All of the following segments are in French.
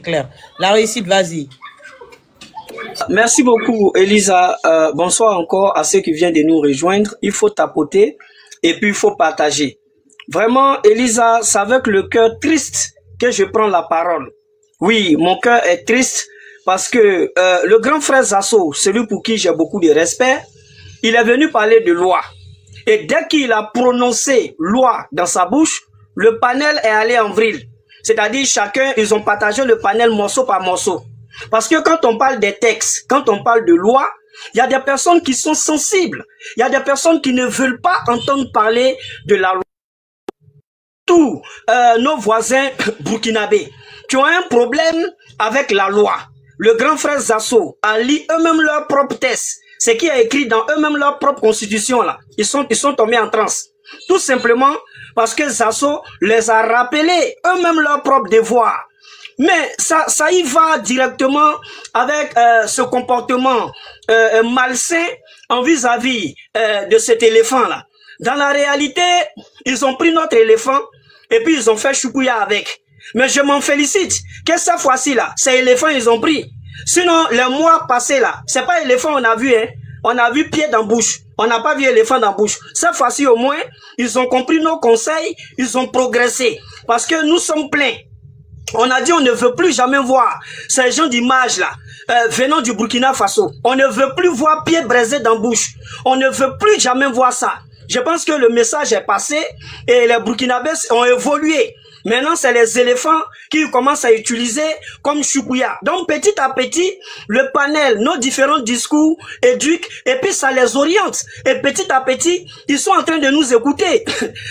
Claire. La réussite, vas-y. Merci beaucoup, Elisa. Bonsoir encore à ceux qui viennent de nous rejoindre. Il faut tapoter et puis il faut partager. Vraiment, Elisa, c'est avec le cœur triste que je prends la parole. Oui, mon cœur est triste parce que le grand frère Zasso, celui pour qui j'ai beaucoup de respect, il est venu parler de loi. Et dès qu'il a prononcé loi dans sa bouche, le panel est allé en vrille. C'est-à-dire chacun, ils ont partagé le panel morceau par morceau. Parce que quand on parle des textes, quand on parle de loi, il y a des personnes qui sont sensibles. Il y a des personnes qui ne veulent pas entendre parler de la loi. Tous nos voisins burkinabés qui ont un problème avec la loi. Le grand frère Zasso a lu eux-mêmes leurs propres textes. Ce qui est écrit dans eux-mêmes leur propre constitution là. Ils sont tombés en transe. Tout simplement parce que Zasso les a rappelés eux-mêmes leurs propres devoirs. Mais ça y va directement avec ce comportement malsain en vis-à-vis de cet éléphant-là. Dans la réalité, ils ont pris notre éléphant et puis ils ont fait choukouya avec. Mais je m'en félicite que cette fois-ci là, ces éléphants ils ont pris. Sinon, les mois passés là, c'est pas éléphant on a vu, hein. On a vu pied dans bouche. On n'a pas vu éléphant dans bouche. Cette fois-ci au moins, ils ont compris nos conseils, ils ont progressé. Parce que nous sommes pleins. On a dit on ne veut plus jamais voir ces gens d'image là venant du Burkina Faso. On ne veut plus voir pied brisé dans bouche. On ne veut plus jamais voir ça. Je pense que le message est passé et les Burkinabés ont évolué. Maintenant, c'est les éléphants qui commencent à utiliser comme choukouya. Donc, petit à petit, le panel, nos différents discours éduquent et puis ça les oriente. Et petit à petit, ils sont en train de nous écouter.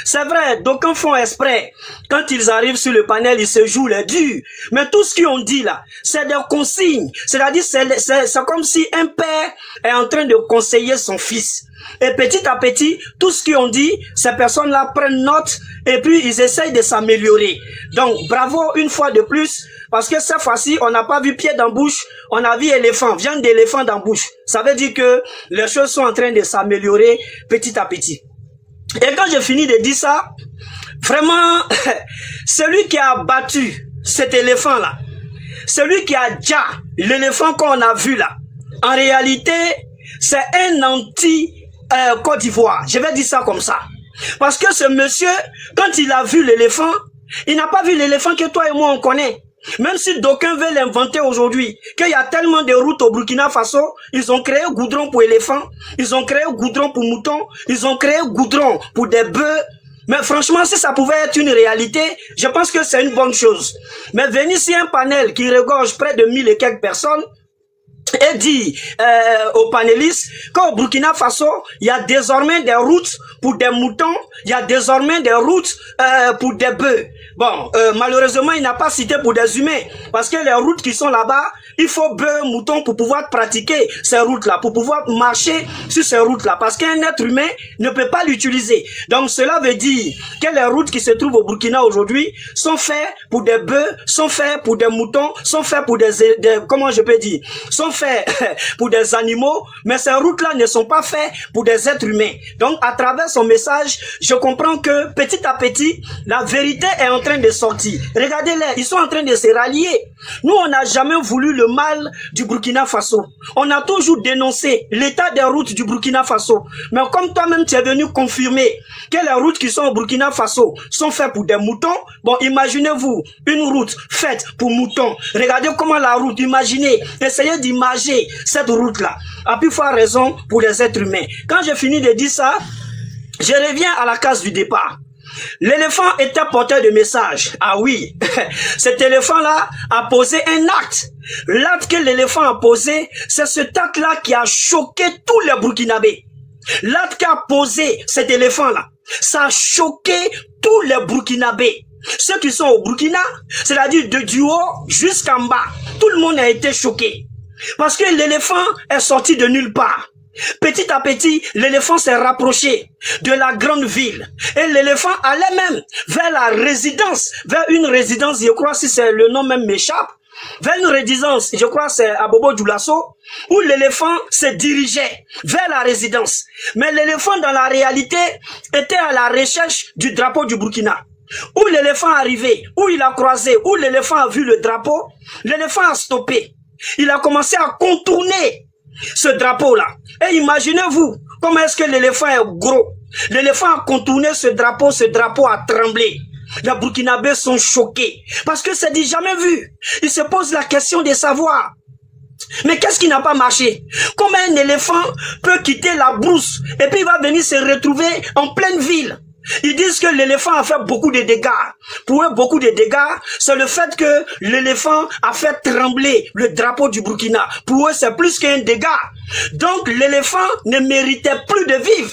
C'est vrai, d'aucuns font exprès. Quand ils arrivent sur le panel, ils se jouent les durs. Mais tout ce qu'ils ont dit là, c'est des consignes. C'est-à-dire, c'est comme si un père est en train de conseiller son fils. Et petit à petit, tout ce qu'ils ont dit, ces personnes-là prennent note et puis ils essayent de s'améliorer. Donc, bravo une fois de plus, parce que cette fois-ci, on n'a pas vu pied dans bouche, on a vu éléphant, viande d'éléphant dans bouche. Ça veut dire que les choses sont en train de s'améliorer petit à petit. Et quand j'ai fini de dire ça, vraiment, celui qui a battu cet éléphant-là, celui qui a déjà l'éléphant qu'on a vu là, en réalité, c'est un anti-Côte d'Ivoire. Je vais dire ça comme ça. Parce que ce monsieur, quand il a vu l'éléphant, il n'a pas vu l'éléphant que toi et moi on connaît. Même si d'aucuns veulent l'inventer aujourd'hui, qu'il y a tellement de routes au Burkina Faso, ils ont créé goudron pour éléphants, ils ont créé goudron pour moutons, ils ont créé goudron pour des bœufs. Mais franchement, si ça pouvait être une réalité, je pense que c'est une bonne chose. Mais venir ici un panel qui regorge près de 1000 et quelques personnes, et dit aux panélistes qu'au Burkina Faso, il y a désormais des routes pour des moutons, il y a désormais des routes pour des bœufs. Bon, malheureusement, il n'a pas cité pour des humains, parce que les routes qui sont là-bas, il faut bœufs, moutons pour pouvoir pratiquer ces routes-là, pour pouvoir marcher sur ces routes-là, parce qu'un être humain ne peut pas l'utiliser. Donc, cela veut dire que les routes qui se trouvent au Burkina aujourd'hui sont faites pour des bœufs, sont faites pour des moutons, sont faites pour des comment je peux dire, sont faites pour des animaux, mais ces routes-là ne sont pas faites pour des êtres humains. Donc, à travers son message, je comprends que petit à petit, la vérité est en train de sortir. Regardez-les, ils sont en train de se rallier. Nous, on n'a jamais voulu le mal du Burkina Faso. On a toujours dénoncé l'état des routes du Burkina Faso. Mais comme toi-même, tu es venu confirmer que les routes qui sont au Burkina Faso sont faites pour des moutons, bon, imaginez-vous une route faite pour moutons. Regardez comment la route, imaginez, essayez d'imaginer cette route-là. À plus forte raison pour les êtres humains. Quand j'ai fini de dire ça, je reviens à la case du départ. L'éléphant était porteur de message. Ah oui, cet éléphant-là a posé un acte. L'acte que l'éléphant a posé, c'est cet acte-là qui a choqué tous les Burkinabés. L'acte qu'a posé cet éléphant-là, ça a choqué tous les Burkinabés. Ceux qui sont au Burkina, c'est-à-dire du haut jusqu'en bas, tout le monde a été choqué. Parce que l'éléphant est sorti de nulle part. Petit à petit, l'éléphant s'est rapproché de la grande ville. Et l'éléphant allait même vers la résidence, vers une résidence, je crois si c'est le nom même m'échappe, vers une résidence, je crois c'est à Bobo Dioulasso, où l'éléphant se dirigeait vers la résidence. Mais l'éléphant dans la réalité était à la recherche du drapeau du Burkina. Où l'éléphant est arrivé, où il a croisé, où l'éléphant a vu le drapeau, l'éléphant a stoppé. Il a commencé à contourner ce drapeau-là. Et imaginez-vous, comment est-ce que l'éléphant est gros. L'éléphant a contourné ce drapeau a tremblé. Les Burkinabés sont choqués, parce que c'est dit jamais vu. Ils se posent la question de savoir, mais qu'est-ce qui n'a pas marché? Comment un éléphant peut quitter la brousse et puis il va venir se retrouver en pleine ville? Ils disent que l'éléphant a fait beaucoup de dégâts. Pour eux, beaucoup de dégâts, c'est le fait que l'éléphant a fait trembler le drapeau du Burkina. Pour eux, c'est plus qu'un dégât. Donc, l'éléphant ne méritait plus de vivre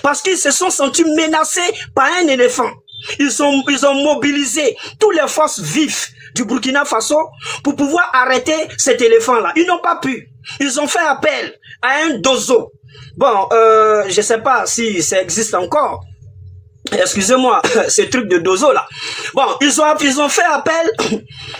parce qu'ils se sont sentis menacés par un éléphant. Ils ont mobilisé toutes les forces vives du Burkina Faso pour pouvoir arrêter cet éléphant-là. Ils n'ont pas pu. Ils ont fait appel à un dozo. Bon, je ne sais pas si ça existe encore. Excusez-moi, ce truc de dozo là. Bon, ils ont fait appel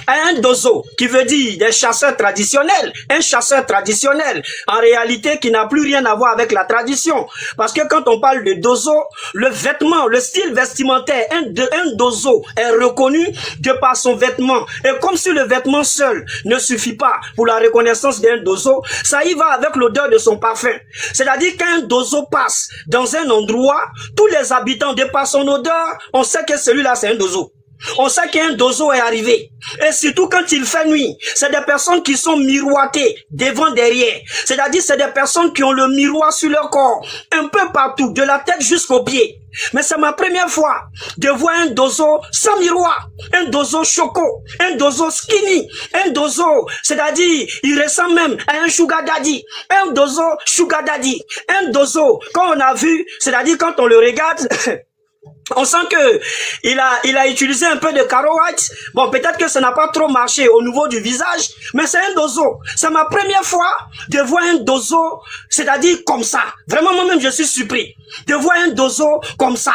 à un dozo, qui veut dire des chasseurs traditionnels. Un chasseur traditionnel, en réalité, qui n'a plus rien à voir avec la tradition. Parce que quand on parle de dozo, le vêtement, le style vestimentaire, un dozo est reconnu de par son vêtement. Et comme si le vêtement seul ne suffit pas pour la reconnaissance d'un dozo, ça y va avec l'odeur de son parfum. C'est-à-dire qu'un dozo passe dans un endroit, tous les habitants de par son odeur, on sait que celui-là c'est un dozo. On sait qu'un dozo est arrivé. Et surtout quand il fait nuit, c'est des personnes qui sont miroitées devant, derrière. C'est-à-dire c'est des personnes qui ont le miroir sur leur corps, un peu partout, de la tête jusqu'aux pieds. Mais c'est ma première fois de voir un dozo sans miroir, un dozo choco, un dozo skinny, un dozo, c'est-à-dire il ressemble même à un sugar daddy, un dozo sugar daddy, un dozo, quand on a vu, c'est-à-dire quand on le regarde, on sent que il a utilisé un peu de caro white. Bon, peut-être que ça n'a pas trop marché au niveau du visage, mais c'est un dozo. C'est ma première fois de voir un dozo, c'est-à-dire comme ça. Vraiment, moi-même, je suis surpris de voir un dozo comme ça.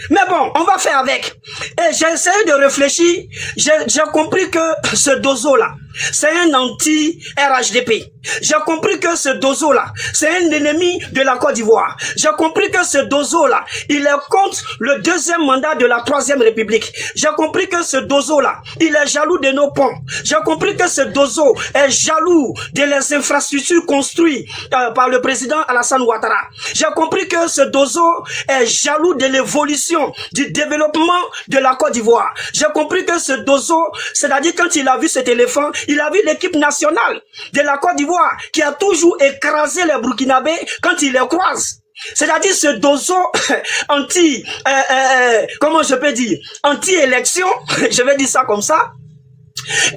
Mais bon, on va faire avec. Et j'ai essayé de réfléchir. J'ai compris que ce dozo-là, c'est un anti-RHDP. J'ai compris que ce dozo-là, c'est un ennemi de la Côte d'Ivoire. J'ai compris que ce dozo-là, il est contre le deuxième mandat de la Troisième République. J'ai compris que ce dozo-là, il est jaloux de nos ponts. J'ai compris que ce dozo est jaloux de les infrastructures construites par le président Alassane Ouattara. J'ai compris que ce dozo est jaloux de l'évolution du développement de la Côte d'Ivoire. J'ai compris que ce dozo, c'est-à-dire quand il a vu cet éléphant, il a vu l'équipe nationale de la Côte d'Ivoire qui a toujours écrasé les Burkinabés quand il les croise. C'est-à-dire ce dozo comment je peux dire, anti-élection, je vais dire ça comme ça.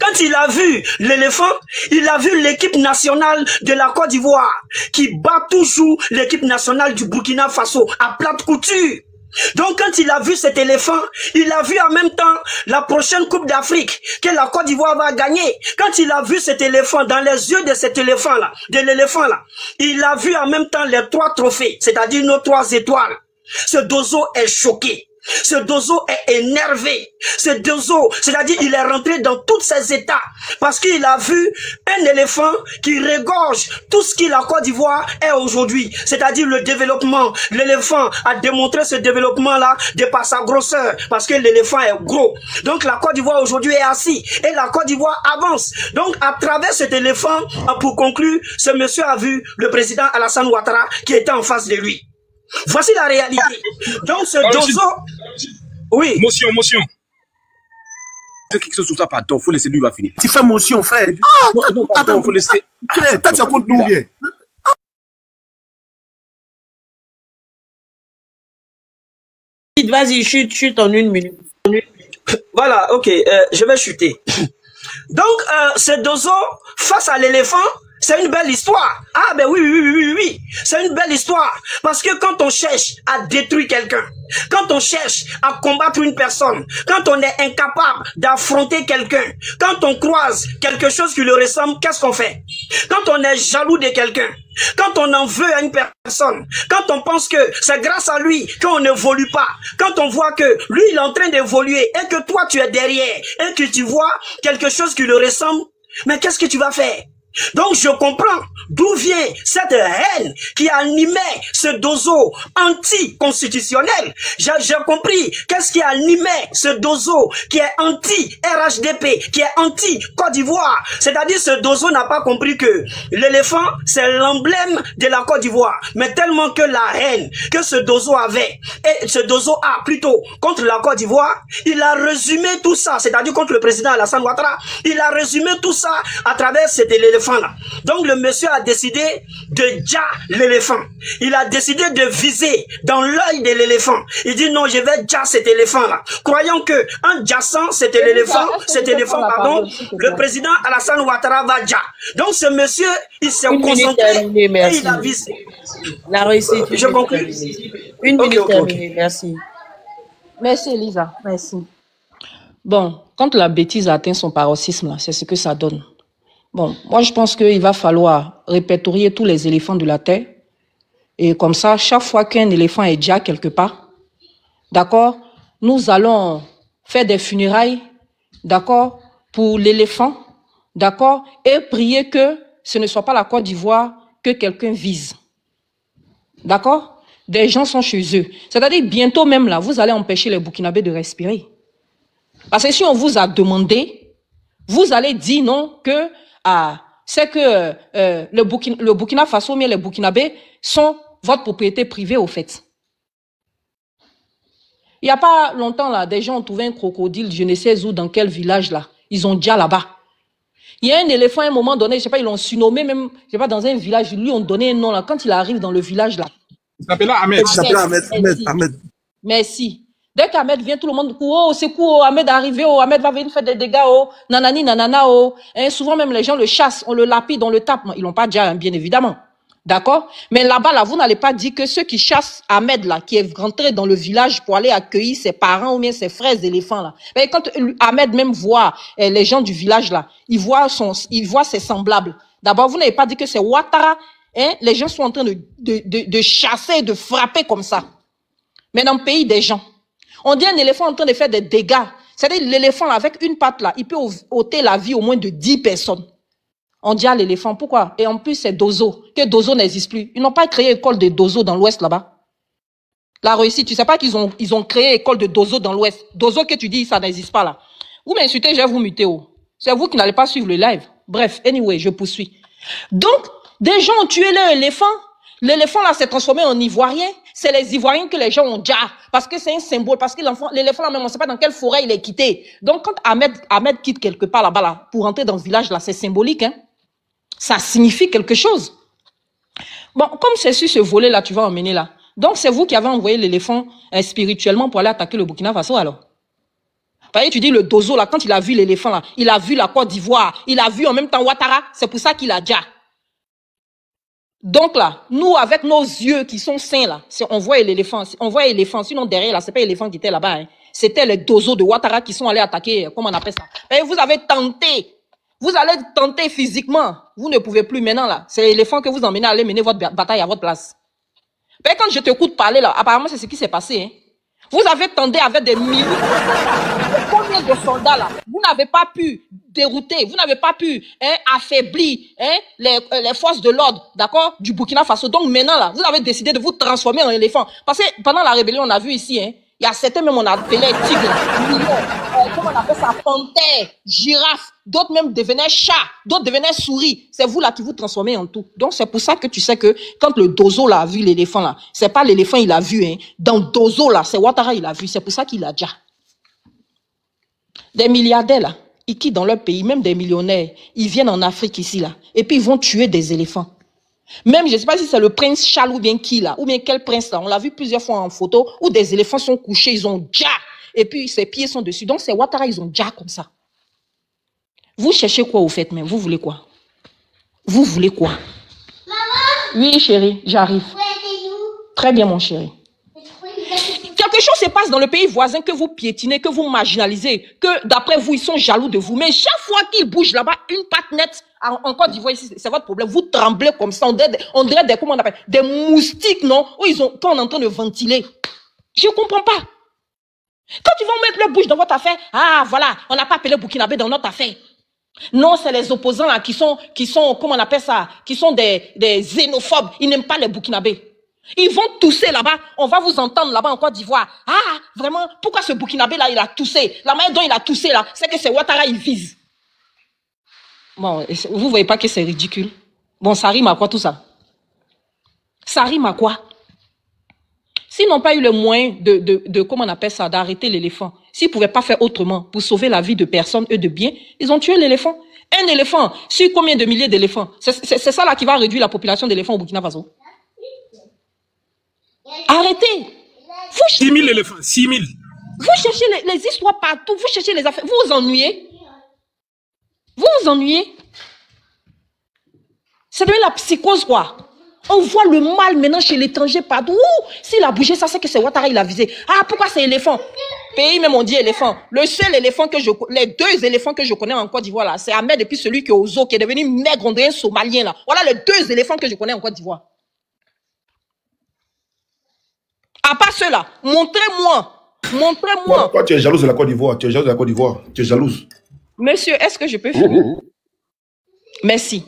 Quand il a vu l'éléphant, il a vu l'équipe nationale de la Côte d'Ivoire qui bat toujours l'équipe nationale du Burkina Faso à plate couture. Donc quand il a vu cet éléphant, il a vu en même temps la prochaine Coupe d'Afrique que la Côte d'Ivoire va gagner. Quand il a vu cet éléphant, dans les yeux de cet éléphant-là, il a vu en même temps les 3 trophées, c'est-à-dire nos 3 étoiles. Ce dozo est choqué. Ce dozo est énervé. Ce dozo, c'est-à-dire il est rentré dans tous ses états parce qu'il a vu un éléphant qui regorge tout ce que la Côte d'Ivoire est aujourd'hui. C'est-à-dire le développement. L'éléphant a démontré ce développement-là de par sa grosseur parce que l'éléphant est gros. Donc la Côte d'Ivoire aujourd'hui est assise et la Côte d'Ivoire avance. Donc à travers cet éléphant, pour conclure, ce monsieur a vu le président Alassane Ouattara qui était en face de lui. Voici la réalité. Donc ce dozo... Oui. Motion. Quelque chose sur ça, pardon, faut laisser lui va finir. Tu fais motion, frère. Non, pardon, faut laisser. Frère, toi tu racontes nous bien. Vas-y, chute en 1 minute. Voilà, ok, je vais chuter. Donc, ce dozo, face à l'éléphant, c'est une belle histoire. Ah ben oui. C'est une belle histoire. Parce que quand on cherche à détruire quelqu'un, quand on cherche à combattre une personne, quand on est incapable d'affronter quelqu'un, quand on croise quelque chose qui lui ressemble, qu'est-ce qu'on fait? Quand on est jaloux de quelqu'un, quand on en veut à une personne, quand on pense que c'est grâce à lui qu'on n'évolue pas, quand on voit que lui il est en train d'évoluer et que toi tu es derrière et que tu vois quelque chose qui lui ressemble, mais qu'est-ce que tu vas faire? Donc je comprends d'où vient cette haine qui animait ce dozo anti-constitutionnel. J'ai compris qu'est-ce qui animait ce dozo qui est anti-RHDP, qui est anti-Côte d'Ivoire. C'est-à-dire ce dozo n'a pas compris que l'éléphant, c'est l'emblème de la Côte d'Ivoire. Mais tellement que la haine que ce dozo avait, et ce dozo a plutôt contre la Côte d'Ivoire, il a résumé tout ça, c'est-à-dire contre le président Alassane Ouattara, il a résumé tout ça à travers cet éléphant-là. Donc le monsieur a décidé de dja l'éléphant. Il a décidé de viser dans l'œil de l'éléphant. Il dit non, je vais dja cet éléphant-là. Croyant que en djassant cet éléphant, pardon, le président Alassane Ouattara va dja. Donc ce monsieur, il s'est concentré et il a visé. La réussite. Je conclue. Une minute terminée, merci. Merci Elisa, merci. Bon, quand la bêtise atteint son paroxysme, c'est ce que ça donne. Bon, moi je pense qu'il va falloir répertorier tous les éléphants de la terre. Et comme ça, chaque fois qu'un éléphant est déjà quelque part, d'accord, nous allons faire des funérailles, d'accord, pour l'éléphant, d'accord, et prier que ce ne soit pas la Côte d'Ivoire que quelqu'un vise. D'accord? Des gens sont chez eux. C'est-à-dire, bientôt même là, vous allez empêcher les Burkinabés de respirer. Parce que si on vous a demandé, vous allez dire non que c'est que le Burkina Faso, mais les Burkinabés sont votre propriété privée au fait. Il n'y a pas longtemps là, des gens ont trouvé un crocodile, je ne sais où, dans quel village là. Ils ont déjà là-bas. Il y a un éléphant à un moment donné, je ne sais pas, ils l'ont surnommé même, je ne sais pas, dans un village, lui ont donné un nom là. Quand il arrive dans le village là. Il s'appelle Ahmed. Ahmed. Merci. Dès qu'Ahmed vient, tout le monde court, oh, c'est cool, oh, Ahmed est arrivé, oh, Ahmed va venir faire des dégâts, oh, nanani, nanana, oh. Et souvent même les gens le chassent, on le lapide, on le tape. Ils l'ont pas déjà, bien évidemment. D'accord? Mais là-bas, là, vous n'allez pas dire que ceux qui chassent Ahmed, là, qui est rentré dans le village pour aller accueillir ses parents ou bien ses frères éléphants, là. Mais quand Ahmed même voit les gens du village, là, il voit ses semblables. D'abord, vous n'avez pas dit que c'est Ouattara, hein? Les gens sont en train de chasser, de frapper comme ça. Mais dans le pays des gens. On dit un éléphant en train de faire des dégâts. C'est-à-dire l'éléphant, avec une patte, là, il peut ôter la vie au moins de 10 personnes. On dit à l'éléphant, pourquoi? Et en plus, c'est Dozo, que Dozo n'existe plus. Ils n'ont pas créé école de Dozo dans l'Ouest, là-bas. La réussite, tu sais pas qu'ils ont créé école de Dozo dans l'Ouest. Dozo que tu dis, ça n'existe pas, là. Vous m'insultez, je vais vous muter, oh. C'est vous qui n'allez pas suivre le live. Bref, anyway, je poursuis. Donc, des gens ont tué l'éléphant. L'éléphant, là, s'est transformé en ivoirien. C'est les Ivoiriens que les gens ont déjà. Parce que c'est un symbole. Parce que l'éléphant, là, même, on ne sait pas dans quelle forêt il est quitté. Donc, quand Ahmed quitte quelque part là-bas, là, pour rentrer dans ce village, là, c'est symbolique, hein. Ça signifie quelque chose. Bon, comme c'est sur ce volet-là, tu vas emmener là. Donc, c'est vous qui avez envoyé l'éléphant spirituellement pour aller attaquer le Burkina Faso, alors. Voyez, tu dis le Dozo, là, quand il a vu l'éléphant, là, il a vu la Côte d'Ivoire, il a vu en même temps Ouattara, c'est pour ça qu'il a déjà. Donc là, nous, avec nos yeux qui sont sains, là, on voit l'éléphant, sinon derrière, là, c'est pas l'éléphant qui était là-bas, hein. C'était les Dozo de Ouattara qui sont allés attaquer, comment on appelle ça. Et vous avez tenté. Vous allez tenter physiquement. Vous ne pouvez plus maintenant, là. C'est l'éléphant que vous emmenez à aller mener votre bataille à votre place. Mais quand je t'écoute parler, là, apparemment, c'est ce qui s'est passé, hein. Vous avez tenté avec des milliers. Combien de soldats, là? Vous n'avez pas pu dérouter, vous n'avez pas pu, hein, affaiblir, hein, les forces de l'ordre, d'accord, du Burkina Faso. Donc maintenant, là, vous avez décidé de vous transformer en éléphant. Parce que pendant la rébellion, on a vu ici, hein, il y a certains même, on appelait tigre, comment on appelle ça, panthère, girafe, d'autres même devenaient chats, d'autres devenaient souris. C'est vous là qui vous transformez en tout. Donc c'est pour ça que tu sais que quand le Dozo là a vu l'éléphant là, c'est pas l'éléphant il a vu, hein. Dans Dozo là, c'est Ouattara il a vu, c'est pour ça qu'il a déjà. Des milliardaires là, ils quittent dans leur pays, même des millionnaires, ils viennent en Afrique ici là, et puis ils vont tuer des éléphants. Même, je ne sais pas si c'est le prince Charles ou bien qui là, ou bien quel prince là, on l'a vu plusieurs fois en photo, où des éléphants sont couchés, ils ont déjà, et puis ses pieds sont dessus. Donc c'est Ouattara, ils ont déjà comme ça. Vous cherchez quoi au fait même? Vous voulez quoi? Vous voulez quoi? Maman? Oui chérie, j'arrive. Très bien mon chéri. Quelque chose se passe dans le pays voisin que vous piétinez, que vous marginalisez, que d'après vous, ils sont jaloux de vous. Mais chaque fois qu'ils bougent là-bas, une patte nette, en Côte d'Ivoire ici, c'est votre problème. Vous tremblez comme ça. On dirait des, comment on appelle, des moustiques, non? Où quand on est en train de ventiler. Je ne comprends pas. Quand ils vont mettre leur bouche dans votre affaire, ah voilà, on n'a pas appelé Burkinabé dans notre affaire. Non, c'est les opposants là qui sont, comment on appelle ça, qui sont des xénophobes. Ils n'aiment pas les Burkinabés. Ils vont tousser là-bas. On va vous entendre là-bas en Côte d'Ivoire. Ah, vraiment, pourquoi ce Burkinabé là, il a toussé? La manière dont il a toussé là, c'est que c'est Ouattara, il vise. Bon, vous voyez pas que c'est ridicule? Bon, ça rime à quoi tout ça? Ça rime à quoi? S'ils n'ont pas eu le moyen comment on appelle ça, d'arrêter l'éléphant, s'ils ne pouvaient pas faire autrement pour sauver la vie de personnes et de biens, ils ont tué l'éléphant. Un éléphant, sur combien de milliers d'éléphants? C'est ça là qui va réduire la population d'éléphants au Burkina Faso. Arrêtez. 6 000 éléphants, 6 000. Vous cherchez les histoires partout, vous cherchez les affaires, vous vous ennuyez. Vous vous ennuyez. C'est devenu la psychose quoi. On voit le mal maintenant chez l'étranger partout. S'il a bougé, ça c'est que c'est Ouattara, il a visé. Ah, pourquoi c'est éléphant? Pays même on dit éléphant. Le seul éléphant que les deux éléphants que je connais en Côte d'Ivoire là, c'est Ahmed et puis celui qui est au zoo, qui est devenu maigre, on dirait un Somalien là. Voilà les deux éléphants que je connais en Côte d'Ivoire. À part ceux-là, montrez-moi. Montrez-moi. Toi, tu es jalouse de la Côte d'Ivoire. Tu es jalouse de la Côte d'Ivoire. Tu es jalouse. Monsieur, est-ce que je peux finir? Merci.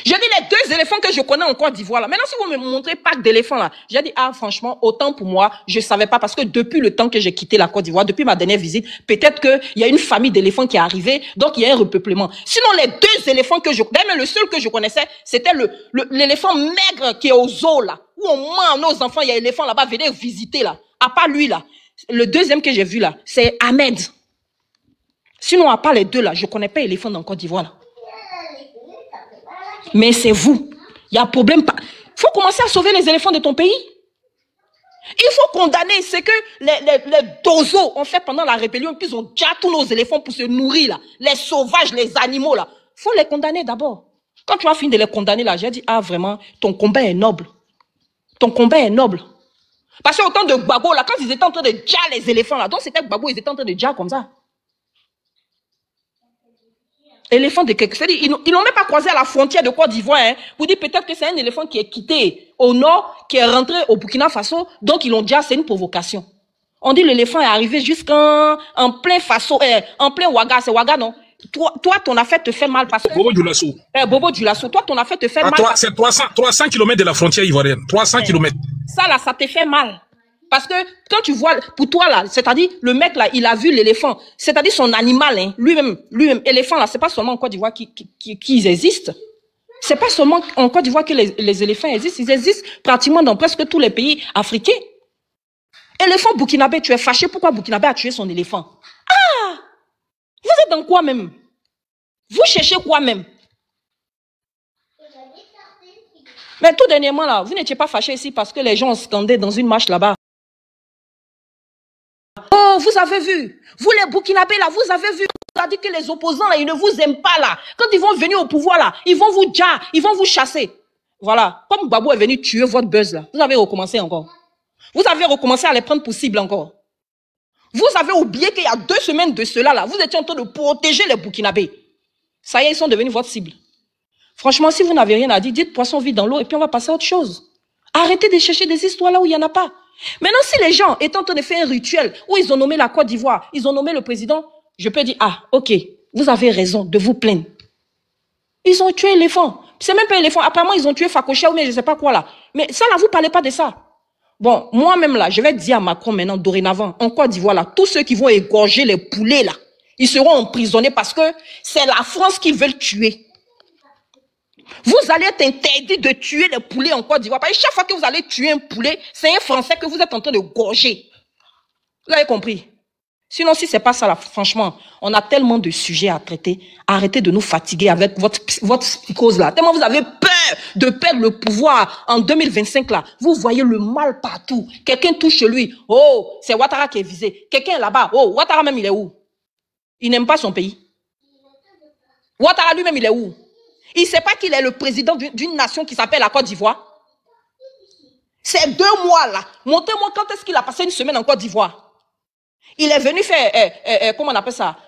Je dis les deux éléphants que je connais en Côte d'Ivoire là. Maintenant, si vous me montrez pas d'éléphants là, j'ai dit, ah, franchement, autant pour moi, je savais pas parce que depuis le temps que j'ai quitté la Côte d'Ivoire, depuis ma dernière visite, peut-être qu'il y a une famille d'éléphants qui est arrivée, donc il y a un repeuplement. Sinon, les deux éléphants que je connais, même le seul que je connaissais, c'était l'éléphant maigre qui est au zoo là, où on ment nos enfants, il y a l'éléphant là-bas, venez visiter là. À part lui là. Le deuxième que j'ai vu là, c'est Ahmed. Sinon, à part les deux là, je connais pas l'éléphant dans Côte d'Ivoire là. Mais c'est vous. Il y a problème. Il faut commencer à sauver les éléphants de ton pays. Il faut condamner ce que les dozos ont fait pendant la rébellion. Puis ils ont déjà tous nos éléphants pour se nourrir là. Les sauvages, les animaux là. Il faut les condamner d'abord. Quand tu as fini de les condamner là, j'ai dit, ah vraiment, ton combat est noble. Ton combat est noble. Parce qu'au temps de Gbagbo là, quand ils étaient en train de déjà les éléphants là, donc c'était Gbagbo, ils étaient en train de déjà comme ça. Éléphant de quelque chose. Ils n'ont même pas croisé à la frontière de Côte d'Ivoire. Hein. Vous dites peut-être que c'est un éléphant qui est quitté au nord, qui est rentré au Burkina Faso, donc ils l'ont déjà, c'est une provocation. On dit l'éléphant est arrivé jusqu'en plein Faso, en plein Ouaga, c'est Ouaga non? Toi, ton affaire te fait mal parce que... Bobo Dioulasso. Bobo Dioulasso, toi, ton affaire te fait mal. C'est 300 km de la frontière ivoirienne. 300 km. Ça là, ça te fait mal. Parce que quand tu vois, pour toi là, c'est-à-dire le mec là, il a vu l'éléphant, c'est-à-dire son animal, hein, lui-même, éléphant là, c'est pas seulement en Côte d'Ivoire qu'ils existent. C'est pas seulement en Côte d'Ivoire que les éléphants existent, ils existent pratiquement dans presque tous les pays africains. Éléphant burkinabé, tu es fâché, pourquoi Burkinabé a tué son éléphant? Ah! Vous êtes dans quoi même? Vous cherchez quoi même? Mais tout dernièrement là, vous n'étiez pas fâché ici parce que les gens ont scandé dans une marche là-bas. Oh, vous avez vu, vous les Burkinabés là, vous avez vu, vous avez dit que les opposants là, ils ne vous aiment pas là. Quand ils vont venir au pouvoir là, ils vont vous dire, ils vont vous chasser. Voilà, comme Babou est venu tuer votre buzz là, vous avez recommencé encore. Vous avez recommencé à les prendre pour cible encore. Vous avez oublié qu'il y a 2 semaines de cela là, vous étiez en train de protéger les Burkinabés. Ça y est, ils sont devenus votre cible. Franchement, si vous n'avez rien à dire, dites poisson vit dans l'eau et puis on va passer à autre chose. Arrêtez de chercher des histoires là où il n'y en a pas. Maintenant, si les gens étaient en train de faire un rituel où ils ont nommé la Côte d'Ivoire, ils ont nommé le président, je peux dire, ah, ok, vous avez raison de vous plaindre. Ils ont tué l'éléphant. C'est même pas l'éléphant. Apparemment, ils ont tué Fakocha ou mais je sais pas quoi là. Mais ça là, vous parlez pas de ça. Bon, moi-même là, je vais dire à Macron maintenant, dorénavant, en Côte d'Ivoire là, tous ceux qui vont égorger les poulets là, ils seront emprisonnés parce que c'est la France qui veut le tuer. Vous allez être interdit de tuer les poulets en Côte d'Ivoire. Parce que chaque fois que vous allez tuer un poulet, c'est un Français que vous êtes en train de gorger. Vous avez compris? Sinon, si c'est pas ça, là, franchement, on a tellement de sujets à traiter. Arrêtez de nous fatiguer avec votre psychose là. Tellement vous avez peur de perdre le pouvoir en 2025 là. Vous voyez le mal partout. Quelqu'un touche chez lui. Oh, c'est Ouattara qui est visé. Quelqu'un là-bas. Oh, Ouattara même, il est où? Il n'aime pas son pays. Ouattara lui-même, il est où? Il ne sait pas qu'il est le président d'une nation qui s'appelle la Côte d'Ivoire. C'est 2 mois là. Montrez-moi quand est-ce qu'il a passé une semaine en Côte d'Ivoire. Il est venu faire, comment on appelle ça,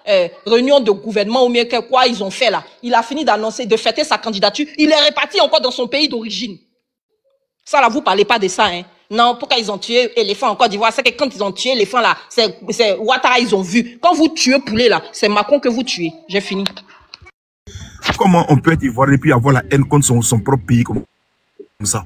réunion de gouvernement ou bien quoi ils ont fait là. Il a fini d'annoncer, de fêter sa candidature. Il est reparti encore dans son pays d'origine. Ça là, vous ne parlez pas de ça, hein. Non, pourquoi ils ont tué éléphant en Côte d'Ivoire? C'est que quand ils ont tué éléphant là, c'est Ouattara, ils ont vu. Quand vous tuez poulet là, c'est Macron que vous tuez. J'ai fini. Comment on peut être ivoirien et puis avoir la haine contre son propre pays comme ça?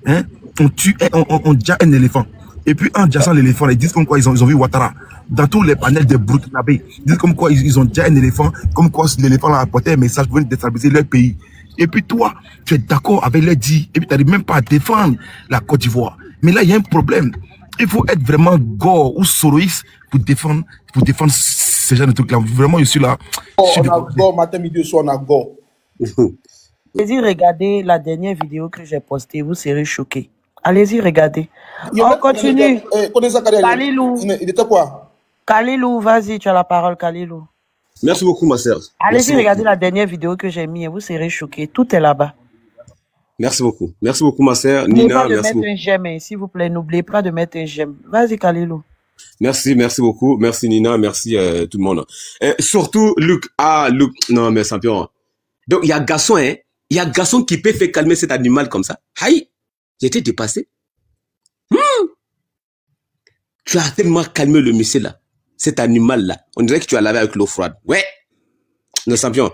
Hein? On tue, on déjà un éléphant. Et puis en jassant l'éléphant, ils disent comme quoi ils ont vu Ouattara. Dans tous les panels de Burkinabé, ils disent comme quoi ils ont déjà un éléphant, comme quoi l'éléphant a apporté un message pour déstabiliser leur pays. Et puis toi, tu es d'accord avec les dits, et puis tu n'arrives même pas à défendre la Côte d'Ivoire. Mais là, il y a un problème. Il faut être vraiment gore ou soroïste pour défendre ce genre de trucs-là. Vraiment, je suis là. On a gore, matin, midi, soir, on a gore. Allez-y, regardez la dernière vidéo que j'ai postée, vous serez choqués. Allez-y, regardez. On continue. Kalilou. Il était quoi? Kalilou, vas-y, tu as la parole, Kalilou. Merci beaucoup, ma sœur. Allez-y, regardez la dernière vidéo que j'ai mise et vous serez choqués. Tout est là-bas. Merci beaucoup. Merci beaucoup, ma sœur. N'oubliez Nina, pas de merci mettre un j'aime, s'il vous plaît. N'oubliez pas de mettre un j'aime. Vas-y, Kalilou. Merci beaucoup. Merci, Nina. Merci, tout le monde. Surtout, Luc. Ah, Luc. Non, mais champion. Donc, il y a garçon, hein. Il y a garçon qui peut faire calmer cet animal comme ça. Aïe. J'étais dépassé. Tu as tellement calmé le monsieur là. Cet animal-là. On dirait que tu as lavé avec l'eau froide. Ouais. Le champion.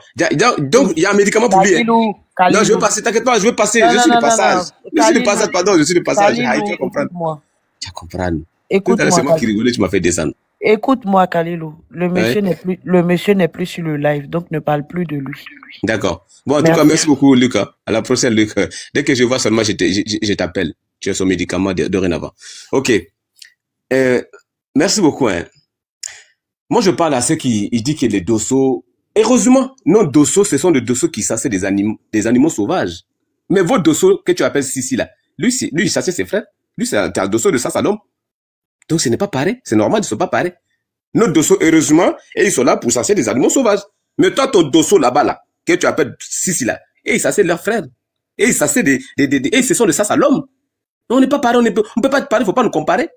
Donc, il y a un médicament pour lui. Hein. Non, je vais passer. T'inquiète pas, je vais passer. Je suis de passage. Je suis de passage, pardon. Je suis de passage. Aïe, tu vas comprendre. Tu vas comprendre. Écoute-moi. C'est moi qui rigolais, tu m'as fait descendre. Écoute-moi, Kalilou. Le monsieur n'est plus sur le live, donc ne parle plus de lui. D'accord. Bon, en tout cas, merci beaucoup, Lucas. À la prochaine, Luc. Dès que je vois seulement, je t'appelle. Tu as son médicament dorénavant. Ok. Merci beaucoup. Hein. Moi, je parle à ceux qui disent que les dossos, heureusement, non dossos, ce sont des dossos qui chassent des animaux sauvages. Mais votre dosso que tu appelles Sissi là, lui, il chassait ses frères. Lui, c'est un dosso de chasse à l'homme. Donc, ce n'est pas pareil. C'est normal, ils ne sont pas pareils. Nos dossos, heureusement, et ils sont là pour chasser des animaux sauvages. Mais toi, ton dosso là-bas, là, que tu appelles Sissi là, et ils chassaient leurs frères. Et ils chassaient et ce sont des chasses à l'homme. On n'est pas pareil, on peut pas être pareil, faut pas nous comparer.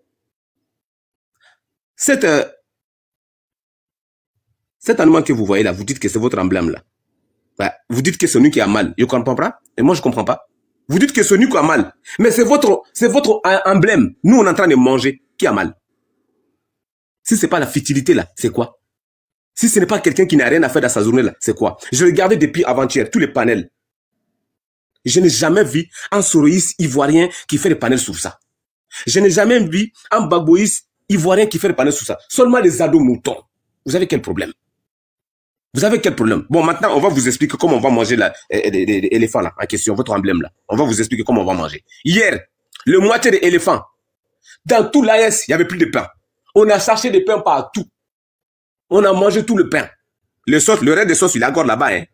Cet animal que vous voyez là, vous dites que c'est votre emblème là. Bah, vous dites que c'est lui qui a mal. Je comprends pas. Et moi, je comprends pas. Vous dites que c'est lui qui a mal. Mais c'est votre emblème. Nous, on est en train de manger. Qui a mal? Si c'est pas la futilité là, c'est quoi? Si ce n'est pas quelqu'un qui n'a rien à faire dans sa journée là, c'est quoi? Je regardais depuis avant-hier tous les panels. Je n'ai jamais vu un soroïste ivoirien qui fait des panels sur ça. Je n'ai jamais vu un bagboïste ivoirien qui fait des panels sur ça. Seulement les ados moutons. Vous avez quel problème? Vous avez quel problème? Bon, maintenant, on va vous expliquer comment on va manger l'éléphant là, en question, votre emblème là. On va vous expliquer comment on va manger. Hier, le moitié de l'éléphant, dans tout l'AS, il n'y avait plus de pain. On a cherché des pains partout. On a mangé tout le pain. Le reste des sauces, il est encore là-bas, hein.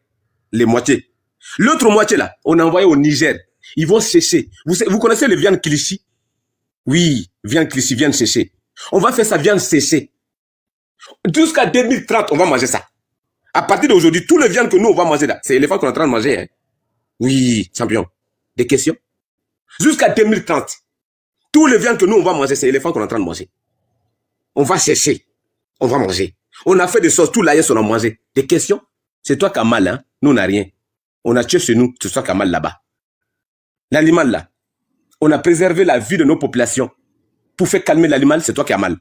Les moitiés. L'autre moitié là, on a envoyé au Niger. Ils vont sécher. Vous connaissez le viande cliché? Oui, viande cliché, viande séchée. On va faire sa viande séchée. Jusqu'à 2030, on va manger ça. À partir d'aujourd'hui, tout le viande que nous, on va manger là, c'est l'éléphant qu'on est en train de manger. Hein. Oui, champion. Des questions? Jusqu'à 2030, tout le viande que nous, on va manger, c'est l'éléphant qu'on est en train de manger. On va sécher. On va manger. On a fait des sauces, tout l'aïeul, on a mangé. Des questions? C'est toi qui as mal, hein? Nous, on n'a rien. On a tué chez nous, c'est toi qui as mal là-bas. L'animal là, on a préservé la vie de nos populations. Pour faire calmer l'animal, c'est toi qui as mal.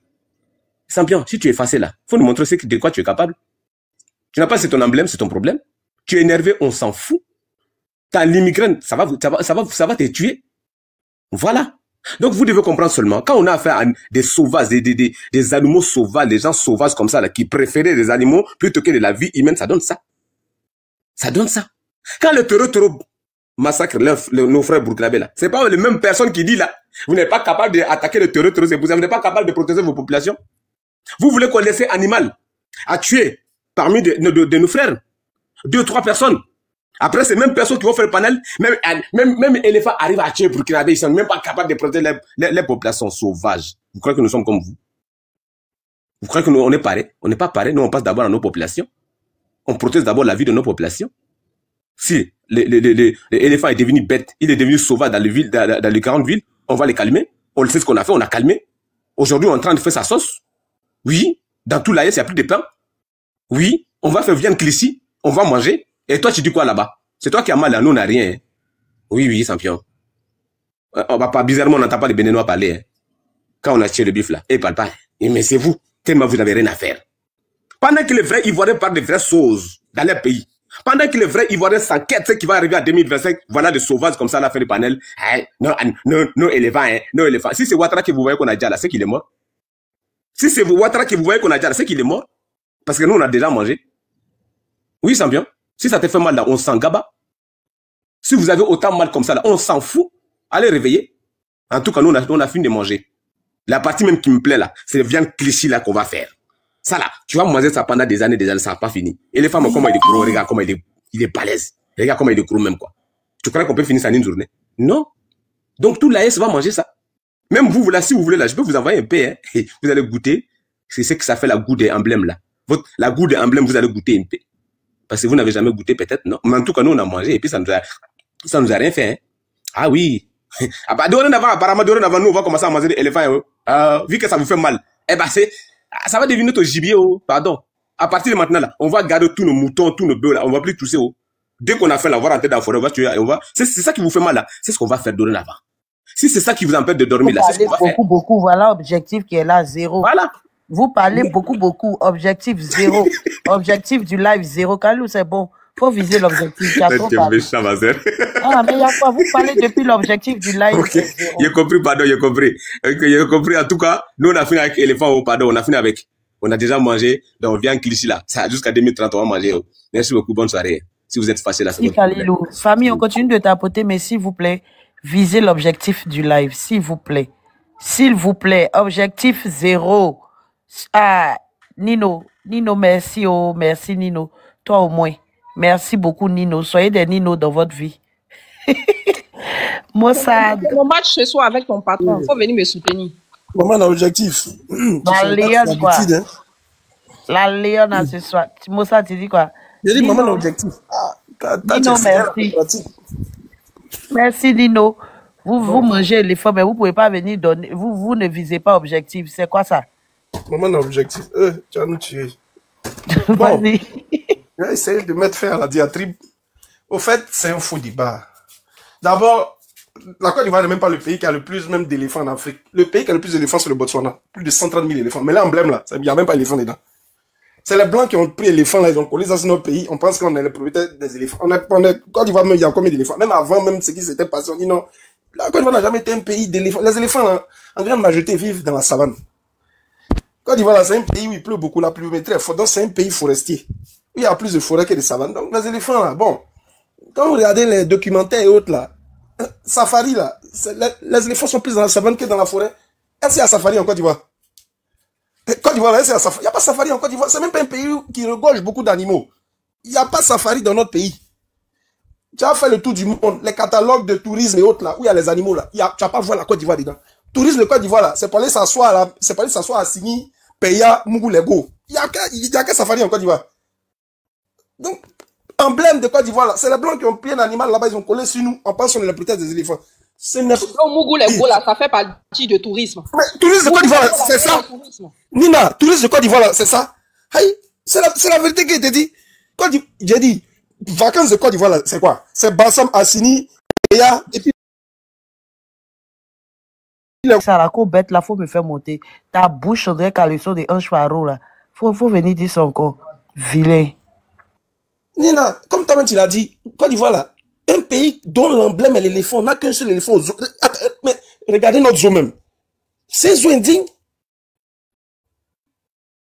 Champion, si tu es effacé là, faut nous montrer de quoi tu es capable. Tu n'as pas, c'est ton emblème, c'est ton problème. Tu es énervé, on s'en fout. T'as l'immigrant, ça va te tuer. Voilà. Donc vous devez comprendre seulement, quand on a affaire à des sauvages, des animaux sauvages, des gens sauvages comme ça, là, qui préféraient des animaux plutôt que de la vie humaine, ça donne ça. Ça donne ça. Quand le terreau massacre nos frères burkinabés là, c'est pas les mêmes personnes qui disent là, vous n'êtes pas capable d'attaquer le terreau, vous n'êtes pas capable de protéger vos populations. Vous voulez qu'on laisse un animal à tuer parmi de nos frères, 2 ou 3 personnes. Après, ces mêmes personnes qui vont faire le panel, même éléphants arrivent à tuer burkinabés, ils sont même pas capables de protéger les populations sauvages. Vous croyez que nous sommes comme vous? Vous croyez que nous, on est pareil? On n'est pas pareil, nous on passe d'abord à nos populations. On protège d'abord la vie de nos populations. Si l'éléphant est devenu bête, il est devenu sauvage dans les 40 villes, on va les calmer. On le sait ce qu'on a fait, on a calmé. Aujourd'hui, on est en train de faire sa sauce. Oui, dans tout l'AES, il n'y a plus de pain. Oui, on va faire viande cliché, on va manger. Et toi, tu dis quoi là-bas? C'est toi qui as mal, là, nous, on n'a rien. Hein. Oui, champion. On va pas, bizarrement, on n'entend pas les Béninois parler. Hein. Quand on a tué le bif là, ils ne parlent pas. Mais c'est vous, tellement vous n'avez rien à faire. Pendant que les vrais Ivoiriens parlent de vraies choses dans leur pays, Pendant que les vrais Ivoiriens s'enquêtent, c'est qui va arriver en 2025, voilà des sauvages comme ça, là, fait le panel. Hey, non, éléphant, hein, non, éléphant. Si c'est Ouattara que vous voyez qu'on a déjà là, c'est qu'il est mort. Si c'est Ouattara que vous voyez qu'on a déjà là, c'est qu'il est mort. Parce que nous, on a déjà mangé. Oui, Sambion. Si ça te fait mal là, on s'en gaba. Si vous avez autant mal comme ça là, on s'en fout. Allez réveiller. En tout cas, nous, on a fini de manger. La partie même qui me plaît là, c'est le viande cliché là qu'on va faire. Ça là, tu vas manger ça pendant des années, ça n'a pas fini. Et les femmes, comment il est gros, regarde comment il est balèze. Regarde comment il est gros même quoi. Tu crois qu'on peut finir ça en une journée? Non. Donc tout l'AS va manger ça. Même vous là, si vous voulez là, je peux vous envoyer un peu, hein. Vous allez goûter. C'est ce que ça fait la goût des emblèmes là. La goût des emblèmes, vous allez goûter un peu. Parce que vous n'avez jamais goûté peut-être, non? Mais en tout cas, nous on a mangé et puis ça nous a rien fait, hein. Ah oui. Apparemment, nous on va commencer à manger des éléphants, vu que ça vous fait mal. Eh ben ça va devenir notre gibier, pardon. À partir de maintenant là, on va garder tous nos moutons, tous nos bœufs là, on va plus tousser, Dès qu'on a fait là, on va rentrer dans la forêt, on va tuer, c'est ça qui vous fait mal là, c'est ce qu'on va faire dorénavant. Si c'est ça qui vous empêche de dormir là, c'est ce qu'on va faire. Beaucoup, voilà, objectif qui est là, 0. Voilà. Vous parlez beaucoup, objectif 0. Objectif du live 0. Kalou, c'est bon. Faut viser l'objectif. Méchant, ma sœur. Ah, mais il y a quoi? Vous parlez depuis l'objectif du live. Ok, j'ai compris, pardon, j'ai compris. J'ai compris. En tout cas, nous, on a fini avec éléphant, pardon, on a fini avec. On a déjà mangé, donc on vient en cliché là. Ça, jusqu'à 2030, on va manger. Merci beaucoup, bonne soirée. Si vous êtes fâché là, c'est votre problème. Famille, on continue de tapoter, mais s'il vous plaît, visez l'objectif du live, s'il vous plaît. S'il vous plaît, objectif 0. Ah, Nino, merci, merci Nino. Toi au moins. Merci beaucoup Nino. Soyez des Nino dans votre vie. Moi ça. Mon match ce soir avec ton patron. Faut venir me soutenir. Maman, l'objectif. La Léon quoi. La Léon ce soir. Mossa, tu dis quoi? J'ai dit maman, l'objectif. Nino, merci. Merci Nino. Vous mangez les femmes, mais vous pouvez pas venir donner. Vous ne visez pas objectif. C'est quoi ça? Maman, l'objectif. Tu vas nous tuer. Vas-y. Je vais essayer de mettre fin à la diatribe. Au fait, c'est un faux débat. D'abord, la Côte d'Ivoire n'est même pas le pays qui a le plus même d'éléphants en Afrique. Le pays qui a le plus d'éléphants, c'est le Botswana. Plus de 130 000 éléphants. Mais l'emblème là, il n'y a même pas d'éléphants dedans. C'est les Blancs qui ont pris l'éléphant là, ils ont collé ça sur notre pays. On pense qu'on est le propriétaire des éléphants. Côte d'Ivoire, même, il y a combien d'éléphants? Même avant, même ce qui s'était passé, on dit non. La Côte d'Ivoire n'a jamais été un pays d'éléphants. Les éléphants, là, en grande majorité, vivent dans la savane. Côte d'Ivoire, c'est un pays où il pleut beaucoup, la pluviométrie est forte. Donc, c'est un pays forestier. Il y a plus de forêts que de savanes. Donc, les éléphants, là, bon. Quand vous regardez les documentaires et autres, là, safari, là, les éléphants sont plus dans la savane que dans la forêt. Est-ce qu'il y a safari en Côte d'Ivoire? Côte d'Ivoire, là, est-ce qu'il y a safari? Il n'y a pas safari en Côte d'Ivoire. C'est même pas un pays qui regorge beaucoup d'animaux. Il n'y a pas safari dans notre pays. Tu as fait le tour du monde, les catalogues de tourisme et autres, là, où il y a les animaux, là. Tu vas pas voir la Côte d'Ivoire dedans. Tourisme de Côte d'Ivoire, là, c'est pour aller s'asseoir, là, c'est pour aller s'asseoir à Signy, Peya, Mougou, Lego. Il y a que safari en Côte d'Ivoire. Donc, emblème de Côte d'Ivoire, c'est les Blancs qui ont pris un animal là-bas, ils ont collé sur nous, en pensant qu'on est le protège des éléphants. C'est Mougou, Lego, là, ça fait partie de tourisme. Mais tourisme de Côte d'Ivoire, c'est ça. Nina, tourisme de Côte d'Ivoire, là, c'est ça. Hey, c'est la vérité qui a été dit. J'ai dit, vacances de Côte d'Ivoire, là, c'est quoi? C'est Bassam, Assini, Peya, et puis. Ça, la cour bête là, faut me faire monter. Ta bouche, on dirait qu'à le son des hanches paro là. Faut venir dire ça encore. Vilain. Nina, comme toi-même tu l'as dit, Côte d'Ivoire là, un pays dont l'emblème est l'éléphant, on n'a qu'un seul éléphant. Mais regardez notre zoo même. C'est zoo indigne.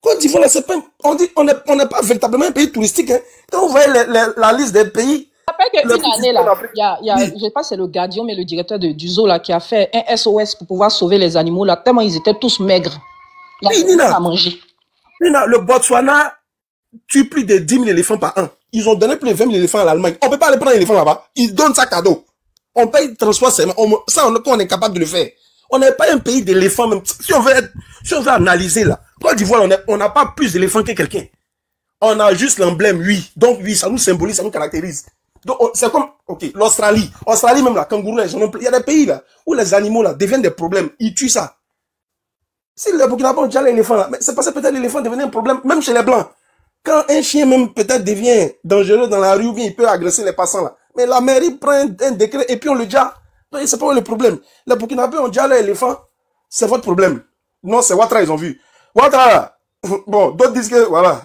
Côte d'Ivoire là, c'est pas, on dit, on n'est pas véritablement un pays touristique, hein. Quand vous voyez la liste des pays. Je rappelle qu'une année là, je sais pas si c'est le gardien, mais le directeur du zoo là qui a fait un SOS pour pouvoir sauver les animaux là, tellement ils étaient tous maigres. Il y a rien à manger. Nina, le Botswana tue plus de 10 000 éléphants par an. Ils ont donné plus de 20 000 éléphants à l'Allemagne. On peut pas aller prendre l'éléphant là-bas. Ils donnent ça cadeau. On paye le transport, ça, on est capable de le faire. On n'est pas un pays d'éléphants, même. Si on veut analyser là, Côte d'Ivoire, on n'a pas plus d'éléphants que quelqu'un. On a juste l'emblème, oui. Donc, oui, ça nous symbolise, ça nous caractérise. Donc, c'est comme, ok, l'Australie. Australie, même là, kangourou, il y a des pays là, où les animaux là deviennent des problèmes. Ils tuent ça. Si le Burkina Faso, déjà l'éléphant là, mais c'est parce que peut-être l'éléphant devenait un problème, même chez les Blancs. Quand un chien même peut-être devient dangereux dans la rue, bien il peut agresser les passants là. Mais la mairie prend un décret et puis on le dit. Donc c'est pas le problème. Les Burkinabés ont déjà l'éléphant, c'est votre problème. Non, c'est Ouattara, ils ont vu. Ouattara, bon, d'autres disent que, voilà,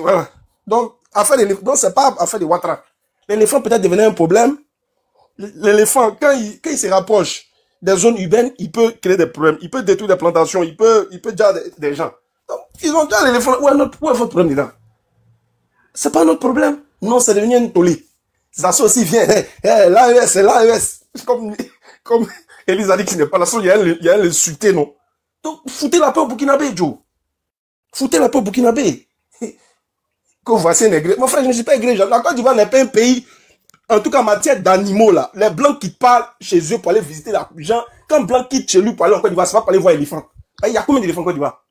voilà. Donc, Donc, c'est pas affaire de Ouattara. L'éléphant peut-être devenait un problème. L'éléphant, quand il se rapproche des zones urbaines, il peut créer des problèmes. Il peut détruire des plantations. Il peut déjà des gens. Donc, ils ont déjà l'éléphant. Où est votre problème dedans? C'est pas notre problème. Non, c'est devenu une tollée. Ça aussi vient. L'AES, c'est l'AES. Comme Elisa dit qu'il n'est pas là. Il y a l'insulté, non? Donc, foutez la paix au Burkinabé, Joe. Foutez la paix au Burkinabé. Que voici un aigré. Mon frère, je ne suis pas aigré. La Côte d'Ivoire n'est pas un pays, en tout cas en matière d'animaux, là. Les Blancs qui partent chez eux pour aller visiter la gens. Quand Blanc quitte chez lui pour aller en Côte d'Ivoire, c'est pas pour aller voir l'éléphant. Il y a combien d'éléphants en Côte d'Ivoire?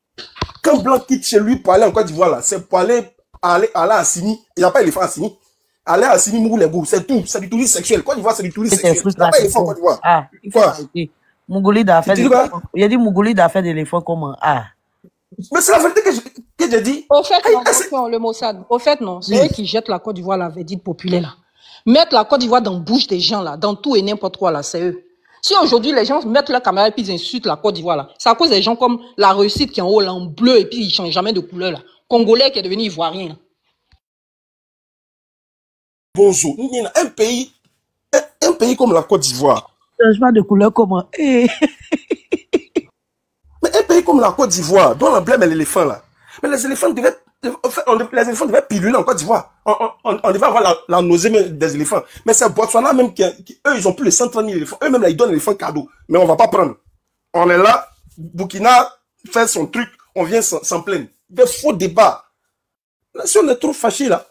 Quand Blanc quitte chez lui pour aller en Côte d'Ivoire, là, c'est pour aller à Sini. Il n'y a pas d'éléphant à Sini. Aller à Sini, Mougou, c'est tout. C'est du tourisme sexuel. Côte d'Ivoire, c'est du tourisme sexuel. Il n'y a pas d'éléphant en Côte d'Ivoire. Ah, il faut arrêter. Mougolide a fait des éléphants. Il a dit Mougolide a fait des éléphants comment? Ah. Mais c'est la vérité que j'ai dit. Au fait, non, le Mossad. Au fait, non. C'est eux qui jettent la Côte d'Ivoire, la verdite populaire, là. Mettre la Côte d'Ivoire dans la bouche des gens, là, dans tout et n'importe quoi, là, c'est eux. Si aujourd'hui, les gens mettent leur caméra et puis ils insultent la Côte d'Ivoire, là, c'est à cause des gens comme la réussite qui est en haut, là, en bleu, et puis ils changent jamais de couleur, là. Congolais qui est devenu ivoirien, là. Bonjour. Un pays comme la Côte d'Ivoire. Changement de couleur comment? Mais un pays comme la Côte d'Ivoire, dont l'emblème est l'éléphant, là. Mais les éléphants devaient piluler en Côte d'Ivoire. On devait avoir la nausée des éléphants. Mais c'est Botswana même eux, ils ont plus de 130 000 éléphants. Eux-mêmes, là, ils donnent l'éléphant cadeau. Mais on va pas prendre. On est là, Burkina fait son truc, on vient s'en plaindre. Des faux débats. Là, si on est trop fâché, là,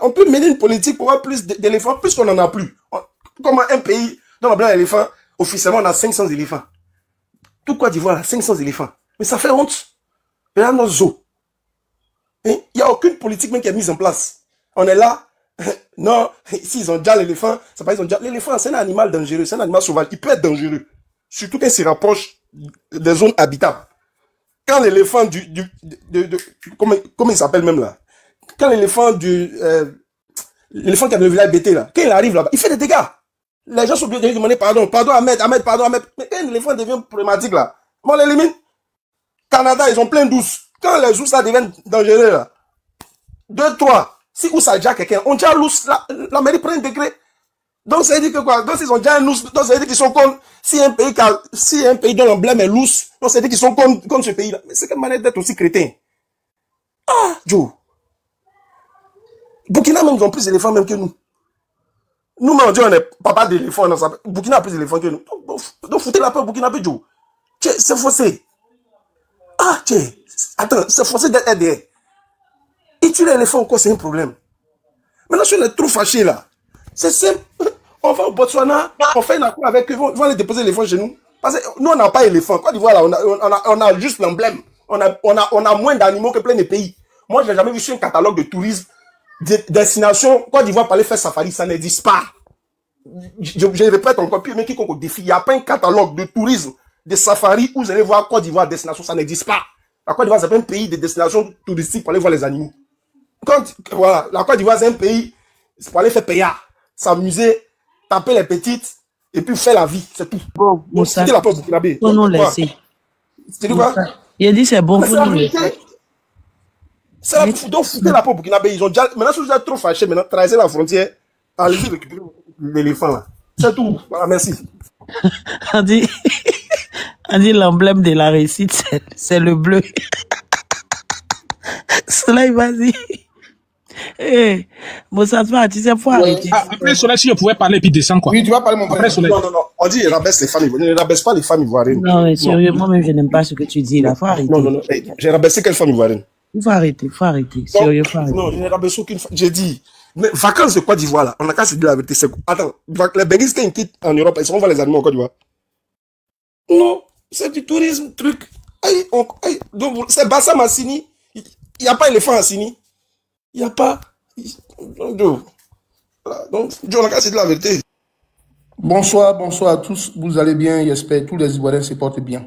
on peut mener une politique pour avoir plus d'éléphants, puisqu'on n'en a plus. Comme un pays dont l'emblème est l'éléphant, officiellement, on a 500 éléphants. Tout Côte d'Ivoire, là, 500 éléphants. Mais ça fait honte. Regarde nos zoos. Il n'y a aucune politique même qui est mise en place. On est là. Non, s'ils ont déjà l'éléphant, c'est pas ils ont déjà. L'éléphant, c'est un animal dangereux, c'est un animal sauvage. Il peut être dangereux. Surtout quand il se rapproche des zones habitables. Quand l'éléphant comment il s'appelle même là? Quand l'éléphant l'éléphant qui a le village BT là, quand il arrive là-bas, il fait des dégâts. Les gens sont obligés de demander pardon, Ahmed. Mais quand un éléphant devient problématique là, on l'élimine. Canada, ils ont plein d'ours. Quand les ours là deviennent dangereux là, 2, 3, si ours a déjà quelqu'un, on déjà l'ours, la mairie prend un décret. Donc ça veut dire que quoi? Donc ils ont déjà un ours, donc ça veut dire qu'ils sont contre, si un pays dont l'emblème est l'ours, donc ça veut dire qu'ils sont contre ce pays là. Mais c'est quelle manière d'être aussi crétin? Ah, Joe. Burkina même, ils ont plus d'éléphants même que nous. Nous, on dit on est papa d'éléphants. Burkina a plus d'éléphants que nous. Donc foutez la peur Burkina Faso, Joe. C'est faussé. Ah, tiens. Attends, c'est forcé d'être aidé. Et tu l'éléphant encore, c'est un problème. Maintenant, si on est trop fâché là, c'est simple. On va au Botswana, on fait une accord avec eux, ils vont aller déposer l'éléphant chez nous. Parce que nous, on n'a pas d'éléphant. Côte d'Ivoire, là, on a juste l'emblème. On a moins d'animaux que plein de pays. Moi, je n'ai jamais vu sur un catalogue de tourisme, destination, Côte d'Ivoire pour aller faire safari, ça n'existe pas. Je répète encore plus, mais quiconque au défi, il n'y a pas un catalogue de tourisme, de safari où vous allez voir Côte d'Ivoire, destination, ça n'existe pas. La Côte d'Ivoire, c'est pas un pays de destination touristique pour aller voir les animaux. Voilà, la Côte d'Ivoire, c'est un pays pour aller faire payard, s'amuser, taper les petites, et puis faire la vie, c'est tout. Bon, Moussa, c'était la peur Burkinabé. faut nous laisser. Tu dis quoi? Il a dit c'est bon, faut nous laisser. Donc, foutez la peur Burkinabé. Ils ont déjà, maintenant, si vous êtes trop fâchés, maintenant, traversez la frontière, allez-y récupérer l'éléphant, là. C'est tout. Voilà, merci. On dit l'emblème de la réussite, c'est le bleu. Soleil, vas-y. Eh, Moussa, tu sais, faut arrêter. Après Soleil, si je pouvais parler et puis descendre, quoi. Oui, tu vas parler, mon frère. Après Soleil. Non. On dit, il rabaisse les femmes ivoiriennes. Ne rabaisse pas les femmes ivoiriennes. Non, mais sérieux, moi-même, je n'aime pas ce que tu dis, là. Faut arrêter. Non. J'ai rabaissé quelle femme ivoirienne? Il faut arrêter. Sérieux, faut arrêter. Non, je n'ai rabaissé aucune femme. J'ai dit, mais vacances de Côte d'Ivoire, là, on n'a qu'à se dire la vérité. Attends, les Benguis, quand ils quittent en Europe, ils seront voir les animaux en Côte d'Ivoire. Non, c'est du tourisme, truc. Donc, c'est Bassam à Sini. Il n'y a pas éléphant à Sini. Il n'y a pas. Donc, Joe, on n'a qu'à se dire la vérité. Bonsoir à tous. Vous allez bien, j'espère que tous les Ivoiriens se portent bien.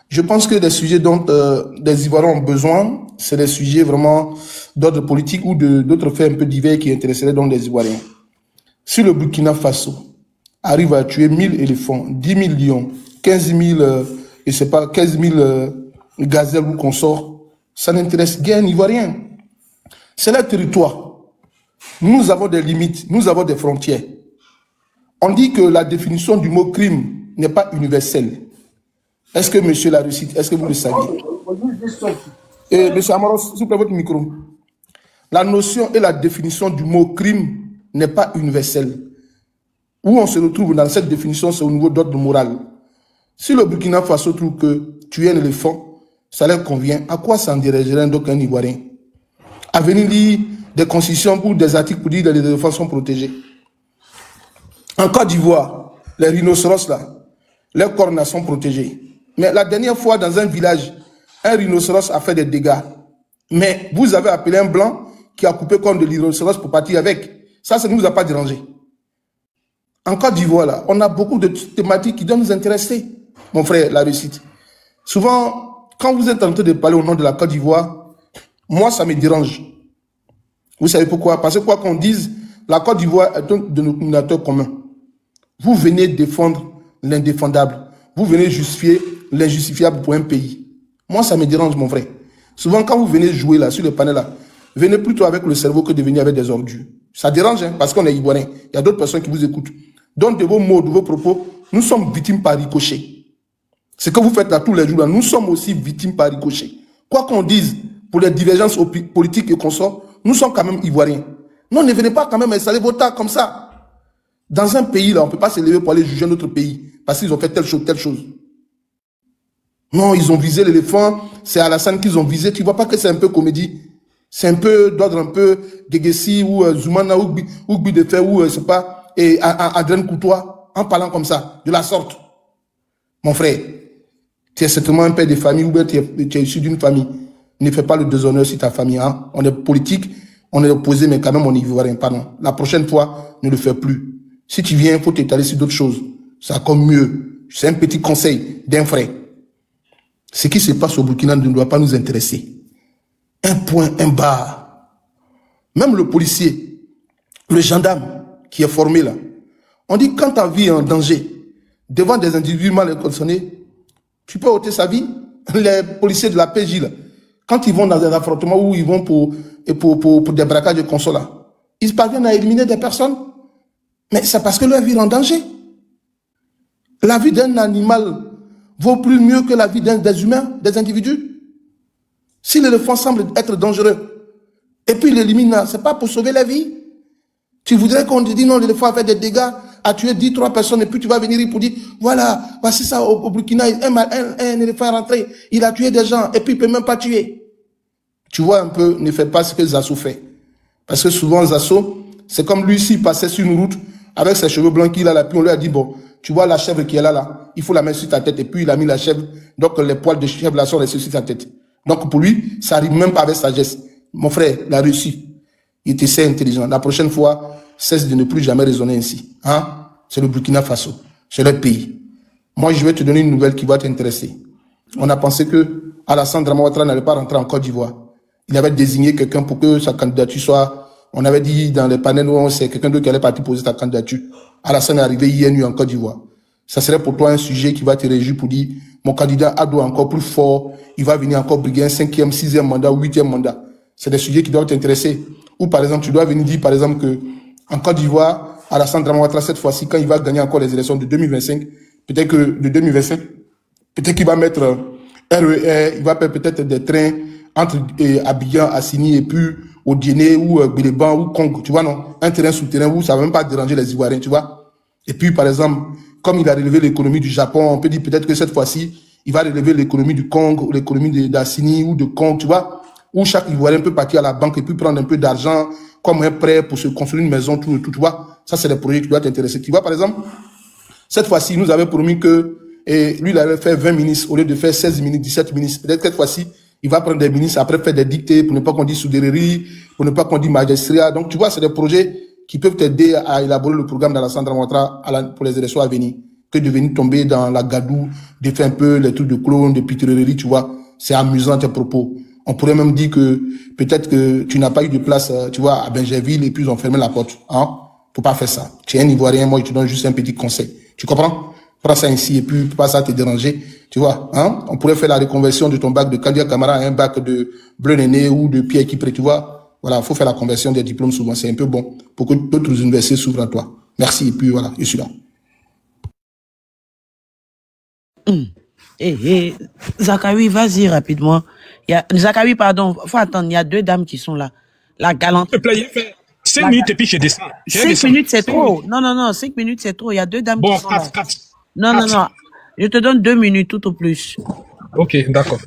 Je pense que des sujets dont les Ivoiriens ont besoin, c'est des sujets vraiment d'ordre politique ou d'autres faits un peu divers qui intéresseraient donc les Ivoiriens. Si le Burkina Faso arrive à tuer 1000 éléphants, 10 000 lions, 15 000 gazelles ou consorts, ça n'intéresse guère un Ivoirien. C'est leur territoire. Nous avons des limites, nous avons des frontières. On dit que la définition du mot crime n'est pas universelle. Est-ce que monsieur l'a réussi? Est-ce que vous le saviez? Monsieur Amaros, s'il vous plaît, votre micro. La notion et la définition du mot crime n'est pas universelle. Où on se retrouve dans cette définition, c'est au niveau d'ordre moral. Si le Burkina Faso trouve que tuer un éléphant, ça leur convient, à quoi s'en dirigerait donc un Ivoirien? À venir lire des constitutions ou des articles pour dire que les éléphants sont protégés. En Côte d'Ivoire, les rhinocéros là, leurs cornes sont protégés. Mais la dernière fois, dans un village, un rhinocéros a fait des dégâts. Mais vous avez appelé un blanc qui a coupé corne de rhinocéros pour partir avec. Ça ne nous a pas dérangé. En Côte d'Ivoire, là, on a beaucoup de thématiques qui doivent nous intéresser, mon frère, la réussite. Souvent, quand vous êtes en train de parler au nom de la Côte d'Ivoire, moi, ça me dérange. Vous savez pourquoi? Parce que quoi qu'on dise, la Côte d'Ivoire est un dénominateur commun. Vous venez défendre l'indéfendable. Vous venez justifier l'injustifiable pour un pays. Moi, ça me dérange, mon frère. Souvent, quand vous venez jouer là, sur le panel là, venez plutôt avec le cerveau que de venir avec des ordures. Ça dérange, hein, parce qu'on est Ivoirien. Il y a d'autres personnes qui vous écoutent. Donc, de vos mots, de vos propos, nous sommes victimes par ricochet. Ce que vous faites là tous les jours, là, nous sommes aussi victimes par ricochet. Quoi qu'on dise, pour les divergences politiques et qu'on sort, nous sommes quand même Ivoiriens. Non, ne venez pas quand même installer vos tas comme ça. Dans un pays, là, on ne peut pas se lever pour aller juger un autre pays, parce qu'ils ont fait telle chose, telle chose. Non, ils ont visé l'éléphant, c'est Alassane qu'ils ont visé. Tu vois pas que c'est un peu comédie? C'est un peu d'ordre un peu Gegessi ou Zoumana ou Bidefer ou c'est pas, et Adrien Coutois, en parlant comme ça, de la sorte. Mon frère, tu es certainement un père de famille ou bien tu es issu d'une famille. Ne fais pas le déshonneur sur ta famille. Hein? On est politique, on est opposé, mais quand même on est ivoirien. Pardon. La prochaine fois, ne le fais plus. Si tu viens, il faut t'étaler sur d'autres choses. C'est encore mieux. C'est un petit conseil d'un frère. Ce qui se passe au Burkina ne doit pas nous intéresser. Un point, un bar. Même le policier, le gendarme qui est formé là, on dit quand ta vie est en danger, devant des individus mal intentionnés, tu peux ôter sa vie. Les policiers de la PJ là, quand ils vont dans un affrontement où ils vont pour des braquages de consoles là, ils parviennent à éliminer des personnes. Mais c'est parce que leur vie est en danger. La vie d'un animal vaut plus mieux que la vie des humains, des individus. Si l'éléphant semble être dangereux, et puis il l'élimine, c'est pas pour sauver la vie. Tu voudrais qu'on te dise non, l'éléphant a fait des dégâts, a tué 10-3 personnes, et puis tu vas venir pour dire, voilà, voici ça au Burkina, un éléphant est rentré, il a tué des gens, et puis il peut même pas tuer. Tu vois un peu, ne fais pas ce que Zasso fait. Parce que souvent Zasso, c'est comme lui, s'il passait sur une route, avec ses cheveux blancs qu'il a là, puis on lui a dit, bon, tu vois la chèvre qui est là, il faut la mettre sur ta tête, et puis il a mis la chèvre, donc les poils de chèvre là sont restés sur sa tête. Donc pour lui, ça arrive même pas avec sagesse. Mon frère, il a réussi. Il était assez intelligent. La prochaine fois, cesse de ne plus jamais raisonner ainsi. Hein? C'est le Burkina Faso. C'est leur pays. Moi, je vais te donner une nouvelle qui va t'intéresser. On a pensé que Alassane Dramane Ouattara n'allait pas rentrer en Côte d'Ivoire. Il avait désigné quelqu'un pour que sa candidature soit... On avait dit dans les panels où c'est quelqu'un d'autre qui allait partir poser sa candidature. Alassane est arrivé hier nuit en Côte d'Ivoire. Ça serait pour toi un sujet qui va te réjouir pour dire mon candidat a doit encore plus fort, il va venir encore briguer un 5e, 6e mandat ou 8e mandat. C'est des sujets qui doivent t'intéresser. Ou par exemple, tu dois venir dire par exemple que en Côte d'Ivoire, Alassane Dramane Ouattara cette fois-ci, quand il va gagner encore les élections de 2025, peut-être que de 2025, peut-être qu'il va mettre RER, il va faire peut-être des trains entre Abidjan, Assini et puis au Dîner ou Béléban ou Congo, tu vois non, un terrain souterrain où ça va même pas déranger les Ivoiriens, tu vois. Et puis par exemple, comme il a relevé l'économie du Japon, on peut dire peut-être que cette fois-ci, il va relever l'économie du Congo, l'économie d'Assini ou de Congo, tu vois, où chaque Ivoirien peut partir à la banque et puis prendre un peu d'argent comme un prêt pour se construire une maison, tout, tu vois. Ça, c'est des projets qui doivent t'intéresser. Tu vois, par exemple, cette fois-ci, il nous avait promis que, et lui, il avait fait 20 ministres au lieu de faire 16 ministres, 17 ministres. Peut-être que cette fois-ci, il va prendre des ministres, après faire des dictées pour ne pas qu'on dise soudairerie, pour ne pas qu'on dise magistrat. Donc, tu vois, c'est des projets qui peuvent t'aider à élaborer le programme d'Alassane Dramane Ouattara pour les élections à venir, que de venir tomber dans la gadoue, de faire un peu les trucs de clown, de pitrerie, tu vois. C'est amusant tes propos. On pourrait même dire que peut-être que tu n'as pas eu de place, tu vois, à Benjerville et puis ils ont fermé la porte. Hein? Faut pas faire ça. Tu es un Ivoirien, moi je te donne juste un petit conseil. Tu comprends? Prends ça ici et puis pas ça te déranger. Tu vois, hein? On pourrait faire la reconversion de ton bac de Kandia Camara à un bac de Bleu Néné ou de Pierre Kipré, tu vois. Voilà, il faut faire la conversion des diplômes souvent, c'est un peu bon pour que d'autres universités s'ouvrent à toi. Merci, et puis voilà, je suis là. Zachary, vas-y rapidement. Zachary, pardon, faut attendre, il y a 2 dames qui sont là. La galante. S'il te plaît, il fait 5 minutes et puis je descends. 5 minutes, c'est trop. Non, 5 minutes, c'est trop. Il y a 2 dames bon, qui sont là. 4. Non. Je te donne 2 minutes tout au plus. Ok, d'accord.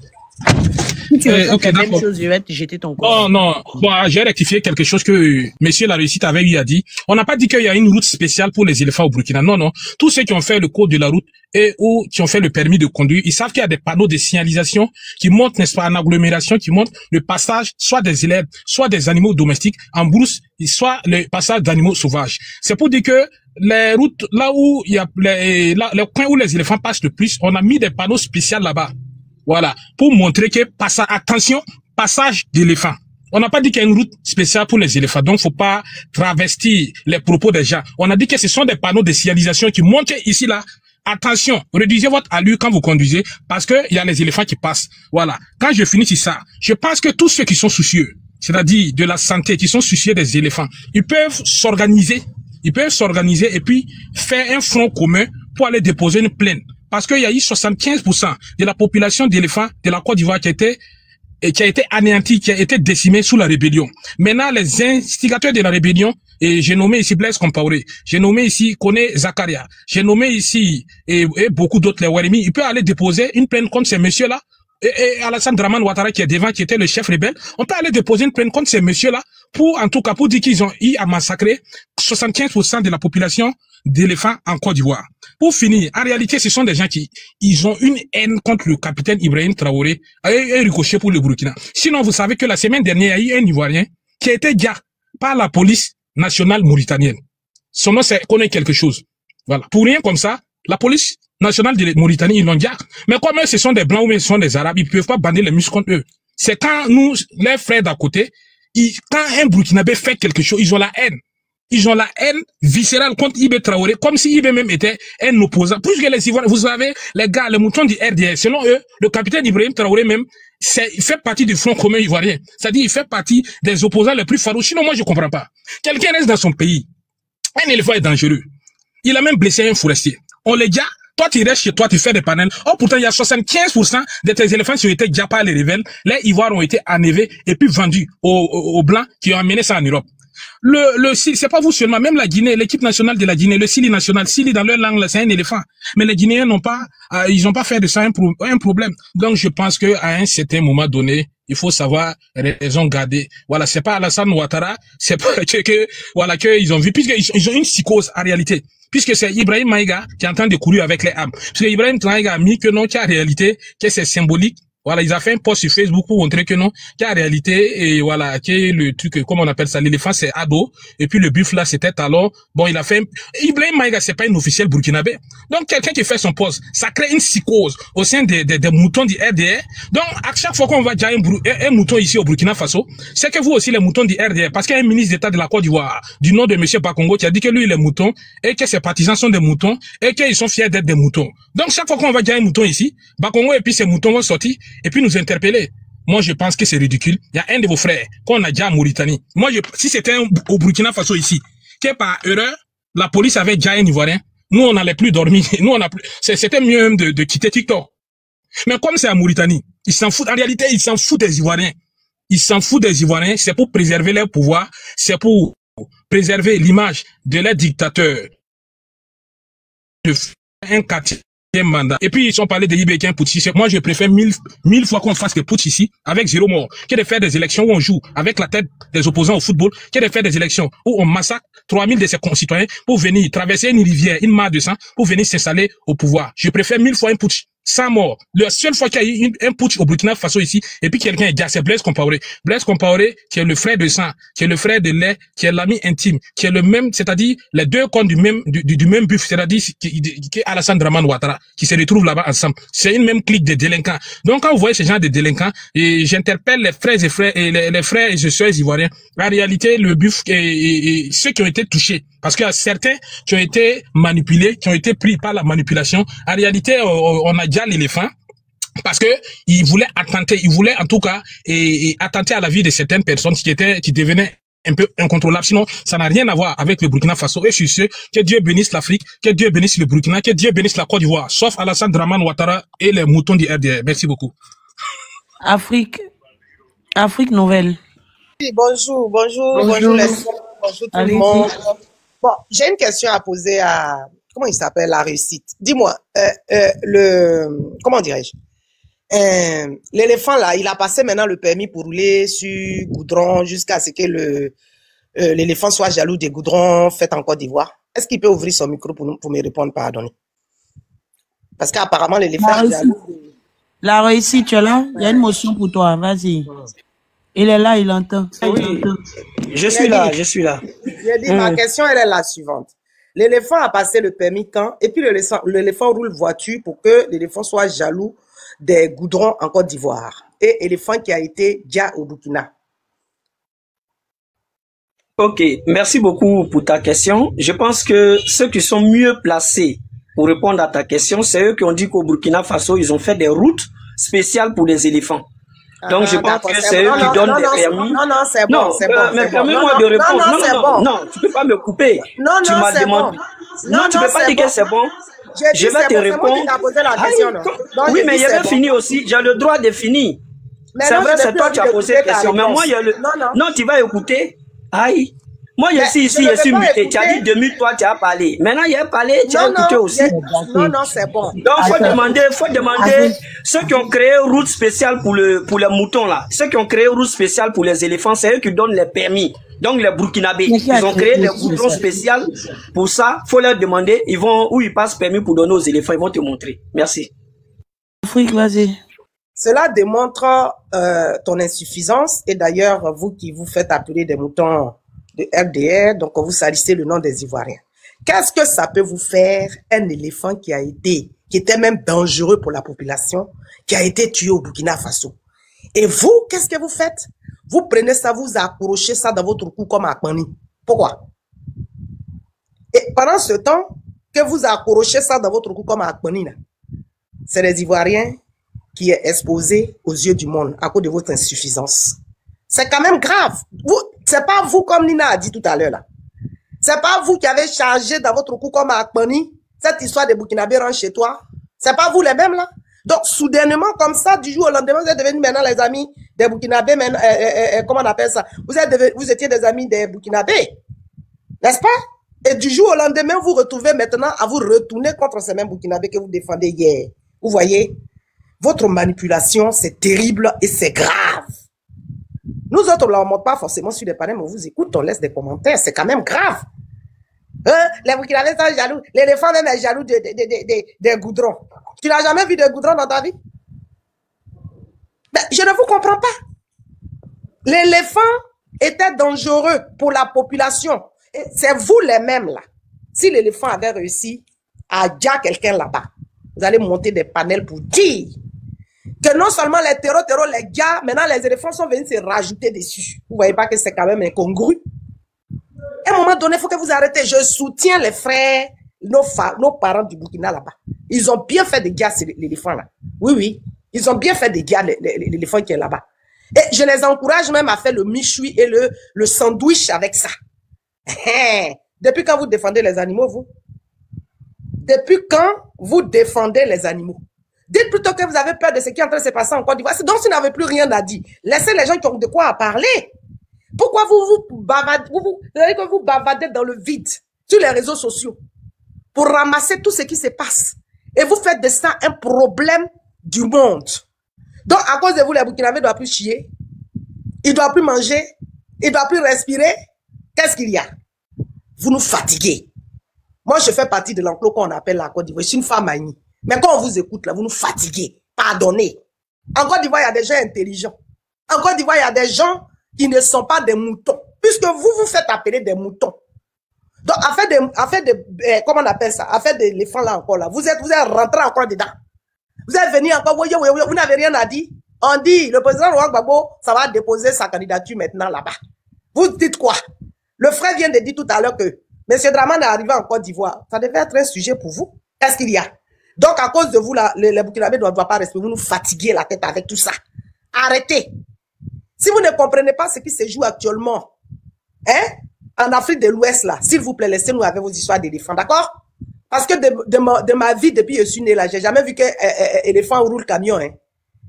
Si tu veux Ok, faire la même d'accord. chose, je vais te jeter ton corps. Non. Bon, j'ai rectifié quelque chose que Monsieur La Réussite avait eu à dire. On n'a pas dit qu'il y a une route spéciale pour les éléphants au Burkina. Non. Tous ceux qui ont fait le code de la route et ou qui ont fait le permis de conduire, ils savent qu'il y a des panneaux de signalisation qui montrent, n'est-ce pas, en agglomération, qui montrent le passage soit des élèves, soit des animaux domestiques en brousse, soit le passage d'animaux sauvages. C'est pour dire que les routes, là où il y a les coins où les éléphants passent le plus, on a mis des panneaux spéciaux là-bas. Voilà, pour montrer que attention, passage d'éléphants. On n'a pas dit qu'il y a une route spéciale pour les éléphants, donc faut pas travestir les propos des gens. On a dit que ce sont des panneaux de signalisation qui montrent ici là. Attention, réduisez votre allure quand vous conduisez parce que il y a les éléphants qui passent. Voilà. Quand je finis sur ça, je pense que tous ceux qui sont soucieux, c'est-à-dire de la santé, qui sont soucieux des éléphants, ils peuvent s'organiser et puis faire un front commun pour aller déposer une plainte. Parce qu'il y a eu 75% de la population d'éléphants de la Côte d'Ivoire qui a été anéantie, qui a été décimée sous la rébellion. Maintenant, les instigateurs de la rébellion, et j'ai nommé ici Blaise Compaoré, j'ai nommé ici Koné Zakaria, j'ai nommé ici et beaucoup d'autres, les Warimi, ils peuvent aller déposer une plainte contre ces messieurs-là. Et Alassane Draman Ouattara qui est devant, qui était le chef rebelle, on peut aller déposer une plainte contre ces messieurs-là pour dire qu'ils ont eu à massacrer 75% de la population d'éléphants en Côte d'Ivoire. Pour finir, en réalité, ce sont des gens ils ont une haine contre le capitaine Ibrahim Traoré et Ricochet pour le Burkina. Sinon, vous savez que la semaine dernière, il y a eu un Ivoirien qui a été gardé par la police nationale mauritanienne. Son nom, c'est connaît quelque chose. Voilà. Pour rien comme ça, la police nationale de Mauritanie, ils l'ont dit. Mais comme eux, ce sont des Blancs ou ce sont des Arabes, ils ne peuvent pas bander les muscles contre eux. C'est quand nous, les frères d'à côté, quand un Burkinabé fait quelque chose, ils ont la haine. Ils ont la haine viscérale contre Ibé Traoré, comme si Ibé même était un opposant. Plus que les Ivoiriens, vous savez, les gars, les moutons du RDR, selon eux, le capitaine Ibrahim Traoré même, il fait partie du Front commun ivoirien. C'est-à-dire, il fait partie des opposants les plus farouches. Sinon, moi, je comprends pas. Quelqu'un reste dans son pays. Un éléphant est dangereux. Il a même blessé un forestier. On les dit, toi, tu restes chez toi, tu fais des panels. Oh, pourtant, il y a 75% de tes éléphants qui ont été déjà par les rebelles. Les Ivoires ont été enlevés et puis vendus aux Blancs qui ont amené ça en Europe. Le Sili, c'est pas vous seulement, même la Guinée, l'équipe nationale de la Guinée, le Sili national, Sili dans leur langue, c'est un éléphant. Mais les Guinéens ils n'ont pas fait de ça un problème. Donc, je pense que à un certain moment donné, il faut savoir raison garder. Voilà, c'est pas Alassane Ouattara, c'est pas que ils ont vu, puisqu'ils ont une psychose en réalité. Puisque c'est Ibrahim Maïga qui est en train de courir avec les âmes. Parce que Ibrahim Maïga a mis que non, qu'en réalité, que c'est symbolique. Voilà, ils ont fait un post sur Facebook pour montrer que non, qu'en réalité, et voilà, que le truc, comment on appelle ça, l'éléphant c'est ado, et puis le buffle là c'était talon. Bon, il a fait Ibrahim Maïga, c'est pas une officielle burkinabé. Donc, quelqu'un qui fait son post, ça crée une psychose au sein des moutons du RDR. Donc, à chaque fois qu'on va dire un mouton ici au Burkina Faso, c'est que vous aussi les moutons du RDR, parce qu'il y a un ministre d'État de la Côte d'Ivoire, du nom de monsieur Bakongo, qui a dit que lui il est mouton, et que ses partisans sont des moutons, et qu'ils sont fiers d'être des moutons. Donc, chaque fois qu'on va dire un mouton ici, Bakongo et puis ses moutons vont sortir, et puis nous interpeller. Moi, je pense que c'est ridicule. Il y a un de vos frères qu'on a déjà en Mauritanie. Moi, si c'était au Burkina Faso ici, que par erreur, la police avait déjà un Ivoirien, nous, on n'allait plus dormir. Nous, c'était mieux même de quitter TikTok. Mais comme c'est en Mauritanie, ils s'en foutent. En réalité, ils s'en foutent des Ivoiriens. Ils s'en foutent des Ivoiriens. C'est pour préserver leur pouvoir. C'est pour préserver l'image de leur dictateur. Un quartier mandat. Et puis, ils ont parlé de Ibékien Putsch. Moi, je préfère mille fois qu'on fasse des putsch ici, avec 0 mort, que de faire des élections où on joue avec la tête des opposants au football, que de faire des élections où on massacre 3000 de ses concitoyens pour venir traverser une rivière, une mare de sang, pour venir s'installer au pouvoir. Je préfère 1000 fois un putsch. 100 morts. La seule fois qu'il y a eu un putsch au Burkina Faso ici, et puis quelqu'un est gars, c'est Blaise Compaoré. Blaise Compaoré, qui est le frère de sang, qui est le frère de lait, qui est l'ami intime, qui est le même, c'est-à-dire les deux comptes du même buff, c'est-à-dire qui est Alassane Draman Ouattara, qui se retrouvent là-bas ensemble. C'est une même clique de délinquants. Donc quand vous voyez ces gens de délinquants, et j'interpelle les frères et sœurs ivoiriens, en réalité, le buff et ceux qui ont été touchés, parce qu'il y a certains qui ont été manipulés, qui ont été pris par la manipulation. En réalité, on a déjà l'éléphant. parce que il voulait en tout cas attenter à la vie de certaines personnes qui devenaient un peu incontrôlables. Sinon, ça n'a rien à voir avec le Burkina Faso. Et je suis sûr que Dieu bénisse l'Afrique, que Dieu bénisse le Burkina, que Dieu bénisse la Côte d'Ivoire, sauf Alassane Dramane Ouattara et les moutons du RDR. Merci beaucoup. Afrique nouvelle. Oui, bonjour les bonjour tout le monde. Bon, j'ai une question à poser à, comment il s'appelle, la réussite. Dis-moi, comment dirais-je? L'éléphant là, il a passé maintenant le permis pour rouler sur goudron jusqu'à ce que l'éléphant soit jaloux des goudrons faits en Côte d'Ivoire. Est-ce qu'il peut ouvrir son micro pour me répondre, pardonnez? Parce qu'apparemment l'éléphant est jaloux. La réussite, tu es là? Il y a une motion pour toi, vas-y. Il est là, il entend. Oui, je suis là. J'ai dit, ma question, elle est la suivante. L'éléphant a passé le permis quand? Et puis l'éléphant roule voiture pour que l'éléphant soit jaloux des goudrons en Côte d'Ivoire. Et éléphant qui a été déjà au Burkina. Ok, merci beaucoup pour ta question. Je pense que ceux qui sont mieux placés pour répondre à ta question, c'est eux qui ont dit qu'au Burkina Faso, ils ont fait des routes spéciales pour les éléphants. Donc, je pense que c'est eux qui donnent des permis. Non, c'est bon, c'est bon. Mais permets-moi de répondre. Non, tu peux pas me couper. Tu m'as demandé. Non, tu peux pas dire que c'est bon. Je vais te répondre. Oui, mais j'avais fini aussi. J'ai le droit de finir. C'est vrai, c'est toi qui as posé la question. Mais moi, il y a le... Non, tu vas écouter. Aïe. Moi, je suis ici, je suis muté. Tu as dit 2000, toi, tu as parlé. Maintenant, il a parlé, tu as écouté aussi. Non, c'est bon. Donc, faut demander ceux qui ont créé route spéciale pour les moutons, là. Ceux qui ont créé route spéciale pour les éléphants, c'est eux qui donnent les permis. Donc, les Burkinabés, ils ont créé des boutons spéciaux pour ça. Faut leur demander, où ils passent permis pour donner aux éléphants, ils vont te montrer. Merci. Afrique, vas-y. Cela démontre ton insuffisance. Et d'ailleurs, vous qui vous faites appeler des moutons de RDR, donc vous salissez le nom des Ivoiriens. Qu'est-ce que ça peut vous faire, un éléphant qui était même dangereux pour la population, qui a été tué au Burkina Faso? Et vous, qu'est-ce que vous faites? Vous prenez ça, vous accrochez ça dans votre cou comme un Akmani. Pourquoi? Et pendant ce temps que vous accrochez ça dans votre cou comme un Akmani, c'est les Ivoiriens qui est exposé aux yeux du monde à cause de votre insuffisance. C'est quand même grave. C'est pas vous, comme Nina a dit tout à l'heure là. C'est pas vous qui avez chargé dans votre cou comme Akmani cette histoire de Burkinabé rentre chez toi. C'est pas vous les mêmes là. Donc soudainement comme ça, du jour au lendemain, vous êtes devenus maintenant les amis des Burkinabés. Comment on appelle ça? Vous étiez des amis des Burkinabés, n'est-ce pas? Et du jour au lendemain, vous retrouvez maintenant à vous retourner contre ces mêmes Burkinabés que vous défendez hier. Vous voyez? Votre manipulation, c'est terrible et c'est grave. Nous autres, on ne monte pas forcément sur les panels, mais on vous écoute, on laisse des commentaires. C'est quand même grave. Les Burkinabés sont jaloux. L'éléphant même est jaloux des goudrons. Tu n'as jamais vu des goudrons dans ta vie? Ben, je ne vous comprends pas. L'éléphant était dangereux pour la population. C'est vous les mêmes là. Si l'éléphant avait réussi à dire quelqu'un là-bas, vous allez monter des panels pour dire que non seulement les terreaux, les gars, maintenant les éléphants sont venus se rajouter dessus. Vous voyez pas que c'est quand même incongru? À un moment donné, il faut que vous arrêtez. Je soutiens les frères, nos parents du Burkina là-bas. Ils ont bien fait des gars, l'éléphant là. Oui, oui. Ils ont bien fait des gars, l'éléphant qui est là-bas. Et je les encourage même à faire le michoui et le sandwich avec ça. Depuis quand vous défendez les animaux, vous? Depuis quand vous défendez les animaux? Dites plutôt que vous avez peur de ce qui est en train de se passer en Côte d'Ivoire. Donc, si vous n'avez plus rien à dire, laissez les gens qui ont de quoi à parler. Pourquoi vous bavardez dans le vide sur les réseaux sociaux pour ramasser tout ce qui se passe? Et vous faites de ça un problème du monde. Donc, à cause de vous, les Burkinabés ne doivent plus chier. Ils ne doivent plus manger. Ils ne doivent plus respirer. Qu'est-ce qu'il y a? Vous nous fatiguez. Moi, je fais partie de l'enclos qu'on appelle la Côte d'Ivoire. Je suis une femme aïnie. Mais quand on vous écoute, là, vous nous fatiguez. Pardonnez. En Côte d'Ivoire, il y a des gens intelligents. En Côte d'Ivoire, il y a des gens qui ne sont pas des moutons. Puisque vous vous faites appeler des moutons. Donc, comment on appelle ça? Affaire d'éléphant là encore là. Vous êtes rentré encore dedans. Vous êtes venu encore, vous n'avez rien à dire. On dit, le président Laurent Gbagbo, ça va déposer sa candidature maintenant là-bas. Vous dites quoi? Le frère vient de dire tout à l'heure que M. Dramane est arrivé en Côte d'Ivoire. Ça devait être un sujet pour vous. Qu'est-ce qu'il y a? Donc, à cause de vous, là, les Burkinabés ne doivent pas respecter. Vous nous fatiguez la tête avec tout ça. Arrêtez. Si vous ne comprenez pas ce qui se joue actuellement, hein, en Afrique de l'Ouest, là, s'il vous plaît, laissez-nous avec vos histoires d'éléphants, d'accord? Parce que de ma vie, depuis que je suis né là, j'ai jamais vu qu'un éléphant roule camion, hein.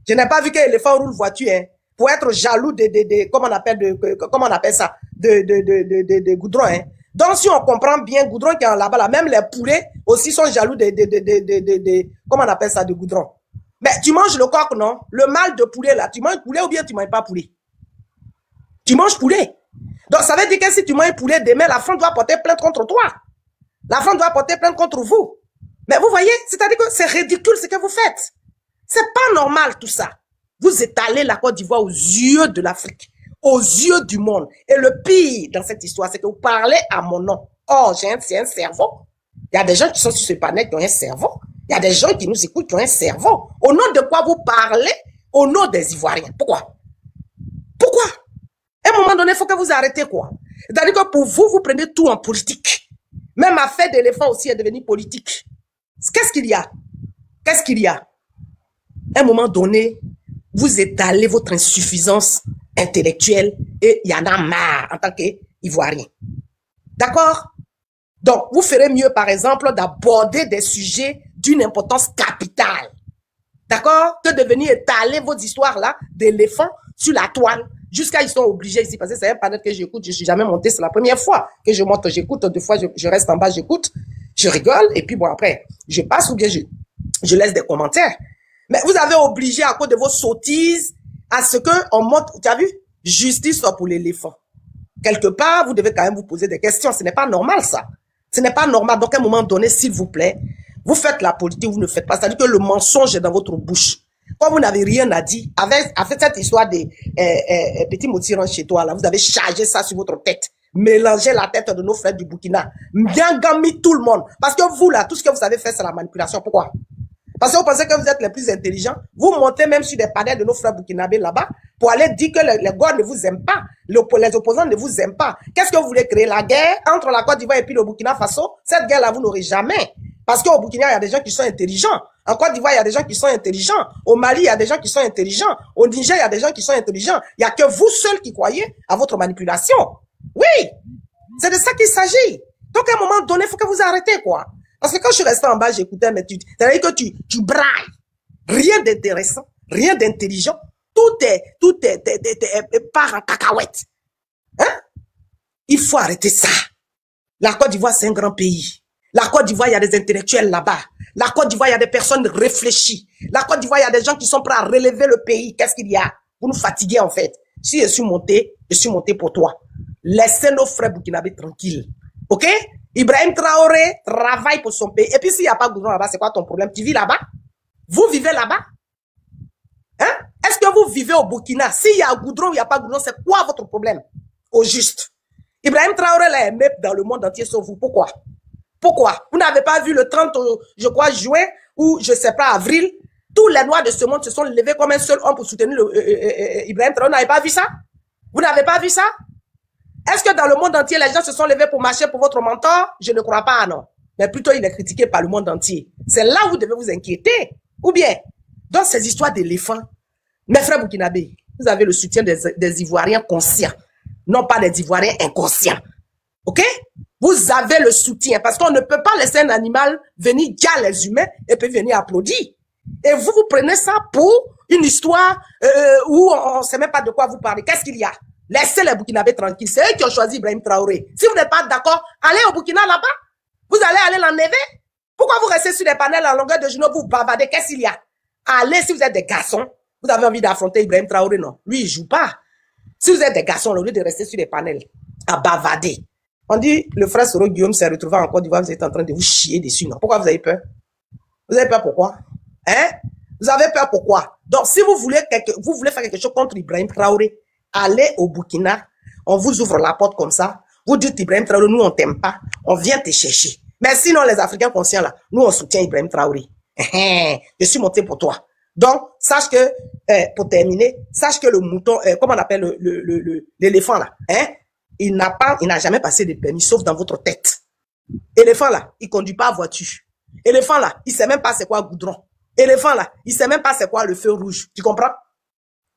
Je n'ai pas vu qu'un éléphant roule voiture, hein. Pour être jaloux comment on appelle ça? De goudron, hein. Donc, si on comprend bien, goudron qui est là-bas, là, même les poulets aussi sont jaloux comment on appelle ça, de goudron. Mais tu manges le coq, non? Le mâle de poulet, là, tu manges poulet ou bien tu manges pas poulet? Tu manges poulet. Donc, ça veut dire que si tu manges poulet, demain, la France doit porter plainte contre toi. La France doit porter plainte contre vous. Mais vous voyez, c'est-à-dire que c'est ridicule ce que vous faites. C'est pas normal tout ça. Vous étalez la Côte d'Ivoire aux yeux de l'Afrique, aux yeux du monde. Et le pire dans cette histoire, c'est que vous parlez à mon nom. Oh, j'ai un cerveau. Il y a des gens qui sont sur ce panel qui ont un cerveau. Il y a des gens qui nous écoutent qui ont un cerveau. Au nom de quoi vous parlez? Au nom des Ivoiriens. Pourquoi? Pourquoi? À un moment donné, il faut que vous arrêtez quoi? C'est-à-dire que pour vous, vous prenez tout en politique. Même affaire d'éléphant aussi est devenue politique. Qu'est-ce qu'il y a? Qu'est-ce qu'il y a? À un moment donné, vous étalez votre insuffisance intellectuelle et il y en a marre en tant qu'Ivoirien. D'accord? Donc, vous ferez mieux, par exemple, d'aborder des sujets d'une importance capitale. D'accord? Que de venir étaler vos histoires-là d'éléphants sur la toile jusqu'à ils sont obligés ici. Parce que c'est un panel que j'écoute, je suis jamais monté, c'est la première fois que je monte, j'écoute, deux fois je reste en bas, j'écoute, je rigole et puis bon après, je passe ou bien je laisse des commentaires. Mais vous avez obligé à cause de vos sottises à ce qu'on monte, tu as vu? Justice pour l'éléphant. Quelque part, vous devez quand même vous poser des questions. Ce n'est pas normal ça. Ce n'est pas normal. Donc à un moment donné, s'il vous plaît, vous faites la politique, vous ne faites pas. C'est-à-dire que le mensonge est dans votre bouche. Quand vous n'avez rien à dire, avec cette histoire des petits motirons chez toi, là, vous avez chargé ça sur votre tête. Mélangez la tête de nos frères du Burkina. Bien gagné tout le monde. Parce que vous, là, tout ce que vous avez fait, c'est la manipulation. Pourquoi? Parce que vous pensez que vous êtes les plus intelligents. Vous montez même sur des panels de nos frères burkinabés là-bas pour aller dire que les gars ne vous aiment pas. Les opposants ne vous aiment pas. Qu'est-ce que vous voulez créer? La guerre entre la Côte d'Ivoire et puis le Burkina Faso? Cette guerre-là, vous n'aurez jamais. Parce qu'au Burkina, il y a des gens qui sont intelligents. En Côte d'Ivoire, il y a des gens qui sont intelligents. Au Mali, il y a des gens qui sont intelligents. Au Niger, il y a des gens qui sont intelligents. Il n'y a que vous seuls qui croyez à votre manipulation. Oui, c'est de ça qu'il s'agit. Donc, à un moment donné, il faut que vous arrêtez, quoi. Parce que quand je suis resté en bas, j'écoutais, mais c'est-à-dire que tu brailles. Rien d'intéressant, rien d'intelligent. Tout part en cacahuète. Hein? Il faut arrêter ça. La Côte d'Ivoire, c'est un grand pays. La Côte d'Ivoire, il y a des intellectuels là-bas. La Côte d'Ivoire, il y a des personnes réfléchies. La Côte d'Ivoire, il y a des gens qui sont prêts à relever le pays. Qu'est-ce qu'il y a? Vous nous fatiguez, en fait. Si je suis monté pour toi. Laissez nos frères burkinabés tranquilles. OK? Ibrahim Traoré travaille pour son pays. Et puis, s'il n'y a pas de goudron là-bas, c'est quoi ton problème? Tu vis là-bas? Vous vivez là-bas? Hein? Est-ce que vous vivez au Burkina? S'il y a goudron ou il n'y a pas de goudron, c'est quoi votre problème? Au juste. Ibrahim Traoré l'a aimé dans le monde entier sauf vous. Pourquoi? Pourquoi? Vous n'avez pas vu le 30, je crois, juin ou je ne sais pas, avril, tous les noirs de ce monde se sont levés comme un seul homme pour soutenir Ibrahim Traoré. Vous n'avez pas vu ça? Vous n'avez pas vu ça? Est-ce que dans le monde entier, les gens se sont levés pour marcher pour votre mentor? Je ne crois pas, non. Mais plutôt, il est critiqué par le monde entier. C'est là où vous devez vous inquiéter. Ou bien, dans ces histoires d'éléphants, mes frères burkinabés, vous avez le soutien des Ivoiriens conscients, non pas des Ivoiriens inconscients. OK? Vous avez le soutien parce qu'on ne peut pas laisser un animal venir dire les humains et puis venir applaudir. Et vous prenez ça pour une histoire où on ne sait même pas de quoi vous parlez. Qu'est-ce qu'il y a? Laissez les Burkinabés tranquilles. C'est eux qui ont choisi Ibrahim Traoré. Si vous n'êtes pas d'accord, allez au Burkina là-bas. Vous allez l'enlever. Pourquoi vous restez sur les panels en longueur de journée, vous bavardez? Qu'est-ce qu'il y a? Allez, si vous êtes des garçons, vous avez envie d'affronter Ibrahim Traoré, non. Lui, il joue pas. Si vous êtes des garçons, au lieu de rester sur les panels, à bavarder. On dit, le frère Soro Guillaume s'est retrouvé en Côte d'Ivoire, vous êtes en train de vous chier dessus, non? Pourquoi vous avez peur? Vous avez peur pourquoi? Hein? Vous avez peur pourquoi? Donc, si vous voulez faire quelque chose contre Ibrahim Traoré, allez au Burkina, on vous ouvre la porte comme ça, vous dites Ibrahim Traoré, nous on t'aime pas, on vient te chercher. Mais sinon, les Africains conscients là, nous on soutient Ibrahim Traoré. Je suis monté pour toi. Donc, sache que, pour terminer, sache que le mouton, comment on appelle l'éléphant là, hein, il n'a jamais passé de permis, sauf dans votre tête. Éléphant là, il conduit pas voiture. Éléphant là, il sait même pas c'est quoi goudron. Éléphant là, il sait même pas c'est quoi le feu rouge. Tu comprends?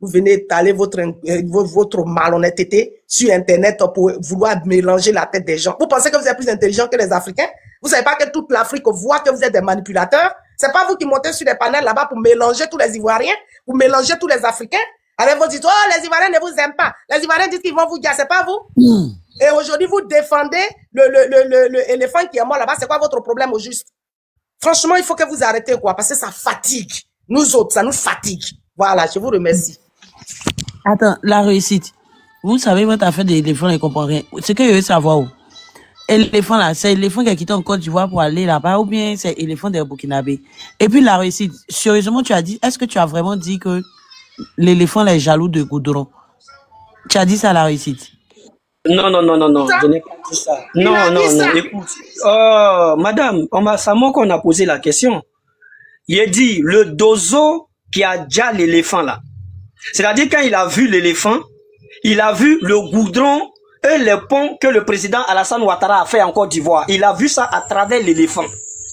Vous venez étaler votre malhonnêteté sur Internet pour vouloir mélanger la tête des gens. Vous pensez que vous êtes plus intelligent que les Africains? Vous savez pas que toute l'Afrique voit que vous êtes des manipulateurs? C'est pas vous qui montez sur les panels là-bas pour mélanger tous les Ivoiriens, pour mélanger tous les Africains? Allez, vous dites, oh, les Ivoiriens ne vous aiment pas. Les Ivoiriens disent qu'ils vont vous dire, c'est pas vous? Et aujourd'hui, vous défendez le éléphant qui est mort là-bas. C'est quoi votre problème au juste? Franchement, il faut que vous arrêtez, quoi, parce que ça fatigue. Nous autres, ça nous fatigue. Voilà, je vous remercie. Attends, la réussite. Vous savez, votre affaire d'éléphant, je ne comprends rien. Ce que je veux savoir, où? Éléphant là, c'est l'éléphant qui a quitté en Côte d'Ivoire pour aller là-bas, ou bien c'est l'éléphant des Burkinabé? Et puis la réussite, sérieusement, tu as dit, est-ce que tu as vraiment dit que l'éléphant est jaloux de goudron? Tu as dit ça, la réussite? Non, je n'ai pas dit ça. Non, écoute. Madame, c'est moi qu'on a posé la question. Il a dit, le dozo qui a déjà l'éléphant là. C'est-à-dire, quand il a vu l'éléphant, il a vu le goudron et les ponts que le président Alassane Ouattara a fait en Côte d'Ivoire. Il a vu ça à travers l'éléphant.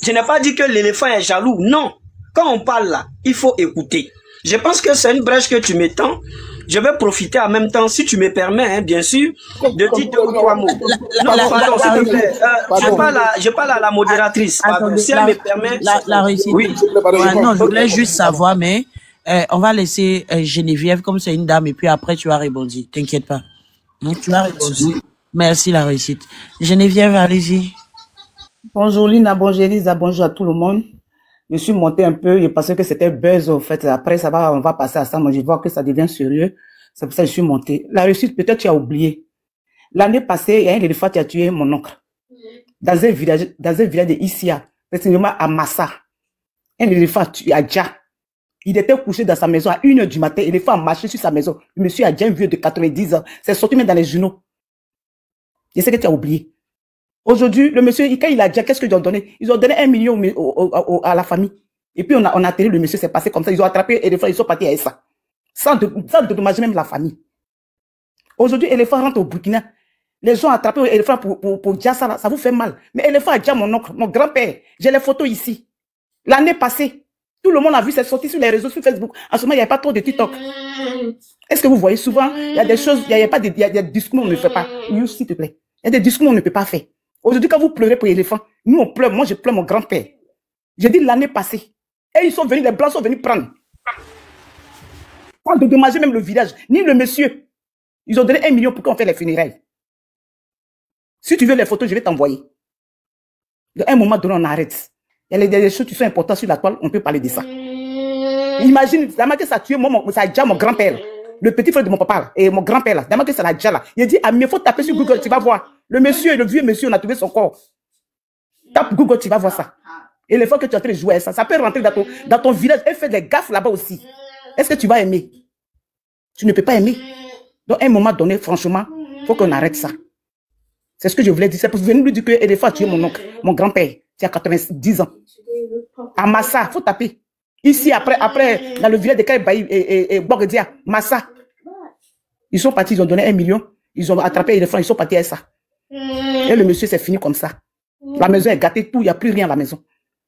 Je n'ai pas dit que l'éléphant est jaloux. Non. Quand on parle là, il faut écouter. Je pense que c'est une brèche que tu m'étends. Je vais profiter en même temps, si tu me permets, hein, bien sûr, de dire 2 ou 3 mots. Non, pardon, s'il te plaît. Je parle à la modératrice. Pardon, si elle me permet. La réussite. Oui. Non, je voulais juste savoir, mais on va laisser Geneviève, comme c'est une dame, et puis après, tu vas répondre. T'inquiète pas. Donc, tu vas répondre. Merci, la réussite. Geneviève, allez-y. Bonjour Lina, bonjour Elisa, bonjour à tout le monde. Je suis monté un peu, je pensais que c'était buzz au fait. Après, on va passer à ça. Moi, je vois que ça devient sérieux. C'est pour ça que je suis monté. La réussite, peut-être tu as oublié. L'année passée, il y a un éléphant qui a tué mon oncle. Dans un village de Issia, précisément à Massa. Un éléphant a déjà. Il était couché dans sa maison à 1h du matin. L'éléphant a marché sur sa maison. Le monsieur a déjà un vieux de 90 ans. C'est sorti même dans les journaux. Je sais que tu as oublié. Aujourd'hui, le monsieur, quand il a déjà, qu'est-ce qu'ils ont donné? Ils ont donné 1 million à la famille. Et puis, on a atterri le monsieur, c'est passé comme ça. Ils ont attrapé l'éléphant, ils sont partis à ça. Sans dédommager même la famille. Aujourd'hui, l'éléphant rentre au Burkina. Les gens ont attrapé l'éléphant pour dire ça, ça vous fait mal. Mais l'éléphant a déjà mon oncle, mon grand-père. J'ai les photos ici. L'année passée, tout le monde a vu, c'est sorti sur les réseaux, sur Facebook. En ce moment, il n'y a pas trop de TikTok. Est-ce que vous voyez souvent, il y a des choses, il y a des discours qu'on ne fait pas. Nous, s'il te plaît. Il y a des discours qu'on ne peut pas faire. Aujourd'hui, quand vous pleurez pour l'éléphant, nous on pleure, moi je pleure mon grand-père. J'ai dit l'année passée. Et ils sont venus, les blancs sont venus prendre. Sans dédommager même le village, ni le monsieur. Ils ont donné 1 million pour qu'on fasse les funérailles. Si tu veux les photos, je vais t'envoyer. À un moment donné, on arrête. Il y a des choses qui sont importantes sur la toile, on peut parler de ça. Imagine, ça a tué ça a déjà mon grand-père. Le petit frère de mon papa et mon grand-père là, d'abord que ça l'a déjà là. Il a dit, ah, mais il faut taper sur Google, tu vas voir. Le monsieur, le vieux monsieur, on a trouvé son corps. Tape Google, tu vas voir ça. Et les fois que tu es en train de jouer à ça, ça peut rentrer dans ton village et faire des gaffes là-bas aussi. Est-ce que tu vas aimer? Tu ne peux pas aimer. Donc, à un moment donné, franchement, il faut qu'on arrête ça. C'est ce que je voulais dire. C'est pour venir lui dire que l'éléphant a tué mon oncle, mon grand-père, qui a 90 ans. À Massa, il faut taper. Ici, après, dans le village de Kaïbaï et Bordia, Massa. Ils sont partis, ils ont donné 1 million. Ils ont attrapé l'éléphant, ils sont partis à ça. Et le monsieur, c'est fini comme ça. La maison est gâtée, tout, il n'y a plus rien à la maison.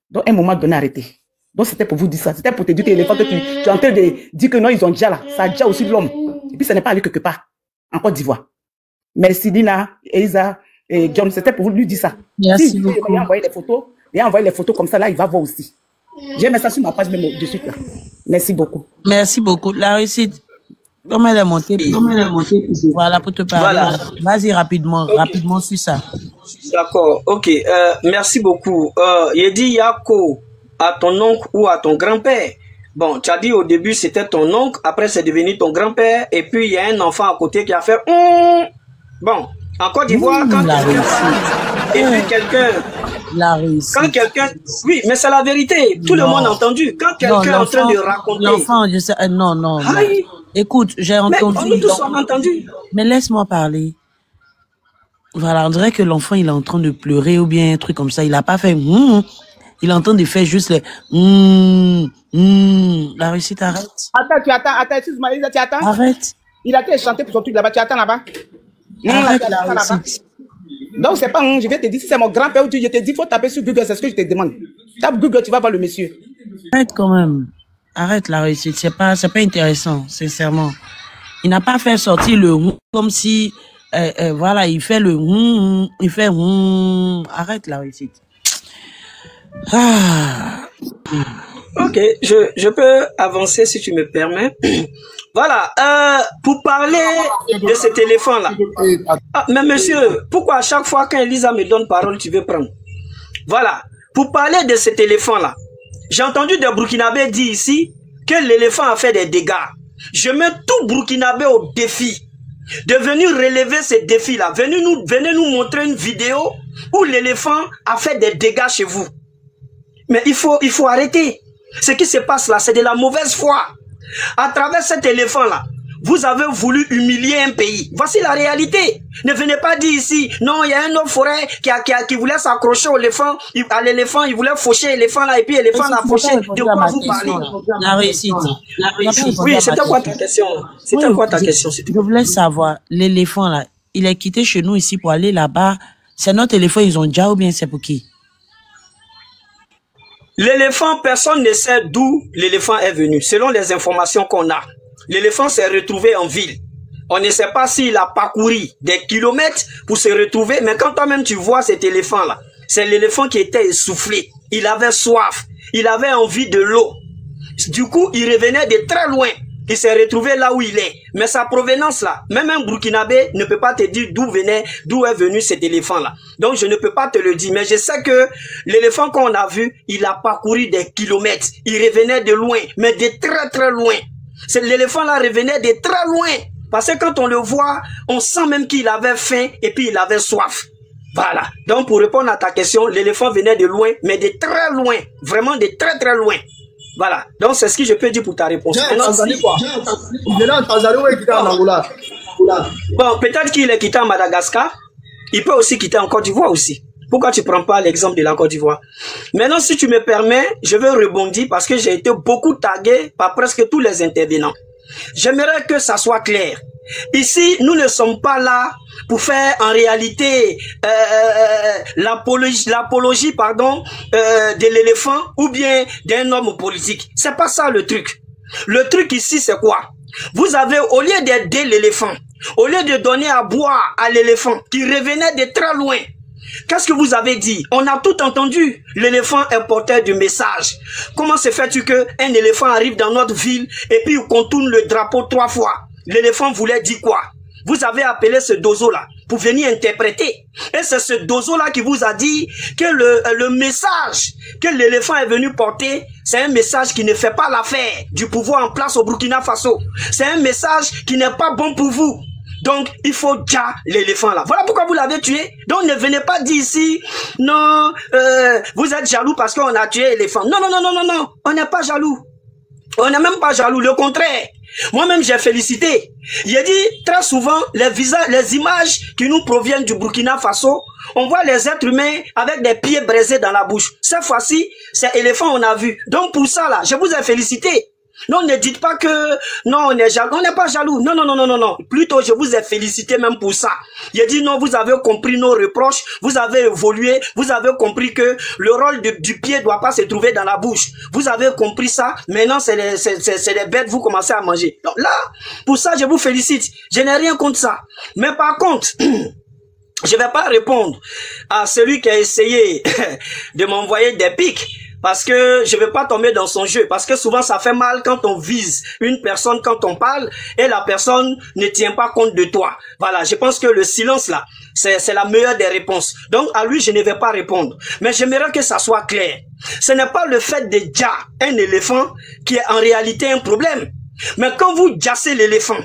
Donc, à un moment donné, arrêtez. Donc, c'était pour vous dire ça. C'était pour te dire que l'éléphant que tu es en train de dire que non, ils ont déjà là. Ça a déjà aussi l'homme. Et puis, ça n'est pas allé quelque part. En Côte d'Ivoire. Merci, Dina, Elisa et John. C'était pour lui dire ça. Merci beaucoup. Il a envoyé les photos comme ça, là, il va voir aussi. J'ai mis ça sur ma page même de suite là. Merci beaucoup. Merci beaucoup. La réussite. Comment elle est montée? Voilà, pour te parler. Voilà. Vas-y rapidement, rapidement sur ça. D'accord, ok. Merci beaucoup. Il dit Yako à ton oncle ou à ton grand-père. Bon, tu as dit au début c'était ton oncle, après c'est devenu ton grand-père, et puis il y a un enfant à côté qui a fait Bon, en Côte d'Ivoire, quand quelqu'un quand quelqu'un, oui, mais c'est la vérité. Tout le monde a entendu. Quand quelqu'un est en train de raconter. L'enfant, je sais, non. Écoute, j'ai entendu. Mais tous on a entendu. Mais laisse-moi parler. Voilà, on dirait que l'enfant, il est en train de pleurer ou bien un truc comme ça. Il n'a pas fait il est en train de faire juste les La réussite, arrête. Attends, excuse-moi, tu attends. Arrête. Il a été chanté pour son truc là-bas, tu attends là-bas. Arrête la réussite. Donc, c'est pas, je vais te dire, si c'est mon grand-père ou tu, je te dis, il faut taper sur Google, c'est ce que je te demande. Tape Google, tu vas voir le monsieur. Arrête quand même. Arrête la réussite. C'est pas intéressant, sincèrement. Il n'a pas fait sortir le comme si, voilà, il fait le il fait Arrête la réussite. Ah. Ok, je peux avancer si tu me permets. Voilà, pour parler de cet éléphant-là. Ah, mais monsieur, pourquoi à chaque fois quand Elisa me donne parole, tu veux prendre? Voilà, pour parler de cet éléphant-là, j'ai entendu des Burkinabés dire ici que l'éléphant a fait des dégâts. Je mets tout Burkinabé au défi de venir relever ces défis-là. Venez nous montrer une vidéo où l'éléphant a fait des dégâts chez vous. Mais il faut arrêter. Ce qui se passe là, c'est de la mauvaise foi. À travers cet éléphant-là, vous avez voulu humilier un pays. Voici la réalité. Ne venez pas dire ici, non, il y a un homme forêt qui voulait s'accrocher à l'éléphant, il voulait faucher l'éléphant là, et puis l'éléphant l'a fauché. De quoi vous parlez? La réussite. La réussite. Oui, c'était quoi ta question? C'était quoi ta question? Je voulais savoir, l'éléphant là, il est quitté chez nous ici pour aller là-bas. C'est notre éléphant, ils ont déjà ou bien c'est pour qui? L'éléphant, personne ne sait d'où l'éléphant est venu, selon les informations qu'on a. L'éléphant s'est retrouvé en ville. On ne sait pas s'il a parcouru des kilomètres pour se retrouver, mais quand toi-même tu vois cet éléphant-là, c'est l'éléphant qui était essoufflé. Il avait soif, il avait envie de l'eau. Du coup, il revenait de très loin. Il s'est retrouvé là où il est. Mais sa provenance là, même un Burkinabé ne peut pas te dire d'où est venu cet éléphant-là. Donc je ne peux pas te le dire. Mais je sais que l'éléphant qu'on a vu, il a parcouru des kilomètres. Il revenait de loin, mais de très très loin. L'éléphant là revenait de très loin. Parce que quand on le voit, on sent même qu'il avait faim et puis il avait soif. Voilà. Donc pour répondre à ta question, l'éléphant venait de loin, mais de très loin. Vraiment de très très loin. Voilà, donc c'est ce que je peux dire pour ta réponse. Il est là en Tanzanie ou il est quitté en Angola? Bon, peut-être qu'il est quitté en Madagascar. Il peut aussi quitter en Côte d'Ivoire aussi. Pourquoi tu ne prends pas l'exemple de la Côte d'Ivoire? Maintenant, si tu me permets, je vais rebondir parce que j'ai été beaucoup tagué par presque tous les intervenants. J'aimerais que ça soit clair. Ici, nous ne sommes pas là pour faire en réalité l'apologie de l'éléphant ou bien d'un homme politique. C'est pas ça le truc. Le truc ici, c'est quoi? Vous avez, au lieu d'aider l'éléphant, au lieu de donner à boire à l'éléphant qui revenait de très loin, qu'est-ce que vous avez dit? On a tout entendu. L'éléphant est porteur du message. Comment se fait-il qu'un éléphant arrive dans notre ville et puis il contourne le drapeau 3 fois? L'éléphant voulait dire quoi? Vous avez appelé ce dozo-là pour venir interpréter. Et c'est ce dozo-là qui vous a dit que le message que l'éléphant est venu porter, c'est un message qui ne fait pas l'affaire du pouvoir en place au Burkina Faso. C'est un message qui n'est pas bon pour vous. Donc, il faut déjà l'éléphant là. Voilà pourquoi vous l'avez tué. Donc, ne venez pas dire ici, non, vous êtes jaloux parce qu'on a tué l'éléphant. Non, non, non, non, non, non, on n'est pas jaloux. On n'est même pas jaloux, le contraire. Moi-même, j'ai félicité. J'ai dit, très souvent, les images qui nous proviennent du Burkina Faso, on voit les êtres humains avec des pieds brisés dans la bouche. Cette fois-ci, c'est éléphant, on a vu. Donc, pour ça, là, je vous ai félicité. Non, ne dites pas que, non, on est jaloux. On n'est pas jaloux. Non, non, non, non, non, non. Plutôt, je vous ai félicité même pour ça. J'ai dit, non, vous avez compris nos reproches. Vous avez évolué. Vous avez compris que le rôle du pied doit pas se trouver dans la bouche. Vous avez compris ça. Maintenant, c'est les bêtes, vous commencez à manger. Donc là, pour ça, je vous félicite. Je n'ai rien contre ça. Mais par contre, je vais pas répondre à celui qui a essayé de m'envoyer des pics. Parce que je ne veux pas tomber dans son jeu. Parce que souvent, ça fait mal quand on vise une personne, quand on parle, et la personne ne tient pas compte de toi. Voilà, je pense que le silence, là, c'est la meilleure des réponses. Donc, à lui, je ne vais pas répondre. Mais j'aimerais que ça soit clair. Ce n'est pas le fait de déjà un éléphant qui est en réalité un problème. Mais quand vous jassez l'éléphant,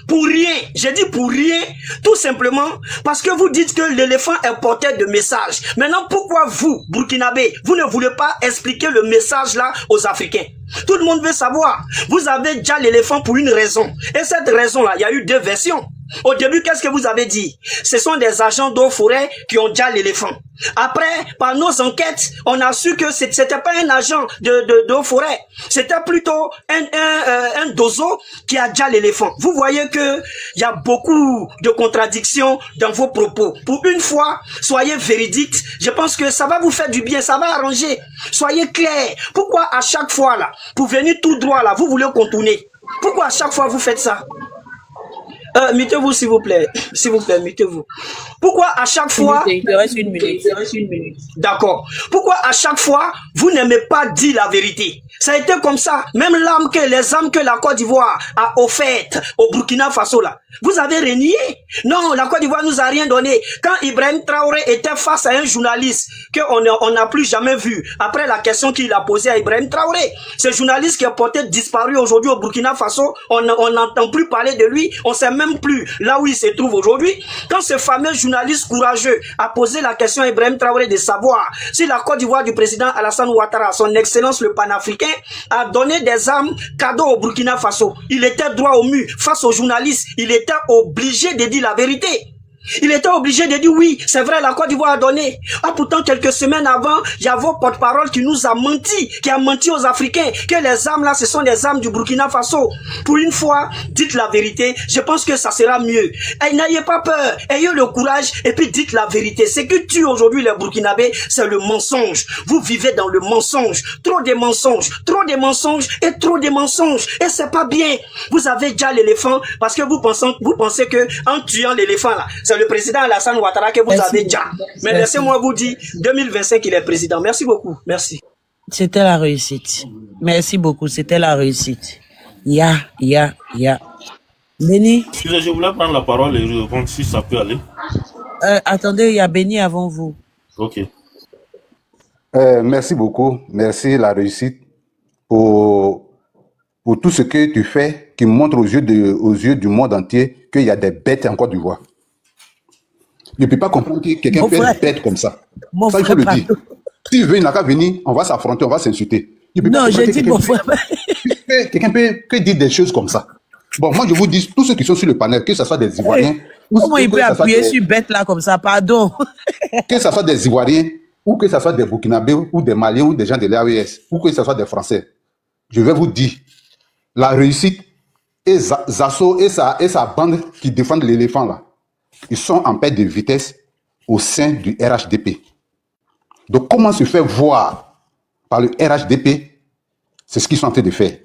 pour rien, j'ai dit pour rien, tout simplement parce que vous dites que l'éléphant est porteur de messages. Maintenant, pourquoi vous, Burkinabé, vous ne voulez pas expliquer le message là aux Africains? Tout le monde veut savoir. Vous avez déjà l'éléphant pour une raison. Et cette raison là, il y a eu 2 versions. Au début, qu'est-ce que vous avez dit? Ce sont des agents d'eau forêt qui ont déjà l'éléphant. Après, par nos enquêtes, on a su que c'était pas un agent d'eau forêt. C'était plutôt un dozo qui a déjà l'éléphant. Vous voyez que il y a beaucoup de contradictions dans vos propos. Pour une fois, soyez véridiques. Je pense que ça va vous faire du bien, ça va arranger. Soyez clairs. Pourquoi à chaque fois là, pour venir tout droit là, vous voulez contourner? Pourquoi à chaque fois vous faites ça? Mutez-vous s'il vous plaît. S'il vous plaît, mutez-vous. Pourquoi à chaque fois... Il te reste une minute. D'accord. Pourquoi à chaque fois, vous n'aimez pas dire la vérité? Ça a été comme ça. Même les armes que la Côte d'Ivoire a offertes au Burkina Faso là. Vous avez renié? Non, la Côte d'Ivoire nous a rien donné. Quand Ibrahim Traoré était face à un journaliste qu'on n'a plus jamais vu, après la question qu'il a posée à Ibrahim Traoré, ce journaliste qui est porté disparu aujourd'hui au Burkina Faso, on n'entend plus parler de lui, on sait même plus là où il se trouve aujourd'hui. Quand ce fameux journaliste courageux a posé la question à Ibrahim Traoré de savoir si la Côte d'Ivoire du président Alassane Ouattara, son excellence le panafricain, a donné des armes cadeaux au Burkina Faso, il était droit au mur face aux journalistes, il était obligé de dire la vérité. Il était obligé de dire oui, c'est vrai, la Côte d'Ivoire a donné. Ah, pourtant, quelques semaines avant, il y a vos porte-parole qui nous a menti, qui a menti aux Africains, que les armes là, ce sont des armes du Burkina Faso. Pour une fois, dites la vérité, je pense que ça sera mieux. Et n'ayez pas peur, ayez le courage et puis dites la vérité. Ce que tue aujourd'hui les Burkinabés, c'est le mensonge. Vous vivez dans le mensonge. Trop de mensonges et trop de mensonges. Et c'est pas bien. Vous avez déjà l'éléphant parce que vous pensez que en tuant l'éléphant là, c'est le président Alassane Ouattara que vous avez déjà. Mais laissez-moi vous dire, 2025, il est président. Merci beaucoup. Merci. C'était la réussite. Merci beaucoup. C'était la réussite. Ya. Béni. Excusez, je voulais prendre la parole et répondre si ça peut aller. Attendez, il y a Béni avant vous. Ok. Merci beaucoup. Merci la réussite pour tout ce que tu fais qui montre aux yeux du monde entier qu'il y a des bêtes en Côte d'Ivoire. Je ne peux pas comprendre que quelqu'un peut être bête comme ça. Ça, il faut le dire. Si tu veux, il n'a qu'à venir, on va s'affronter, on va s'insulter. Non, j'ai dit mon frère. Quelqu'un peut dire des choses comme ça. Bon, moi, je vous dis, tous ceux qui sont sur le panel, que ce soit des Ivoiriens... Comment il peut appuyer sur bête là comme ça, pardon? Que ce soit des Ivoiriens, ou que ce soit des Burkinabés, ou des Maliens, ou des gens de l'AES, ou que ce soit des Français, je vais vous dire, la réussite, et Zasso et sa bande qui défendent l'éléphant là, ils sont en perte de vitesse au sein du RHDP. Donc, comment se faire voir par le RHDP? C'est ce qu'ils sont en train de faire.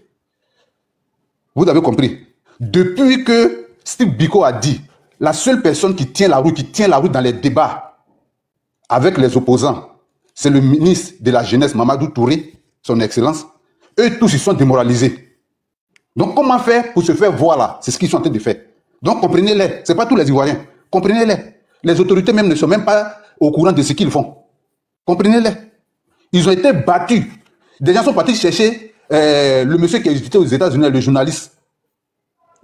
Vous avez compris? Depuis que Steve Biko a dit, la seule personne qui tient la route dans les débats avec les opposants, c'est le ministre de la Jeunesse, Mamadou Touré, son excellence. Eux tous, ils sont démoralisés. Donc, comment faire pour se faire voir là? C'est ce qu'ils sont en train de faire. Donc, comprenez-les. Ce n'est pas tous les Ivoiriens. Comprenez-les. Les autorités même ne sont même pas au courant de ce qu'ils font. Comprenez-les. Ils ont été battus. Des gens sont partis chercher le monsieur qui était aux États-Unis, le journaliste,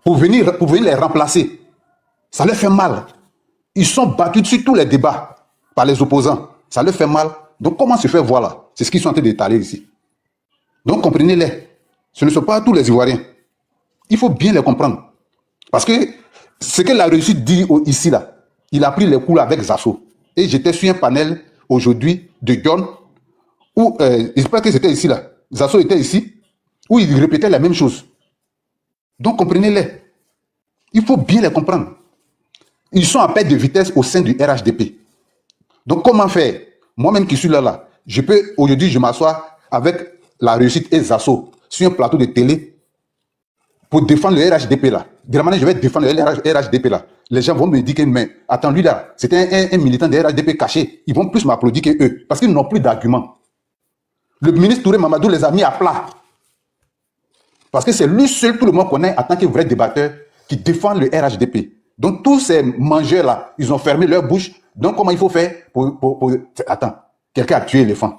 pour venir les remplacer. Ça leur fait mal. Ils sont battus sur tous les débats par les opposants. Ça leur fait mal. Donc, comment se faire voir là? C'est ce qu'ils sont en train d'étaler ici. Donc, comprenez-les. Ce ne sont pas tous les Ivoiriens. Il faut bien les comprendre. Parce que ce que la réussite dit ici, là, il a pris les coups avec Zasso. Et j'étais sur un panel aujourd'hui de John, où, j'espère que c'était ici, là. Zasso était ici, où il répétait la même chose. Donc, comprenez-les. Il faut bien les comprendre. Ils sont en perte de vitesse au sein du RHDP. Donc, comment faire? Moi-même qui suis là, je peux, aujourd'hui, je m'assois avec la réussite et Zasso sur un plateau de télé pour défendre le RHDP là. De la manière je vais défendre le RHDP là. Les gens vont me dire que, mais attends, lui là, c'était un militant de RHDP caché. Ils vont plus m'applaudir que eux parce qu'ils n'ont plus d'arguments. Le ministre Touré Mamadou les a mis à plat. Parce que c'est lui seul, tout le monde connaît en tant que vrai débatteur qui défend le RHDP. Donc tous ces mangeurs là, ils ont fermé leur bouche. Donc comment il faut faire pour... Attends, quelqu'un a tué l'éléphant.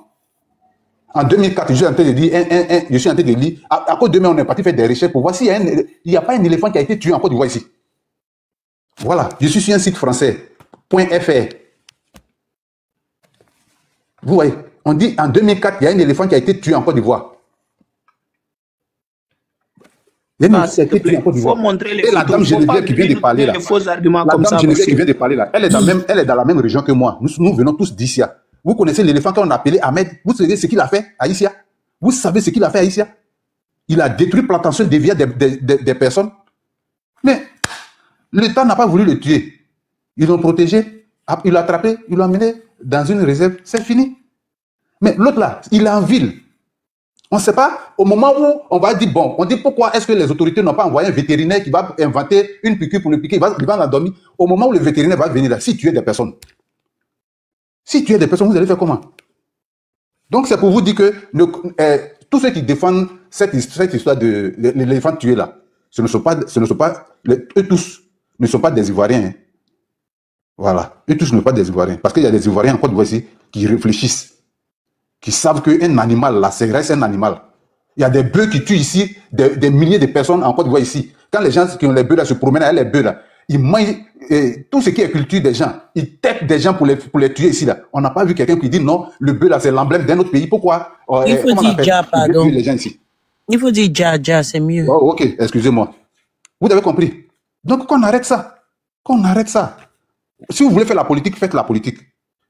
En 2004, je suis en train de dire, à cause de demain, on est parti faire des recherches pour voir s'il n'y a pas un éléphant qui a été tué en Côte d'Ivoire ici. Voilà, je suis sur un site français, .fr. Vous voyez, on dit en 2004, il y a un éléphant qui a été tué en Côte d'Ivoire. Il y a une insécurité tuée en Côte Il faut d'Ivoire. montrer les Et la photos. dame Il faut pas Geneviève qui vient de parler là, les faux arguments la comme dame ça. Geneviève Parce qui vient de parler là, elle est dans la même région que moi. Nous venons tous d'Issia. Vous connaissez l'éléphant qu'on a appelé Ahmed. Vous savez ce qu'il a fait à Issia? Vous savez ce qu'il a fait à Issia? Il a détruit plantation de vie des personnes. Mais l'État n'a pas voulu le tuer. Ils l'ont protégé, ils l'ont attrapé, ils l'ont amené dans une réserve. C'est fini. Mais l'autre là, il est en ville. On ne sait pas, au moment où on va dire, bon, on dit pourquoi est-ce que les autorités n'ont pas envoyé un vétérinaire qui va inventer une piqûre pour le piquer, il va l'endormir. Au moment où le vétérinaire va venir là, si tu es des personnes, vous allez faire comment? Donc c'est pour vous dire que tous ceux qui défendent cette histoire de l'éléphant tué là, eux tous ne sont pas des Ivoiriens. Hein. Voilà, eux tous ne sont pas des Ivoiriens. Parce qu'il y a des Ivoiriens en Côte d'Ivoire ici qui réfléchissent, qui savent qu'un animal là, c'est reste un animal. Il y a des bœufs qui tuent ici des milliers de personnes en Côte d'Ivoire ici. Quand les gens qui ont les bœufs là se promènent avec les bœufs là, ils mangent tout ce qui est culture des gens. Ils têtent des gens pour les tuer ici là. On n'a pas vu quelqu'un qui dit non, le bœuf là c'est l'emblème d'un autre pays. Pourquoi Il faut dire Dja, pardon. Les gens ici. Il faut dire Dja, c'est mieux. Oh, ok, excusez-moi. Vous avez compris. Donc qu'on arrête ça. Qu'on arrête ça. Si vous voulez faire la politique, faites la politique.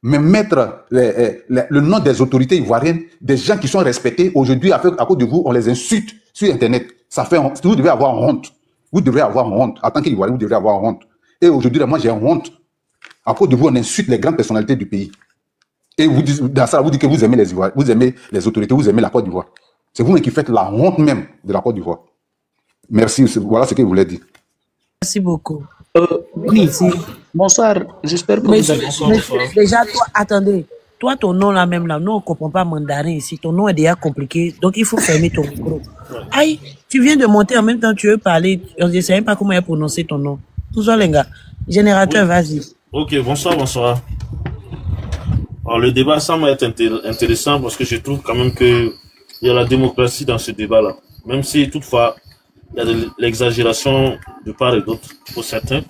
Mais mettre le nom des autorités ivoiriennes, des gens qui sont respectés, aujourd'hui, à cause de vous, on les insulte sur Internet. Ça fait honte. Vous devez avoir honte. Vous devrez avoir honte. En tant qu'Ivoirien, vous devrez avoir honte. Et aujourd'hui, moi, j'ai honte. À cause de vous, on insulte les grandes personnalités du pays. Et vous dites, dans ça, vous dites que vous aimez les Ivoiriens, vous aimez les autorités, vous aimez la Côte d'Ivoire. C'est vous qui faites la honte même de la Côte d'Ivoire. Merci. Voilà ce que je voulais dire. Merci beaucoup. Oui, bonsoir. J'espère que vous allez bien. Déjà, toi, attendez. Toi, ton nom là même là, nous on ne comprend pas mandarin ici. Ton nom est déjà compliqué, donc il faut fermer ton micro. Aïe, tu viens de monter en même temps, tu veux parler. On ne sait même pas comment il a prononcé ton nom. Tout ça, les gars. Générateur, vas-y. Ok, bonsoir. Alors, le débat semble être intéressant parce que je trouve quand même qu'il y a la démocratie dans ce débat-là. Même si, toutefois, il y a de l'exagération de part et d'autre pour certains.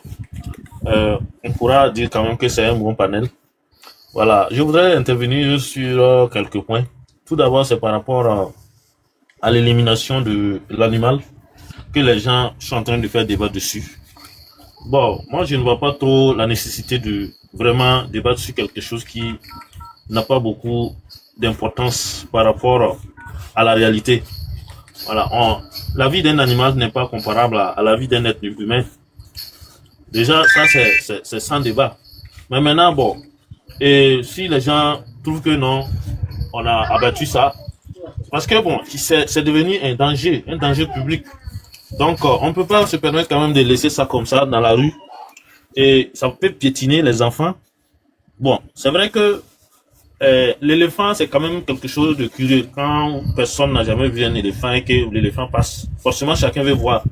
On pourra dire quand même que c'est un bon panel. Voilà, je voudrais intervenir sur quelques points. Tout d'abord, c'est par rapport à l'élimination de l'animal que les gens sont en train de faire débat dessus. Bon, moi, je ne vois pas trop la nécessité de vraiment débattre sur quelque chose qui n'a pas beaucoup d'importance par rapport à la réalité. Voilà, la vie d'un animal n'est pas comparable à la vie d'un être humain. Déjà, ça, c'est sans débat. Mais maintenant, bon, et si les gens trouvent que non, on a abattu ça, parce que bon, c'est devenu un danger public. Donc, on ne peut pas se permettre quand même de laisser ça comme ça dans la rue. Et ça peut piétiner les enfants. Bon, c'est vrai que l'éléphant, c'est quand même quelque chose de curieux. Quand personne n'a jamais vu un éléphant et que l'éléphant passe, forcément, chacun veut voir.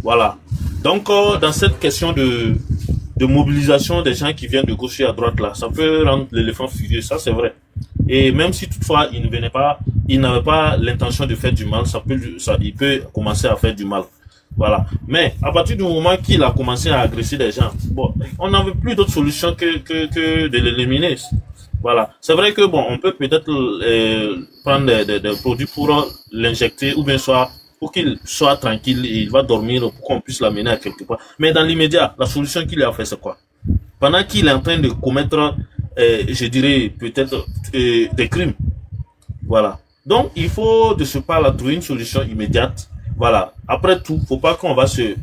Voilà. Donc, dans cette question de mobilisation des gens qui viennent de gauche et à droite, là, ça peut rendre l'éléphant furieux, ça c'est vrai. Et même si toutefois, il n'avait pas l'intention de faire du mal, il peut commencer à faire du mal. Voilà. Mais à partir du moment qu'il a commencé à agresser des gens, bon, on n'avait plus d'autre solution que de l'éliminer. Voilà. C'est vrai que bon, on peut peut-être prendre des produits pour l'injecter ou bien soit pour qu'il soit tranquille et il va dormir pour qu'on puisse l'amener à quelque part. Mais dans l'immédiat, la solution qu'il a fait, c'est quoi? Pendant qu'il est en train de commettre, je dirais peut-être des crimes. Voilà. Donc, il faut de ce pas-là trouver une solution immédiate. Voilà. Après tout, faut pas qu'on va se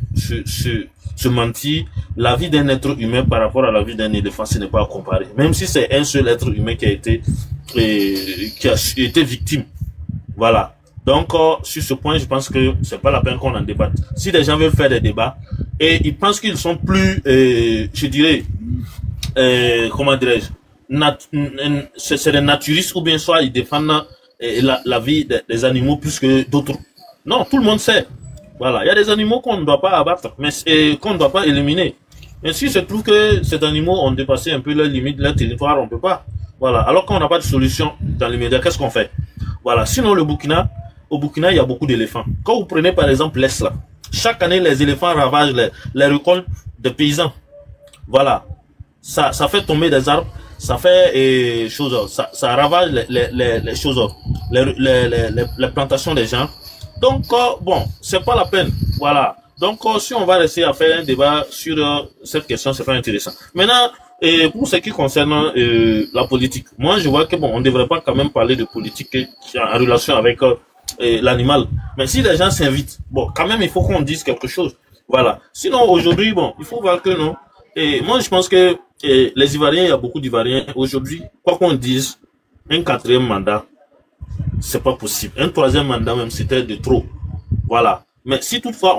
mentir. La vie d'un être humain par rapport à la vie d'un éléphant, ce n'est pas à comparer. Même si c'est un seul être humain qui a été victime. Voilà. Donc, sur ce point, je pense que c'est pas la peine qu'on en débatte. Si des gens veulent faire des débats et ils pensent qu'ils sont plus, je dirais, comment dirais-je, c'est des naturistes ou bien soit ils défendent la vie des animaux plus que d'autres. Non, tout le monde sait. Voilà, il y a des animaux qu'on ne doit pas abattre, mais qu'on ne doit pas éliminer. Mais si se trouve que ces animaux ont dépassé un peu leurs limites, leur territoire, on ne peut pas. Voilà, alors qu'on n'a pas de solution dans l'immédiat, qu'est-ce qu'on fait? Voilà, sinon au Burkina, il y a beaucoup d'éléphants. Quand vous prenez par exemple l'Est là, chaque année les éléphants ravagent les récoltes des paysans. Voilà, ça fait tomber des arbres, ça fait ça ravage les choses, les plantations des gens. Donc bon, c'est pas la peine. Voilà. Donc, si on va rester à faire un débat sur cette question, c'est pas intéressant. Maintenant, pour ce qui concerne la politique, moi, je vois que bon, on ne devrait pas quand même parler de politique en relation avec l'animal. Mais si les gens s'invitent, bon, quand même, il faut qu'on dise quelque chose. Voilà. Sinon, aujourd'hui, bon, il faut voir que non. Et moi, je pense que les Ivoiriens, il y a beaucoup d'Ivoiriens. Aujourd'hui, quoi qu'on dise, un 4e mandat, c'est pas possible. Un 3e mandat, même, c'était de trop. Voilà. Mais si toutefois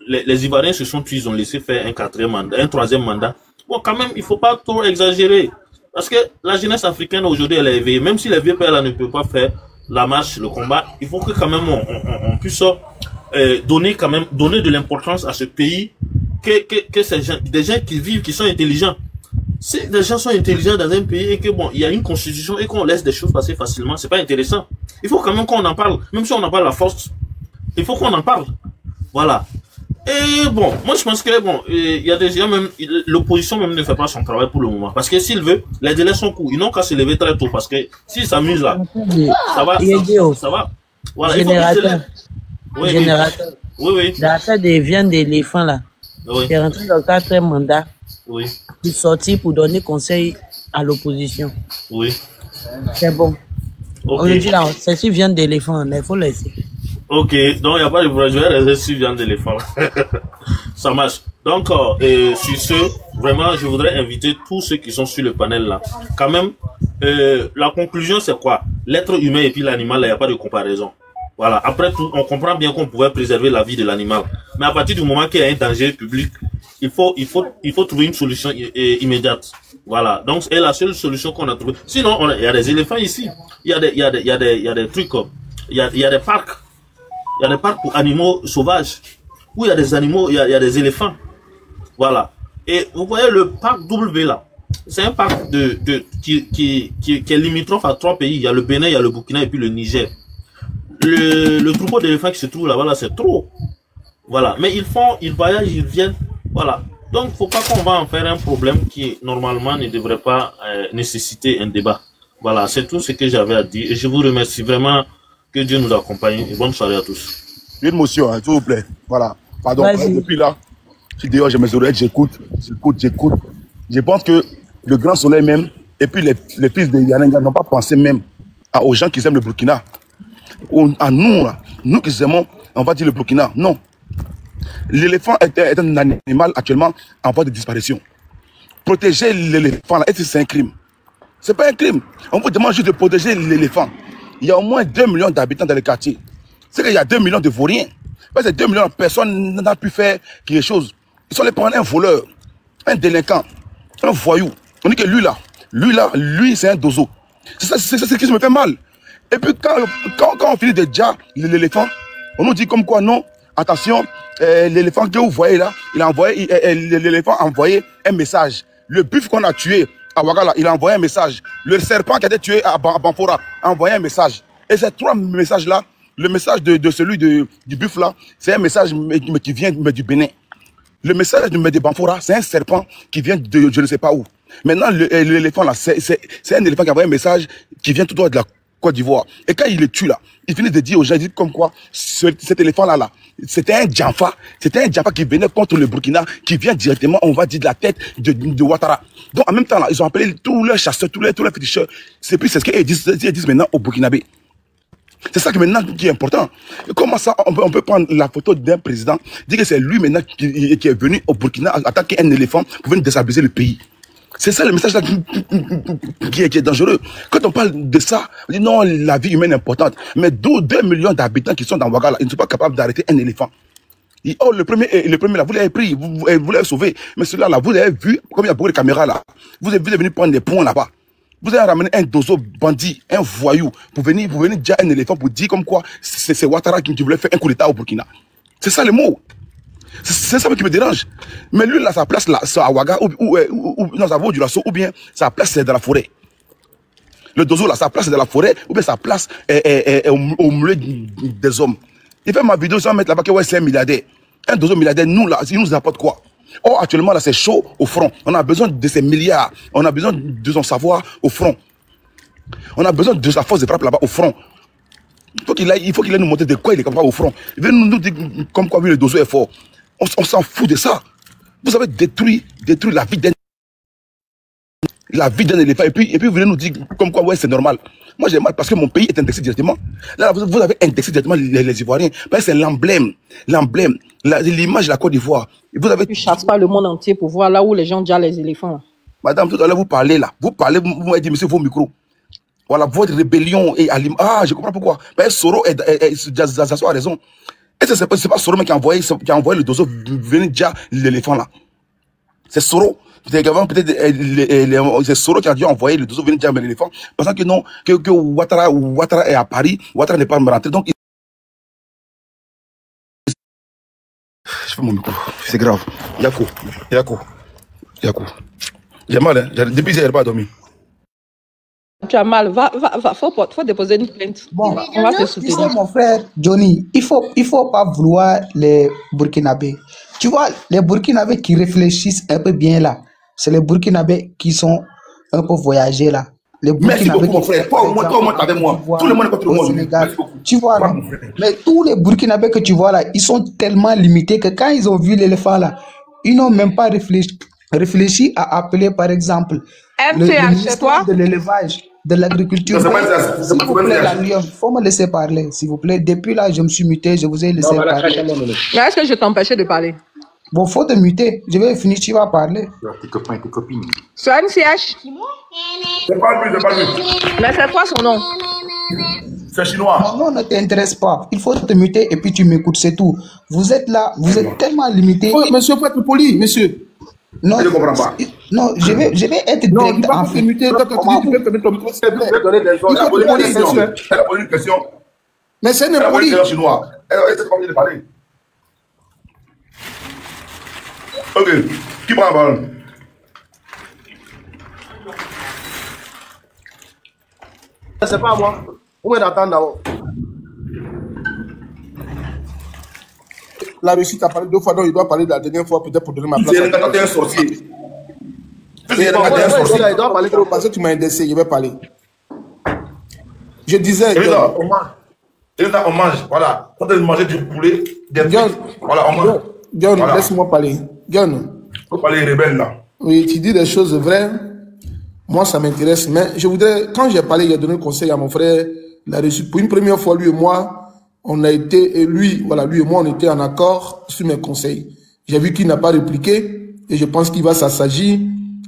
les Ivoiriens se sont tués, ils ont laissé faire un 4e mandat, un 3e mandat, bon, quand même, il faut pas trop exagérer. Parce que la jeunesse africaine aujourd'hui, elle est éveillée. Même si les vieux pères là ne peuvent pas faire la marche, le combat, il faut que quand même on puisse donner de l'importance à ce pays, que ces gens, des gens qui vivent, qui sont intelligents. Si des gens sont intelligents dans un pays et que bon, il y a une constitution et qu'on laisse des choses passer facilement, c'est pas intéressant. Il faut quand même qu'on en parle, même si on n'a pas la force. Il faut qu'on en parle. Voilà. Et bon, moi je pense que bon, il y a déjà même l'opposition même ne fait pas son travail pour le moment. Parce que s'il veut, les délais sont courts. Ils n'ont qu'à se lever très tôt parce que s'ils s'amusent là, ça va. Voilà. Générateur. Oui, Générateur. Oui. Dans l'affaire des viandes d'éléphant là, c'est rentré dans le 4e mandat. Oui. Pour sortir pour donner conseil à l'opposition. Oui. C'est bon. Okay. On le dit là, c'est sur viande d'éléphant, il faut laisser. Ok, donc il n'y a pas de problème, je vais rester sur viande d'éléphant. Ça marche. Donc, sur ce, vraiment, je voudrais inviter tous ceux qui sont sur le panel là. Quand même, la conclusion c'est quoi? L'être humain et puis l'animal, il n'y a pas de comparaison. Voilà. Après tout, on comprend bien qu'on pouvait préserver la vie de l'animal. Mais à partir du moment qu'il y a un danger public, il faut trouver une solution immédiate. Voilà. Donc, c'est la seule solution qu'on a trouvée. Sinon, il y a des éléphants ici. Il y a des trucs, il y a des parcs. Il y a des parcs pour animaux sauvages. Où il y a des animaux, il y a des éléphants. Voilà. Et vous voyez le parc W là. C'est un parc qui est limitrophe à 3 pays. Il y a le Bénin, il y a le Burkina et puis le Niger. Le troupeau d'éléphants qui se trouve là-bas, là, c'est trop. Voilà. Mais ils voyagent, ils viennent. Voilà. Donc, faut pas qu'on va en faire un problème qui, normalement, ne devrait pas nécessiter un débat. Voilà. C'est tout ce que j'avais à dire. Et je vous remercie vraiment. Que Dieu nous accompagne. Et bonne soirée à tous. Une motion, hein, s'il vous plaît. Voilà. Pardon. Depuis là, je suis dehors, j'ai mes oreilles, j'écoute. Je pense que le Grand Soleil même, et puis les fils de Yanenga n'ont pas pensé même aux gens qui aiment le Burkina. À nous, là, nous qui aimons, on va dire le Burkina. Non. L'éléphant est un animal actuellement en voie de disparition. Protéger l'éléphant, est-ce que c'est un crime? C'est pas un crime. On vous demande juste de protéger l'éléphant. Il y a au moins 2 millions d'habitants dans le quartier. C'est qu'il y a 2 millions de vauriens. Parce que 2 millions de personnes n'a pu faire quelque chose. Ils sont allés prendre un voleur, un délinquant, un voyou. On dit que lui, c'est un dozo. C'est ce qui me fait mal. Et puis quand on finit de déjà l'éléphant, on nous dit comme quoi non, attention, l'éléphant que vous voyez là, l'éléphant a envoyé un message. Le buffle qu'on a tué à Ouagala, il a envoyé un message. Le serpent qui a été tué à Banfora a envoyé un message. Et ces 3 messages-là, le message de celui du buffle là, c'est un message qui vient du Bénin. Le message de Banfora, c'est un serpent qui vient de je ne sais pas où. Maintenant, l'éléphant là, c'est un éléphant qui a envoyé un message qui vient tout droit de la Côte d'Ivoire. Et quand il le tue là, il finit de dire aux gens, il dit comme quoi, cet éléphant-là, c'était un Djanfa. C'était un Djanfa qui venait contre le Burkina, qui vient directement, on va dire, de la tête de Ouattara. Donc en même temps, là, ils ont appelé tous leurs chasseurs, tous les féticheurs. C'est ce qu'ils disent maintenant au Burkinabé. C'est ça qui maintenant qui est important. Comment ça, on peut prendre la photo d'un président, dire que c'est lui maintenant qui est venu au Burkina attaquer un éléphant pour venir déstabiliser le pays. C'est ça le message là qui est dangereux. Quand on parle de ça, on dit non, la vie humaine est importante. Mais 2 millions d'habitants qui sont dans Ouagala, ils ne sont pas capables d'arrêter un éléphant. Et, oh, le premier là, vous l'avez pris, vous l'avez sauvé. Mais celui-là, là, vous l'avez vu, comme il y a beaucoup de caméras là. Vous êtes venu prendre des points là-bas. Vous avez ramené un dozo bandit, un voyou, pour venir dire un éléphant pour dire comme quoi c'est Ouattara qui voulait faire un coup d'état au Burkina. C'est ça le mot. C'est ça qui me dérange. Mais lui, là, sa place, là, c'est à Ouaga, ou non, ça vaut du lasso, ou bien sa place, c'est dans la forêt. Le dozo, là, sa place, c'est dans la forêt, ou bien sa place est au milieu des hommes. Il fait ma vidéo sans mettre là-bas que ouais, c'est un milliardaire. Un dozo milliardaire, nous, là, il nous apporte quoi? Oh, actuellement, là, c'est chaud au front. On a besoin de ces milliards. On a besoin de son savoir au front. On a besoin de sa force de frappe là-bas au front. Il faut qu'il aille nous montrer de quoi il est capable au front. Il veut nous dire comme quoi le dossier est fort. On s'en fout de ça. Vous avez détruit la vie d'un éléphant. Et puis vous venez nous dire comme quoi ouais, c'est normal. Moi j'ai mal parce que mon pays est indexé directement. Là vous avez indexé directement les Ivoiriens. C'est l'emblème, l'image de la Côte d'Ivoire. Tu chasses pas le monde entier pour voir là où les gens déjà les éléphants. Madame, tout à l'heure vous parlez là. Vous m'avez dit monsieur vos micros. Voilà, votre rébellion est à l'image. Ah, je comprends pourquoi. Soro a raison. Et c'est pas Soro qui a envoyé le dozo venir déjà l'éléphant là. C'est Soro. C'est Soro qui a dû envoyer le dozo venir déjà l'éléphant. Pensant que non, que Ouattara est à Paris, Ouattara n'est pas rentré. Donc, je fais mon micro. C'est grave. Yako. J'ai mal, hein. Depuis hier, j'ai pas dormi. Tu as mal, faut déposer une plainte. Bon, on va te soutenir. Mon frère Johnny, il faut pas vouloir les Burkinabés. Tu vois, les Burkinabés qui réfléchissent un peu bien là, c'est les Burkinabés qui sont un peu voyagés là. Les Merci beaucoup mon frère. Toi au moins avec moi. Tout le monde est contre moi. Merci beaucoup. Tu vois là, mais tous les Burkinabés que tu vois là, ils sont tellement limités que quand ils ont vu l'éléphant là, ils n'ont même pas réfléchi à appeler par exemple le ministère de l'élevage, de l'agriculture. S'il vous plaît, la Lyon, il faut me laisser parler, s'il vous plaît. Depuis là, je me suis muté, je vous ai laissé parler. Mais est-ce que je t'empêchais de parler? Bon, faut te muter. Je vais finir, tu vas parler. Tes copains et tes copines. C'est un CH. C'est pas lui. Mais c'est quoi son nom? C'est chinois. Mon nom ne t'intéresse pas. Il faut te muter et puis tu m'écoutes, c'est tout. Vous êtes là, vous êtes tellement limité. Monsieur, faut être poli, monsieur. Non, je ne comprends pas. Non, je vais être direct en fait. Tu peux te mettre ton micro, s'il te plaît. Elle a posé une question. Mais c'est une poli. Elle a chinois. Elle a envie de parler. Ok. Qui prend la parole? C'est pas moi. Vous m'avez d'attendre d'abord. La Russie t'a parlé 2 fois, donc il doit parler de la dernière fois, peut-être pour donner ma place. C'est un sorcier. Il doit parler parce que tu m'as indexé, je vais parler. Je disais. Et là, on mange, voilà. Quand on mange du poulet, des trucs, voilà, on mange. John, laisse-moi parler. John. Faut parler rebelle là. Oui, tu dis des choses vraies. Moi, ça m'intéresse. Mais je voudrais, quand j'ai parlé, j'ai donné un conseil à mon frère, il a reçu. Pour une première fois, lui et moi, on a été, et lui et moi, on était en accord sur mes conseils. J'ai vu qu'il n'a pas répliqué et je pense qu'il va s'assagir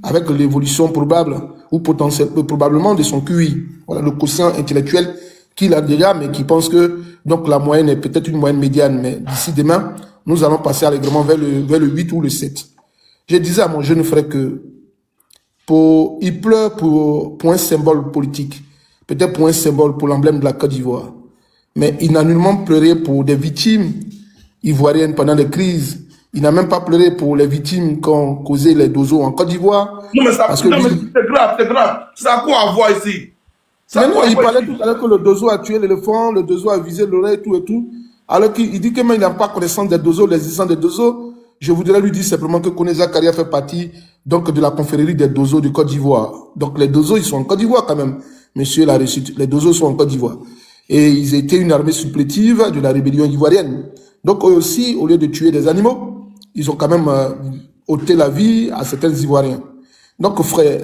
avec l'évolution probable ou potentiellement, probablement de son QI. Voilà, le quotient intellectuel qu'il a déjà, mais qui pense que, donc, la moyenne est peut-être une moyenne médiane. Mais d'ici demain, nous allons passer allègrement vers le 8 ou le 7. Je disais à mon jeune frère que il pleure pour un symbole politique, peut-être pour un symbole pour l'emblème de la Côte d'Ivoire. Mais il n'a nullement pleuré pour des victimes ivoiriennes pendant des crises. Il n'a même pas pleuré pour les victimes qu'ont causé les dozos en Côte d'Ivoire. Non, mais c'est grave. Ça a quoi à voir ici? Il parlait tout à l'heure que le dozo a tué l'éléphant, le dozo a visé l'oreille, tout et tout. Alors qu'il dit que même il n'a pas connaissance des dozos, l'existence des dozos. Je voudrais lui dire simplement que Kone Zakaria fait partie donc de la confrérie des dozos de Côte d'Ivoire. Donc les dozos, ils sont en Côte d'Ivoire quand même. Monsieur l'a reçu. Les dozos sont en Côte d'Ivoire. Et ils étaient une armée supplétive de la rébellion ivoirienne. Donc eux aussi, au lieu de tuer des animaux, ils ont quand même ôté la vie à certains Ivoiriens. Donc frère,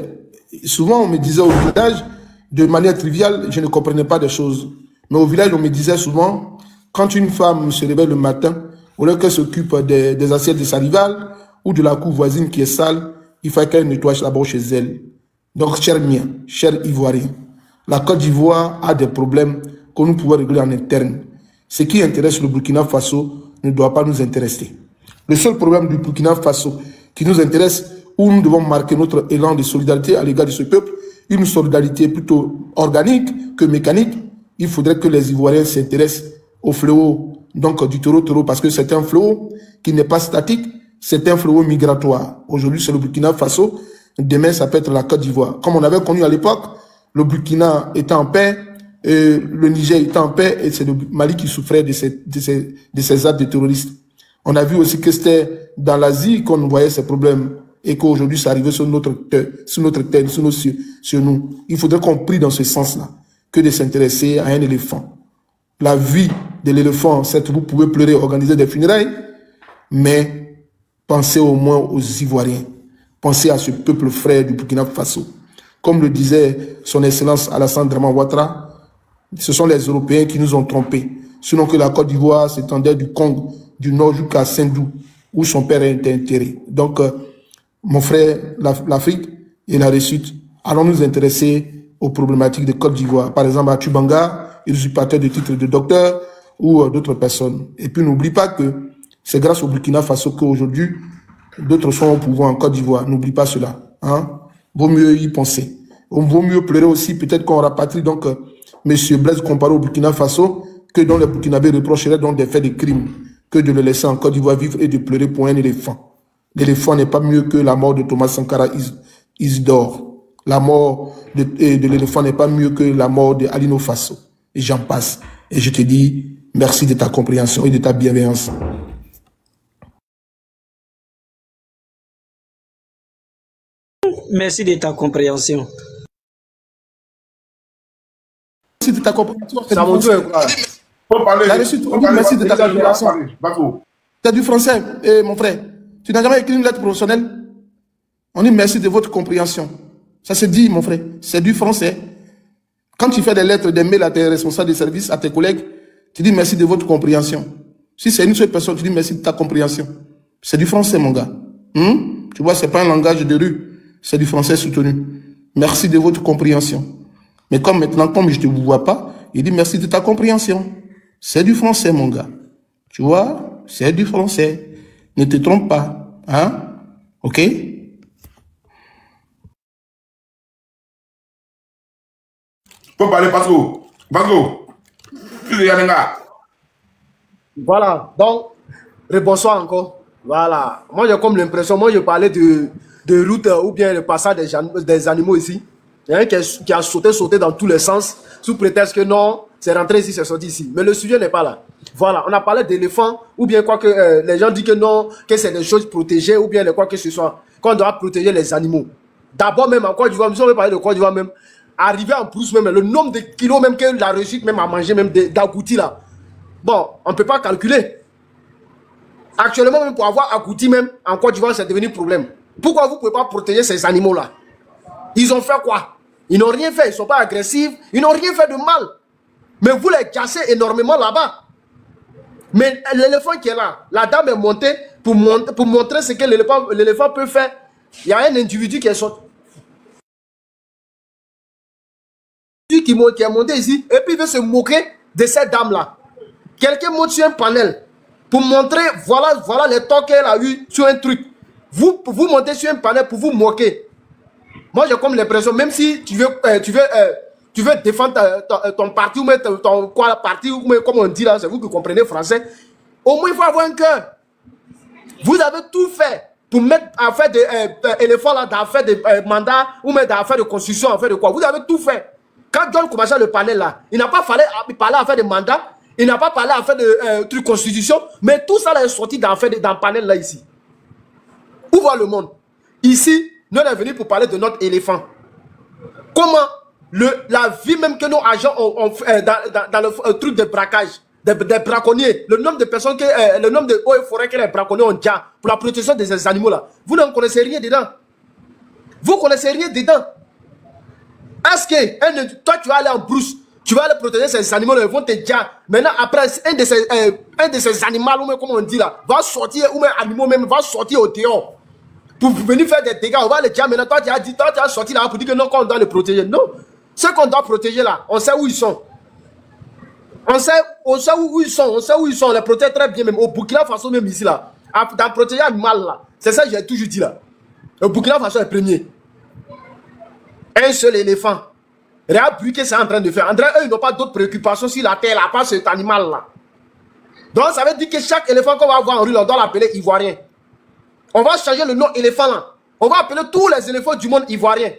souvent on me disait au village, de manière triviale, je ne comprenais pas des choses. Mais au village, on me disait souvent, quand une femme se réveille le matin, au lieu qu'elle s'occupe des assiettes de sa rivale ou de la cour voisine qui est sale, il faut qu'elle nettoie d'abord chez elle. Donc, chers miens, chers Ivoiriens, la Côte d'Ivoire a des problèmes que nous pouvons régler en interne. Ce qui intéresse le Burkina Faso ne doit pas nous intéresser. Le seul problème du Burkina Faso qui nous intéresse, où nous devons marquer notre élan de solidarité à l'égard de ce peuple, une solidarité plutôt organique que mécanique, il faudrait que les Ivoiriens s'intéressent au fléau donc du taureau, parce que c'est un fléau qui n'est pas statique, c'est un fléau migratoire. Aujourd'hui, c'est le Burkina Faso, demain, ça peut être la Côte d'Ivoire. Comme on avait connu à l'époque, le Burkina était en paix, le Niger était en paix, et c'est le Mali qui souffrait de ces actes de terroristes. On a vu aussi que c'était dans l'Asie qu'on voyait ces problèmes, et qu'aujourd'hui, ça arrivait sur notre terre, sur nous. Il faudrait qu'on prie dans ce sens-là, que de s'intéresser à un éléphant. la vie de l'éléphant, certes, vous pouvez pleurer, organiser des funérailles, mais pensez au moins aux Ivoiriens. Pensez à ce peuple frère du Burkina Faso. Comme le disait son Excellence Alassane Draman Ouattara, ce sont les Européens qui nous ont trompés. Sinon que la Côte d'Ivoire s'étendait du Congo, du nord jusqu'à Saint-Dou, où son père était enterré. Donc, mon frère, l'Afrique et la réussite, allons nous intéresser aux problématiques de Côte d'Ivoire. Par exemple, à Tubanga, usurpateur de titre de docteur ou d'autres personnes. Et puis, n'oublie pas que c'est grâce au Burkina Faso qu'aujourd'hui, d'autres sont au pouvoir en Côte d'Ivoire. N'oublie pas cela. Hein? Vaut mieux y penser. Vaut mieux pleurer aussi, peut-être qu'on rapatrie donc M. Blaise comparé au Burkina Faso, que dont les Burkinabés reprocheraient donc des faits de crimes, que de le laisser en Côte d'Ivoire vivre et de pleurer pour un éléphant. L'éléphant n'est pas mieux que la mort de Thomas Sankara Isidore. La mort de l'éléphant n'est pas mieux que la mort de Alino Faso. Et j'en passe. Et je te dis merci de ta compréhension et de ta bienveillance. Merci de ta compréhension. Merci de ta compréhension. Ça vaut tout, La réussite, on dit merci de ta compréhension. C'est du français, mon frère. Tu n'as jamais écrit une lettre professionnelle? On dit merci de votre compréhension. Ça se dit, mon frère. C'est du français. Quand tu fais des lettres, des mails à tes responsables de service, à tes collègues, tu dis merci de votre compréhension. Si c'est une seule personne, tu dis merci de ta compréhension. C'est du français, mon gars. Tu vois, c'est pas un langage de rue. C'est du français soutenu. Merci de votre compréhension. Mais comme maintenant, comme je ne te vois pas, il dit merci de ta compréhension. C'est du français, mon gars. Tu vois, c'est du français. Ne te trompe pas. Hein? Ok? Faut parler, Pasco. Pasco. Voilà. Donc, bonsoir encore. Voilà. Moi, j'ai comme l'impression, moi, je parlais de route ou bien le passage des animaux ici. Il y a un qui a sauté dans tous les sens, sous prétexte que non, c'est rentré ici, c'est sorti ici. Mais le sujet n'est pas là. Voilà, on a parlé d'éléphants, ou bien quoi que les gens disent que non, que c'est des choses protégées, ou bien quoi que ce soit, qu'on doit protéger les animaux. D'abord même en Côte d'Ivoire, si on veut parler de Côte d'Ivoire même, arriver en brousse même, le nombre de kilos même que la réussite même à manger, même d'agoutis là. Bon, on ne peut pas calculer. Actuellement, même pour avoir agouti même, en Côte d'Ivoire, c'est devenu problème. Pourquoi vous ne pouvez pas protéger ces animaux-là? Ils ont fait quoi? Ils n'ont rien fait, ils ne sont pas agressifs, ils n'ont rien fait de mal. Mais vous les cassez énormément là-bas. Mais l'éléphant qui est là, la dame est montée pour montrer ce que l'éléphant peut faire. Il y a un individu qui est sorti. Qui est monté ici, et puis il veut se moquer de cette dame-là. Quelqu'un monte sur un panel pour montrer, voilà les temps qu'elle a eu sur un truc. Vous montez sur un panel pour vous moquer. Moi, j'ai comme l'impression, même si tu veux défendre ton parti ou ton parti, ou comme on dit là, c'est vous qui comprenez français, au moins il faut avoir un cœur. Vous avez tout fait pour mettre en fait des éléphants là, dans faire des mandats, ou mettre dans faire de construction, en fait de quoi. Vous avez tout fait. Quand John commençait le panel là, il n'a pas fallu parler à faire des mandats, il n'a pas parlé à faire de trucs constitution, mais tout ça là est sorti dans le panel là ici. Où va le monde? Ici, nous on est venus pour parler de notre éléphant. Comment la vie même que nos agents ont fait dans le truc de braquage, des braconniers, le nombre de personnes, le nombre de hauts et forêts que les braconniers ont déjà pour la protection de ces animaux là, vous n'en connaissez rien dedans. Vous ne connaissez rien dedans. Est-ce que toi tu vas aller en brousse, tu vas aller protéger ces animaux là, ils vont te dire, maintenant après un de ces animaux, comme on dit là, va sortir, ou même animaux même, va sortir au dehors. Pour venir faire des dégâts, on va le dire maintenant, toi tu as sorti là pour dire que non, qu'on doit les protéger. Non, ceux qu'on doit protéger là, on sait où ils sont. On sait où ils sont, on les protège très bien même. Au Burkina Faso même ici là, dans protéger l'animal là, c'est ça que j'ai toujours dit là. Le Burkina Faso est premier. Un seul éléphant. Regarde plus que c'est en train de faire. André, eux, ils n'ont pas d'autres préoccupations sur la terre, à part cet animal là. Donc ça veut dire que chaque éléphant qu'on va avoir en rue, on doit l'appeler ivoirien. On va changer le nom éléphant là. On va appeler tous les éléphants du monde ivoirien.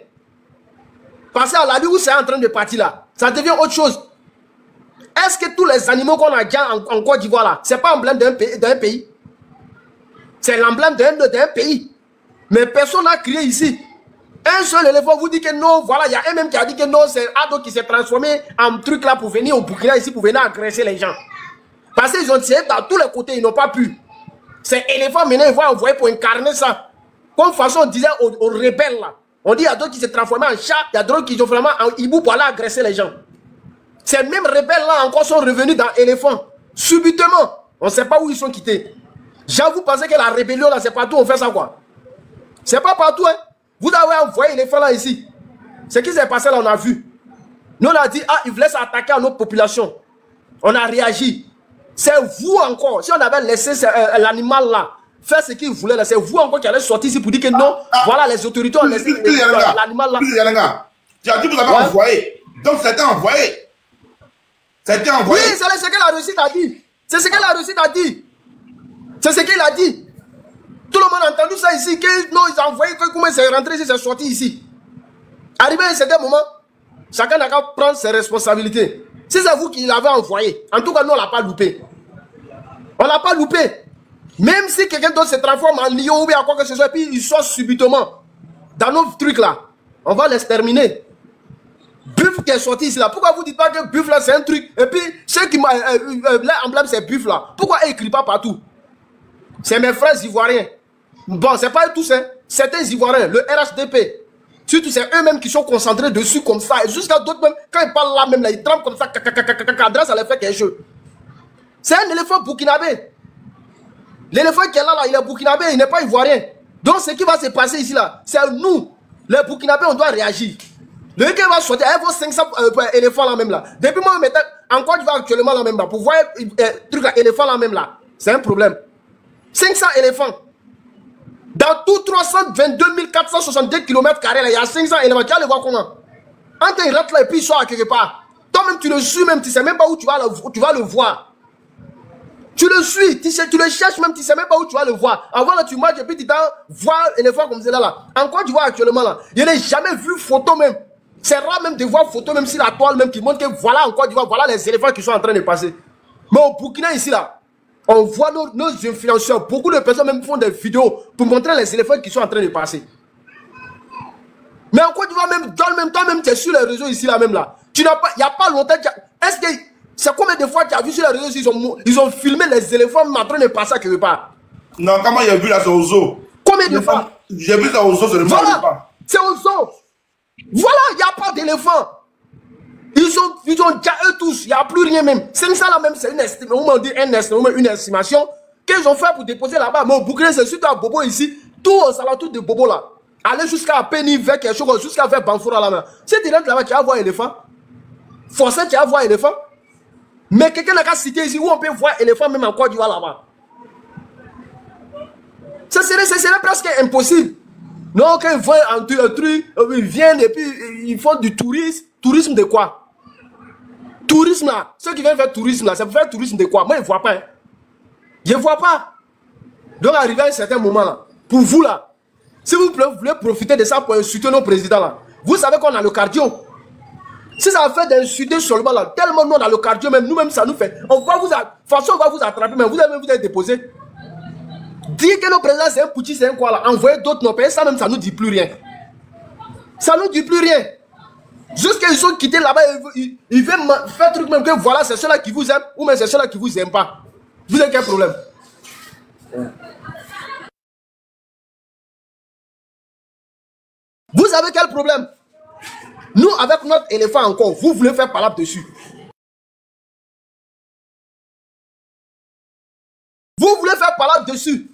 Parce qu'à la rue où c'est en train de partir là, ça devient autre chose. Est-ce que tous les animaux qu'on a déjà en Côte d'Ivoire là, c'est pas l'emblème d'un pays? C'est l'emblème d'un pays. Mais personne n'a crié ici Un seul éléphant vous dit que non, voilà, il y a un même qui a dit que non, c'est Ado qui s'est transformé en truc là pour venir au Burkina ici, pour venir agresser les gens. Parce qu'ils ont tiré dans tous les côtés, ils n'ont pas pu. Ces éléphants maintenant, ils vont envoyer pour incarner ça. Comme façon on disait aux rebelles là. On dit il y a d'autres qui s'est transformé en chat, il y a d'autres qui sont vraiment en hibou pour aller agresser les gens. Ces mêmes rebelles là encore sont revenus dans éléphant. Subitement, on ne sait pas où ils sont quittés. J'avoue penser que la rébellion là, c'est partout, on fait ça quoi. C'est pas partout, hein. Vous avez envoyé l'éléphant là ici. Ce qui s'est passé là, on a vu. Nous on a dit, ah, ils voulaient s'attaquer à notre population. On a réagi. C'est vous encore. Si on avait laissé l'animal là faire ce qu'il voulait là, c'est vous encore qui allez sortir ici pour dire que non, voilà, les autorités ont laissé l'animal là. Tu as dit que vous avez envoyé. Donc c'était envoyé. C'était envoyé. Oui, c'est ce que la Russie a dit. C'est ce que la Russie a dit. C'est ce qu'il a dit. Tout le monde a entendu ça ici, que non, ils ont envoyé, que comment c'est rentré ici, c'est sorti ici. Arrivé à un certain moment, chacun n'a qu'à prendre ses responsabilités. Si c'est vous qui l'avez envoyé, en tout cas, nous, on ne l'a pas loupé. On ne l'a pas loupé. Même si quelqu'un d'autre se transforme en lion ou bien quoi que ce soit, et puis il sort subitement dans nos trucs là, on va l'exterminer. Buff qui est sorti ici là, pourquoi vous ne dites pas que Buff là c'est un truc? Et puis, ceux qui l'emblème c'est Buff là, pourquoi ils n'écrivent pas partout? C'est mes frères ivoiriens. Bon, c'est pas tous, hein. Certains ivoiriens, le RHDP, surtout c'est eux-mêmes qui sont concentrés dessus comme ça. Et jusqu'à d'autres même, quand ils parlent là même, là, ils tremblent comme ça, ça les fait quelque chose. C'est un éléphant burkinabé. L'éléphant qui est là, il est burkinabé, il n'est pas ivoirien. Donc ce qui va se passer ici là, c'est nous, les burkinabés, on doit réagir. Le gars va sortir, il faut 500 éléphants là même là. Depuis moi, en Côte d'Ivoire actuellement là même là, pour voir truc là, éléphant là même là, c'est un problème. 500 éléphants. Dans tout 322 462 km², il y a 500 éléphants. Tu vas le voir comment? Quand il rentre là et puis il sort à quelque part. Toi-même, tu le suis même, tu ne sais même pas où tu vas le voir. Tu le suis, tu le cherches même, tu ne sais même pas où tu vas le voir. Avant là, tu marches et puis tu t'en vois l'éléphant comme cela là. En Côte d'Ivoire actuellement là, je n'ai jamais vu photo même. C'est rare même de voir photo même si la toile même qui montre que voilà en Côte d'Ivoire, voilà les éléphants qui sont en train de passer. Mais au Burkina ici là, on voit nos influenceurs, beaucoup de personnes même font des vidéos pour montrer les éléphants qui sont en train de passer. Mais en Côte d'Ivoire même, toi-même, tu es sur les réseaux ici là même là. Tu n'as pas, il n'y a pas longtemps, est-ce que, c'est combien de fois tu as vu sur les réseaux ici, ils ont filmé les éléphants en train de passer à quelque part? Non, comment il y a vu là, c'est au zoo. Combien de fois? J'ai vu ça au zoo, c'est le voilà, c'est au zoo. Voilà, il n'y a pas d'éléphant. Ils ont déjà eux tous, il n'y a plus rien même. C'est ça là même, c'est une estimation qu'ils ont fait pour déposer là-bas. Mais au Burkina, c'est surtout à Bobo ici, tout au salon de Bobo là. Aller jusqu'à Penny, vers quelque chose, jusqu'à vers Banfoura là-bas. Si tu rentres là-bas, tu vas voir éléphant. Forcément, tu vas voir éléphant. Mais quelqu'un n'a qu'à citer ici où on peut voir éléphant même en Côte d'Ivoire là-bas. Ce serait presque impossible. Non, quand ils voient un truc, ils viennent et puis ils font du tourisme. Tourisme de quoi? Tourisme là, ceux qui viennent faire tourisme là, c'est pour faire tourisme de quoi? Moi je ne vois pas. Hein. Je ne vois pas. Donc arrivé à un certain moment là, pour vous là, si vous voulez profiter de ça pour insulter nos présidents là, vous savez qu'on a le cardio. Si ça fait d'insulter seulement là, tellement nous on a le cardio même, nous-mêmes ça nous fait. On va vous attraper, mais vous allez vous être déposé. Dire que nos présidents c'est un petit, c'est un quoi là, envoyer d'autres nos pays, ça même ça nous dit plus rien. Ça nous dit plus rien. Jusqu'à ils sont quittés là-bas, ils viennent faire truc même que voilà, c'est ceux-là qui vous aiment, ou même c'est ceux-là qui vous aiment pas. Vous avez quel problème? Vous avez quel problème? Nous, avec notre éléphant encore, vous voulez faire palabre dessus. Vous voulez faire palabre dessus.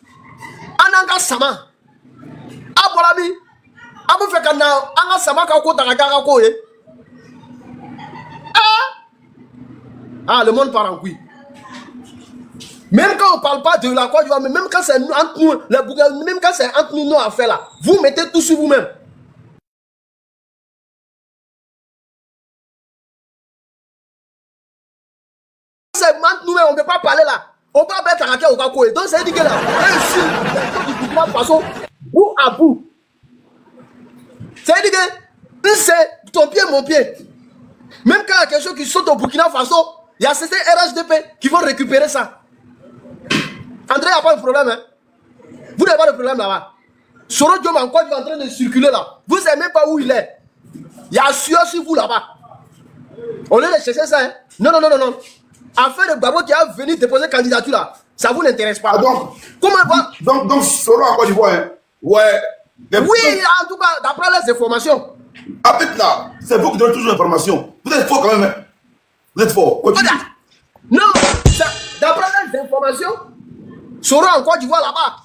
Ananga Sama. Abolami. Abu Fekana. Anga Sama Kako Taragara Koye. Ah, le monde part en couille. Même quand on ne parle pas de la Côte d'Ivoire, même quand c'est entre nous, même quand c'est entre nous, nos affaires là, vous mettez tout sur vous-même. C'est entre nous, on ne peut pas parler là. On peut pas être à Okakoé. Donc, c'est dit que là, de façon, bout à bout. C'est dit que c'est ton pied, mon pied. Même quand il y a quelque chose qui saute au Burkina Faso, il y a certains RHDP qui vont récupérer ça. André n'a pas de problème. Hein? Vous n'avez pas de problème là-bas. Soro Diom encore est en train de circuler là. Vous ne savez même pas où il est. Il y a sueur sur vous là-bas. On est allé chercher ça, hein? Non. Affaire de Babo qui a venu déposer candidature là, ça vous n'intéresse pas. Donc, comment va? Donc, Soro en Côte d'Ivoire, hein? Ouais. Oui, en tout cas, d'après les informations. En fait, là, c'est vous qui donnez toujours l'information. Vous êtes fort quand même, hein? Vous êtes fort. Continue. Non, d'après les informations, Soro en Côte d'Ivoire là-bas.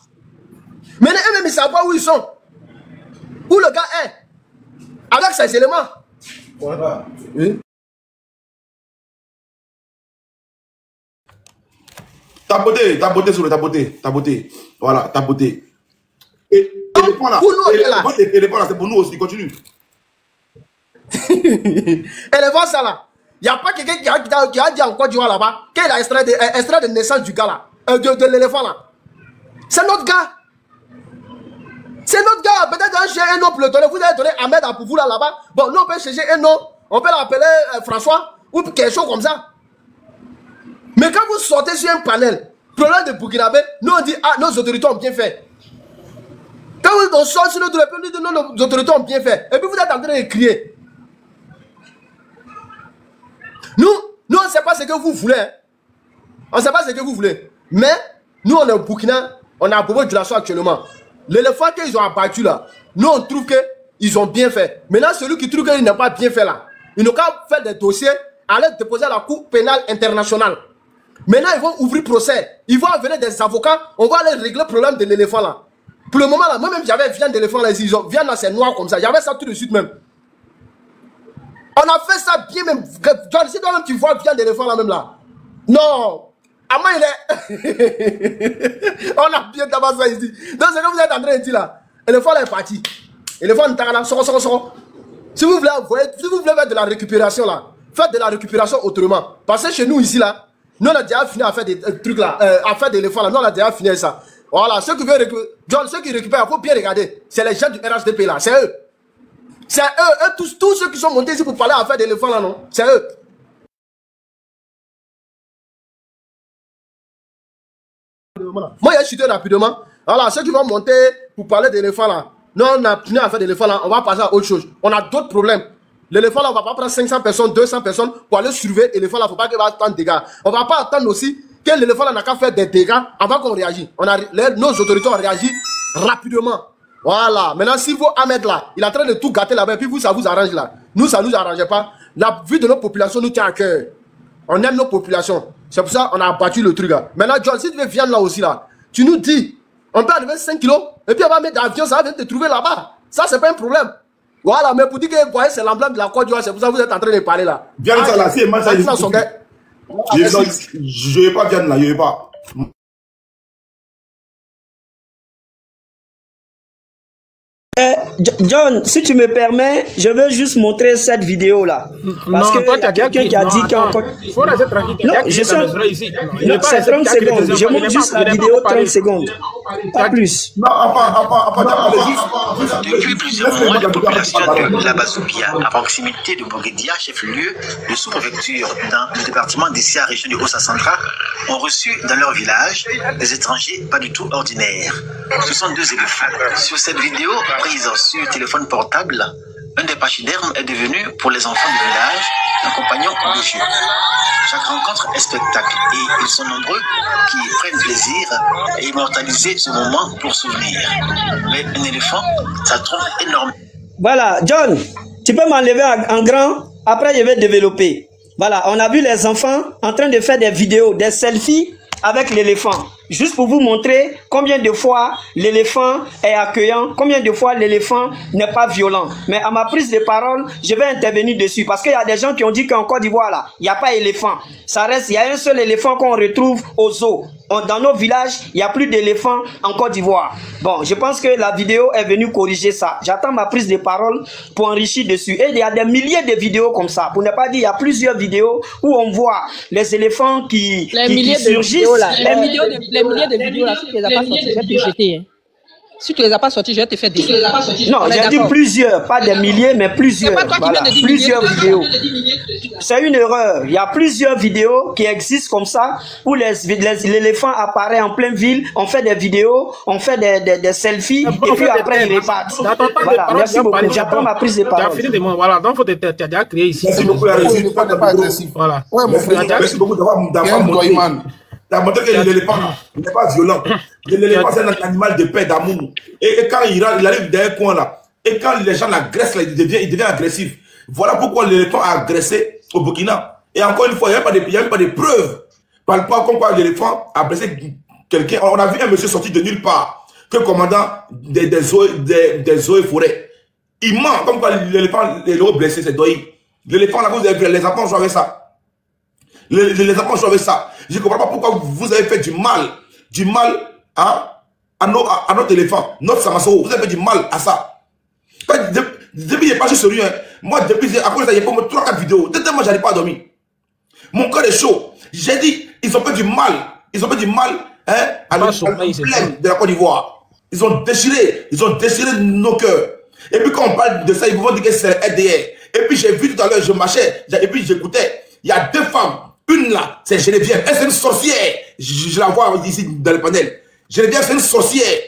Maintenant, eux-mêmes, ils ne savent pas où ils sont. Où le gars est. Avec ses éléments. Oui. Tapoter sur le tapoter. Voilà, tapoter. Et les points là, c'est pour nous aussi, continue. Éléphant ça là. Il n'y a pas quelqu'un qui a dit en Côte d'Ivoire là-bas qu'il a extrait de naissance du gars là, de l'éléphant là. C'est notre gars. C'est notre gars. Peut-être un chien, un nom pour le donner. Vous allez donner Ahmed à vous là-bas. Bon, nous on peut chercher un nom. On peut l'appeler François ou quelque chose comme ça. Mais quand vous sortez sur un panel, problème de Burkinabé, nous on dit, ah, nos autorités ont bien fait. Quand on sort sur notre république, nous dit, nos autorités ont bien fait. Et puis vous êtes en train de crier. Nous on ne sait pas ce que vous voulez. Hein. On ne sait pas ce que vous voulez. Mais, nous on est au Burkina, on a Bobo Dioulasso actuellement. L'éléphant qu'ils ont abattu là, nous on trouve qu'ils ont bien fait. Maintenant, celui qui trouve qu'il n'a pas bien fait là, ils n'ont qu'à faire des dossiers, aller déposer à la Cour pénale internationale. Maintenant, ils vont ouvrir procès. Ils vont venir des avocats. On va aller régler le problème de l'éléphant là. Pour le moment là, moi-même j'avais viande d'éléphant là. Viande là, c'est noir comme ça. J'avais ça tout de suite même. On a fait ça bien même. John, si toi-même tu vois viande d'éléphant là même là. Non. Ama il est. On a bien tabassé ça ici. Donc c'est que vous êtes en train de dire là. L'éléphant là est parti. L'éléphant est là. Soro. Si vous voulez faire de la récupération là, faites de la récupération autrement. Parce que chez nous ici là, nous on a déjà fini à faire des trucs là, à faire des éléphants là, nous on a déjà fini ça. Voilà, ceux qui veulent récupérer, John, ceux qui récupèrent, il faut bien regarder. C'est les gens du RHDP là, c'est eux. C'est eux, tous ceux qui sont montés ici pour parler à faire des éléphants là, non? C'est eux. Moi, il a chuté rapidement. Voilà, ceux qui vont monter pour parler d'éléphants là, nous on a fini à faire des éléphants là, on va passer à autre chose. On a d'autres problèmes. L'éléphant là, on va pas prendre 500 personnes, 200 personnes pour aller surveiller l'éléphant là, il ne faut pas qu'il va attendre des dégâts. On va pas attendre aussi que l'éléphant là n'a qu'à faire des dégâts avant qu'on réagisse. Nos autorités ont réagi rapidement. Voilà. Maintenant, si vous Ahmed là, il est en train de tout gâter là-bas, et puis vous, ça vous arrange là. Nous, ça ne nous arrange pas. La vie de nos populations nous tient à cœur. On aime nos populations. C'est pour ça qu'on a abattu le truc là. Maintenant, John, si tu veux viande là aussi là, tu nous dis, on peut arriver 5 kilos, et puis on va mettre l'avion, ça va venir te trouver là-bas. Ça, c'est pas un problème. Voilà, mais pour dire que vous voyez, c'est l'emblème de la Côte d'Ivoire, c'est pour ça que vous êtes en train de parler là. Viande ça là, c'est mal ça. Je vais pas viande là, je vais pas. John, si tu me permets, je veux juste montrer cette vidéo là. Parce que il y a quelqu'un qui a dit qu'encore. Non, je suis. Non, c'est 30 secondes. Je montre juste la vidéo 30 secondes. Pas plus. Depuis plusieurs mois, la population de la Bazoubia, à proximité de Boguedia, chef-lieu de sous-préfecture dans le département d'Issia, région du Haut-Central, ont reçu dans leur village des étrangers pas du tout ordinaires. Ce sont 2 éléphants. Sur cette vidéo, prise sur téléphone portable, un des pachydermes est devenu pour les enfants du village un compagnon de jeu. Chaque rencontre est spectacle et ils sont nombreux qui prennent plaisir à immortaliser ce moment pour souvenir. Mais un éléphant, ça trompe énormément. Voilà, John, tu peux m'enlever en grand, après je vais développer. Voilà, on a vu les enfants en train de faire des vidéos, des selfies avec l'éléphant. Juste pour vous montrer combien de fois l'éléphant est accueillant, combien de fois l'éléphant n'est pas violent. Mais à ma prise de parole, je vais intervenir dessus. Parce qu'il y a des gens qui ont dit qu'en Côte d'Ivoire, là, il n'y a pas d'éléphant. Ça reste, il y a un seul éléphant qu'on retrouve aux zoos. Dans nos villages, il n'y a plus d'éléphants en Côte d'Ivoire. Bon, je pense que la vidéo est venue corriger ça. J'attends ma prise de parole pour enrichir dessus. Et il y a des milliers de vidéos comme ça. Pour ne pas dire, il y a plusieurs vidéos où on voit les éléphants qui surgissent. Les milliers de vidéos là, si tu les as pas sorties, je vais te jeter. Si tu les as pas sortis, je vais te faire des. Non, j'ai dit plusieurs, pas des milliers, mais plusieurs. Voilà, plusieurs vidéos. C'est une erreur. Il y a plusieurs vidéos qui existent comme ça, où l'éléphant apparaît en pleine ville, on fait des vidéos, on fait des selfies, et puis après il repart. Voilà, merci beaucoup. J'attends ma prise de parole. Tu as fini de moi, voilà, donc tu as déjà créé ici. Merci beaucoup, la réussite. Pas agressif. Voilà. Ouais, merci beaucoup d'avoir montré. Tu as montré que l'éléphant n'est pas violent. L'éléphant, c'est un animal de paix, d'amour. Et quand il arrive dans un coin là, et quand les gens l'agressent, il devient agressif. Voilà pourquoi l'éléphant a agressé au Burkina. Et encore une fois, il n'y a même pas de preuves. Par rapport comme quoi l'éléphant a blessé quelqu'un. On a vu un monsieur sorti de nulle part, que le commandant des eaux et forêts. Il ment, comme quoi l'éléphant est blessé, c'est Doï. L'éléphant, là, vous avez vu, les enfants jouent avec ça. Les enfants jouent avec ça. Je ne comprends pas pourquoi vous avez fait du mal hein, à notre éléphant, notre Samasso. Vous avez fait du mal à ça. Depuis, il n'est pas juste sérieux. Hein. Moi, depuis, à cause de ça, il y a pas 3-4 vidéos. Moi, je n'arrive pas à dormir. Mon cœur est chaud. J'ai dit, ils ont fait du mal. Ils ont fait du mal hein, à l'emblème de la Côte d'Ivoire. Ils ont déchiré nos cœurs. Et puis, quand on parle de ça, ils vont dire que c'est RDR. Et puis, j'ai vu tout à l'heure, je marchais, et puis j'écoutais. Il y a 2 femmes. Une là, c'est Geneviève. Elle, c'est une sorcière. Je la vois ici dans le panel. Geneviève, c'est une sorcière.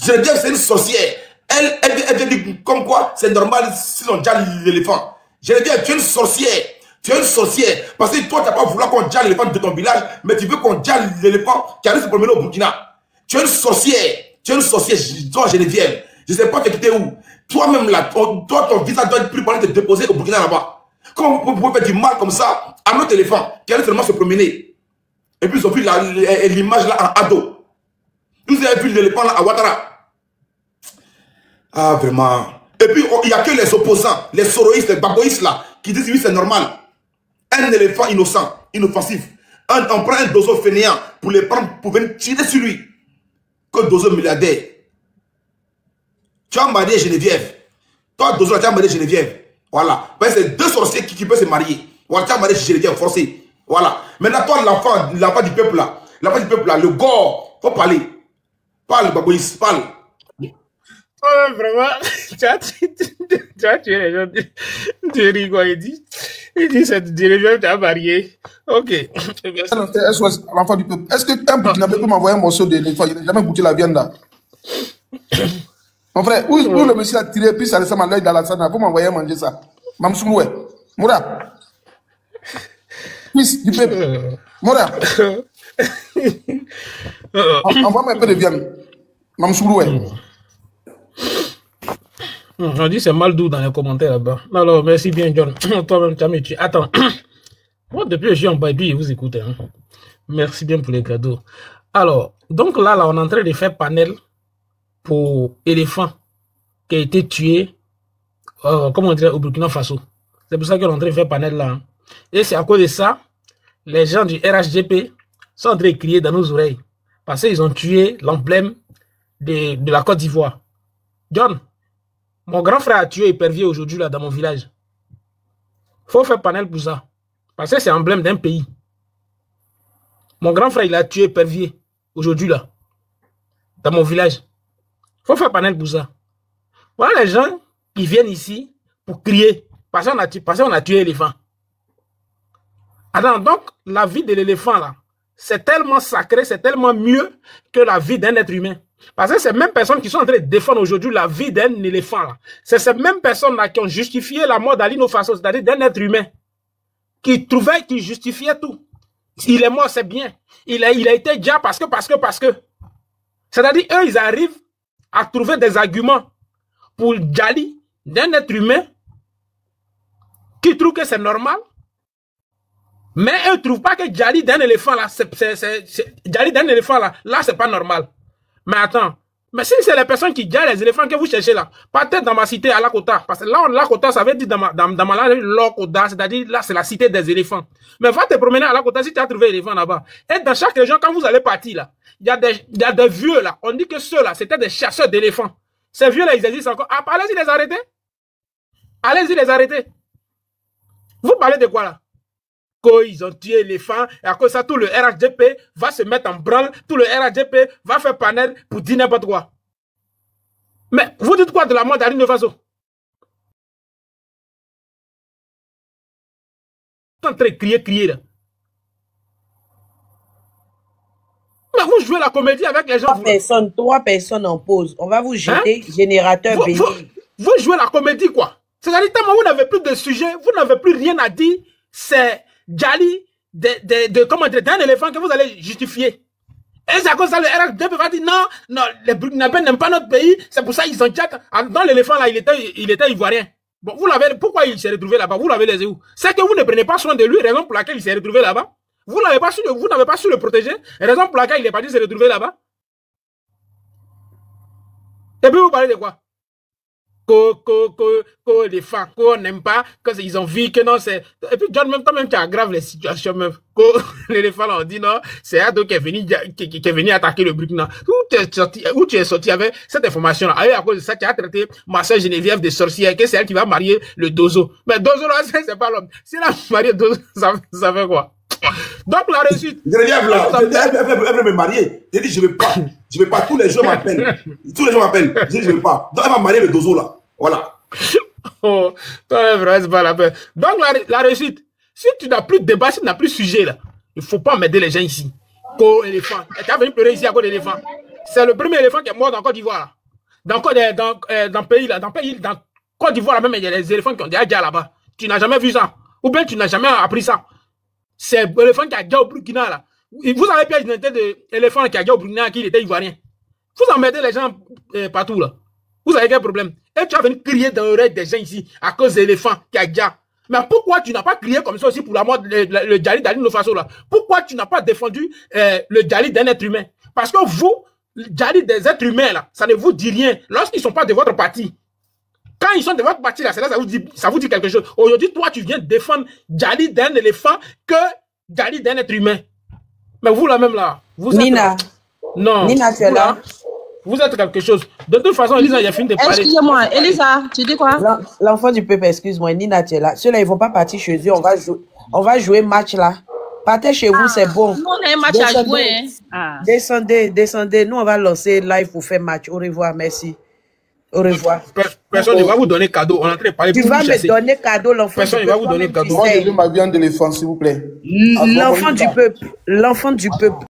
Geneviève, c'est une sorcière. Elle dit comme quoi c'est normal s'ils ont déjà l'éléphant. Geneviève, tu es une sorcière. Tu es une sorcière. Parce que toi, tu n'as pas voulu qu'on déjà l'éléphant de ton village, mais tu veux qu'on déjà l'éléphant qui arrive se promener au Burkina. Tu es une sorcière. Tu es une sorcière. Toi, Geneviève. Je ne sais pas t'écouter où. Toi-même là, ton visage doit être plus pour te déposer au Burkina là-bas. Comment vous pouvez faire du mal comme ça à notre éléphant qui allait seulement se promener? Et puis ils ont vu l'image là en ado. Vous avez vu l'éléphant là à Ouattara. Ah vraiment. Et puis il n'y a que les opposants, les soroïstes, les baboïstes là, qui disent oui c'est normal. Un éléphant innocent, inoffensif. On prend un dozo fainéant pour les prendre, pour venir tirer sur lui. Que dozo milliardaire. Tu as marié Geneviève. Toi dozo tu as marié Geneviève. Voilà. C'est 2 sorciers qui peuvent se marier. Voilà, tu as marié Geneviève forcé. Voilà. Maintenant, toi, l'enfant du peuple là, le gore, faut parler. Parle, Baboïs, parle. Oh, vraiment, tu as tué les gens de Rigo, il dit cette Geneviève, tu as marié. Ok. L'enfant du peuple. Est-ce qu'un Burkinabé peut m'envoyer un morceau d'éléphant? Il n'a jamais goûté la viande là. Mon frère, où le monsieur a tiré, puis ça ressemble à l'œil d'Alassane, vous m'envoyez manger ça. Mamsouloué. Moura. Fils du peuple. Moura. Envoie-moi un peu de viande. Mamsouloué. On dit c'est mal doux dans les commentaires là-bas. Alors, merci bien, John. Toi-même, tu as mis. Attends. Moi, depuis que je suis en bas, puis je vous écoute. Hein. Merci bien pour les cadeaux. Alors, donc là, on est en train de faire panel pour éléphant qui a été tué, comment on dirait, au Burkina Faso. C'est pour ça qu'on est en train de faire panel là. Hein. Et c'est à cause de ça, les gens du RHDP sont en train de crier dans nos oreilles. Parce qu'ils ont tué l'emblème de la Côte d'Ivoire. John, mon grand frère a tué Épervier aujourd'hui là dans mon village. Faut faire panel pour ça. Parce que c'est l'emblème d'un pays. Mon grand frère, il a tué Épervier aujourd'hui là, dans mon village. Faut faire panel pour ça. Voilà les gens qui viennent ici pour crier parce qu'on a tué l'éléphant. Alors donc, la vie de l'éléphant là, c'est tellement sacré, c'est tellement mieux que la vie d'un être humain. Parce que ces mêmes personnes qui sont en train de défendre aujourd'hui la vie d'un éléphant là, c'est ces mêmes personnes là qui ont justifié la mort d'Ali Faso, c'est-à-dire d'un être humain, qui trouvaient, qui justifiaient tout. Il est mort, c'est bien. Il a été déjà parce que. C'est-à-dire, eux, ils arrivent à trouver des arguments pour Djali, d'un être humain, qui trouve que c'est normal. Mais eux ne trouvent pas que Djali d'un éléphant là, Djali d'un éléphant là, c'est pas normal. Mais attends, mais si c'est les personnes qui djallent les éléphants que vous cherchez là, peut-être dans ma cité à Lakota, parce que là, Lakota, ça veut dire dans ma langue, Lokoda, c'est-à-dire là, c'est la cité des éléphants. Mais va te promener à Lakota si tu as trouvé un éléphant là-bas. Et dans chaque région, quand vous allez partir là, il y a des vieux là, on dit que ceux-là, c'était des chasseurs d'éléphants. Ces vieux là, ils existent encore. Ah, allez-y les arrêter. Allez-y les arrêter. Vous parlez de quoi là? Qu'ils ont tué l'éléphant, et à cause de ça, tout le RHDP va se mettre en branle, tout le RHDP va faire panel pour dire n'importe quoi. Mais vous dites quoi de la mort d'Aline Faso? En train de crier là. Mais vous jouez la comédie avec les gens. Trois personnes en pause. On va vous jeter générateur béni. Vous jouez la comédie quoi? C'est-à-dire que vous n'avez plus de sujet, vous n'avez plus rien à dire. C'est Djali d'un éléphant que vous allez justifier. Et c'est à cause de ça, le RHDP va dire non, les Burkinabés n'aiment pas notre pays, c'est pour ça qu'ils ont tchèque. Dans l'éléphant là, il était ivoirien. Bon, vous l'avez, pourquoi il s'est retrouvé là-bas? Vous l'avez laissé où? C'est que vous ne prenez pas soin de lui, raison pour laquelle il s'est retrouvé là-bas. Vous n'avez pas su le protéger, raison pour laquelle il est parti se retrouver là-bas. Et puis vous parlez de quoi? Éléphant, qu'on n'aime pas, qu'ils ont vu que non, c'est. Et puis, John, même toi-même, tu aggraves les situations, même. L'éléphant, là, on dit non, c'est Ado qui est venu attaquer le Burkina. Où tu es sorti avec cette information-là? À cause de ça, tu as traité ma soeur Geneviève de sorcière, que c'est elle qui va marier le Dozo. Mais Dozo, là, c'est pas l'homme. Si elle a marié Dozo, ça fait quoi? Donc, la réussite. Geneviève, là, elle veut me marier. Elle dit, je veux pas. Tous les gens m'appellent. Je dis, je veux pas. Donc, elle va marier le Dozo, là. Voilà. Oh, toi, vrai, c'est pas la peine. Donc, la réussite, si tu n'as plus de débat, si tu n'as plus de sujet, là, il ne faut pas m'aider les gens ici. Éléphant. Tu as venu pleurer ici à cause de l'éléphant. C'est le premier éléphant qui est mort dans Côte d'Ivoire. Dans pays, là, dans Côte d'Ivoire, là, même, il y a des éléphants qui ont déjà là-bas. Tu n'as jamais vu ça. Ou bien tu n'as jamais appris ça. C'est l'éléphant qui a déjà au Burkina, là. Vous avez pièce d'identité de l'éléphant qui a déjà au Burkina, qui était ivoirien. Vous emmerdez les gens partout, là. Vous avez quel problème? Et tu vas venir crier dans l'oreille des gens ici à cause de l'éléphant qui a déjà. Mais pourquoi tu n'as pas crié comme ça aussi pour la mort le Djali d'Aline Faso là? Pourquoi tu n'as pas défendu le Djali d'un être humain? Parce que vous, le Djali des êtres humains là, ça ne vous dit rien. Lorsqu'ils ne sont pas de votre parti. Quand ils sont de votre parti là, ça vous dit quelque chose. Aujourd'hui, toi, tu viens défendre Djali d'un éléphant que Djali d'un être humain. Mais vous là même là, vous Nina. Non. Nina, tu es là. Vous êtes quelque chose. De toute façon, Elisa, il a fini de parler. Excusez-moi, Elisa, tu dis quoi? L'enfant du peuple, excuse-moi, Nina, tu es là. Ceux-là, ils vont pas partir chez eux. On va jouer match là. Partez chez vous, c'est bon. Nous, on a un match à jouer. Hein. Descendez. Nous, on va lancer live pour faire match. Au revoir, merci. Au revoir. Personne ne va vous donner cadeau. On est en train de parler. Tu vas me donner cadeau, l'enfant. Personne ne va vous donner cadeau. Moi, je veux ma viande d'éléphant, s'il vous plaît. L'enfant du peuple. L'enfant du peuple.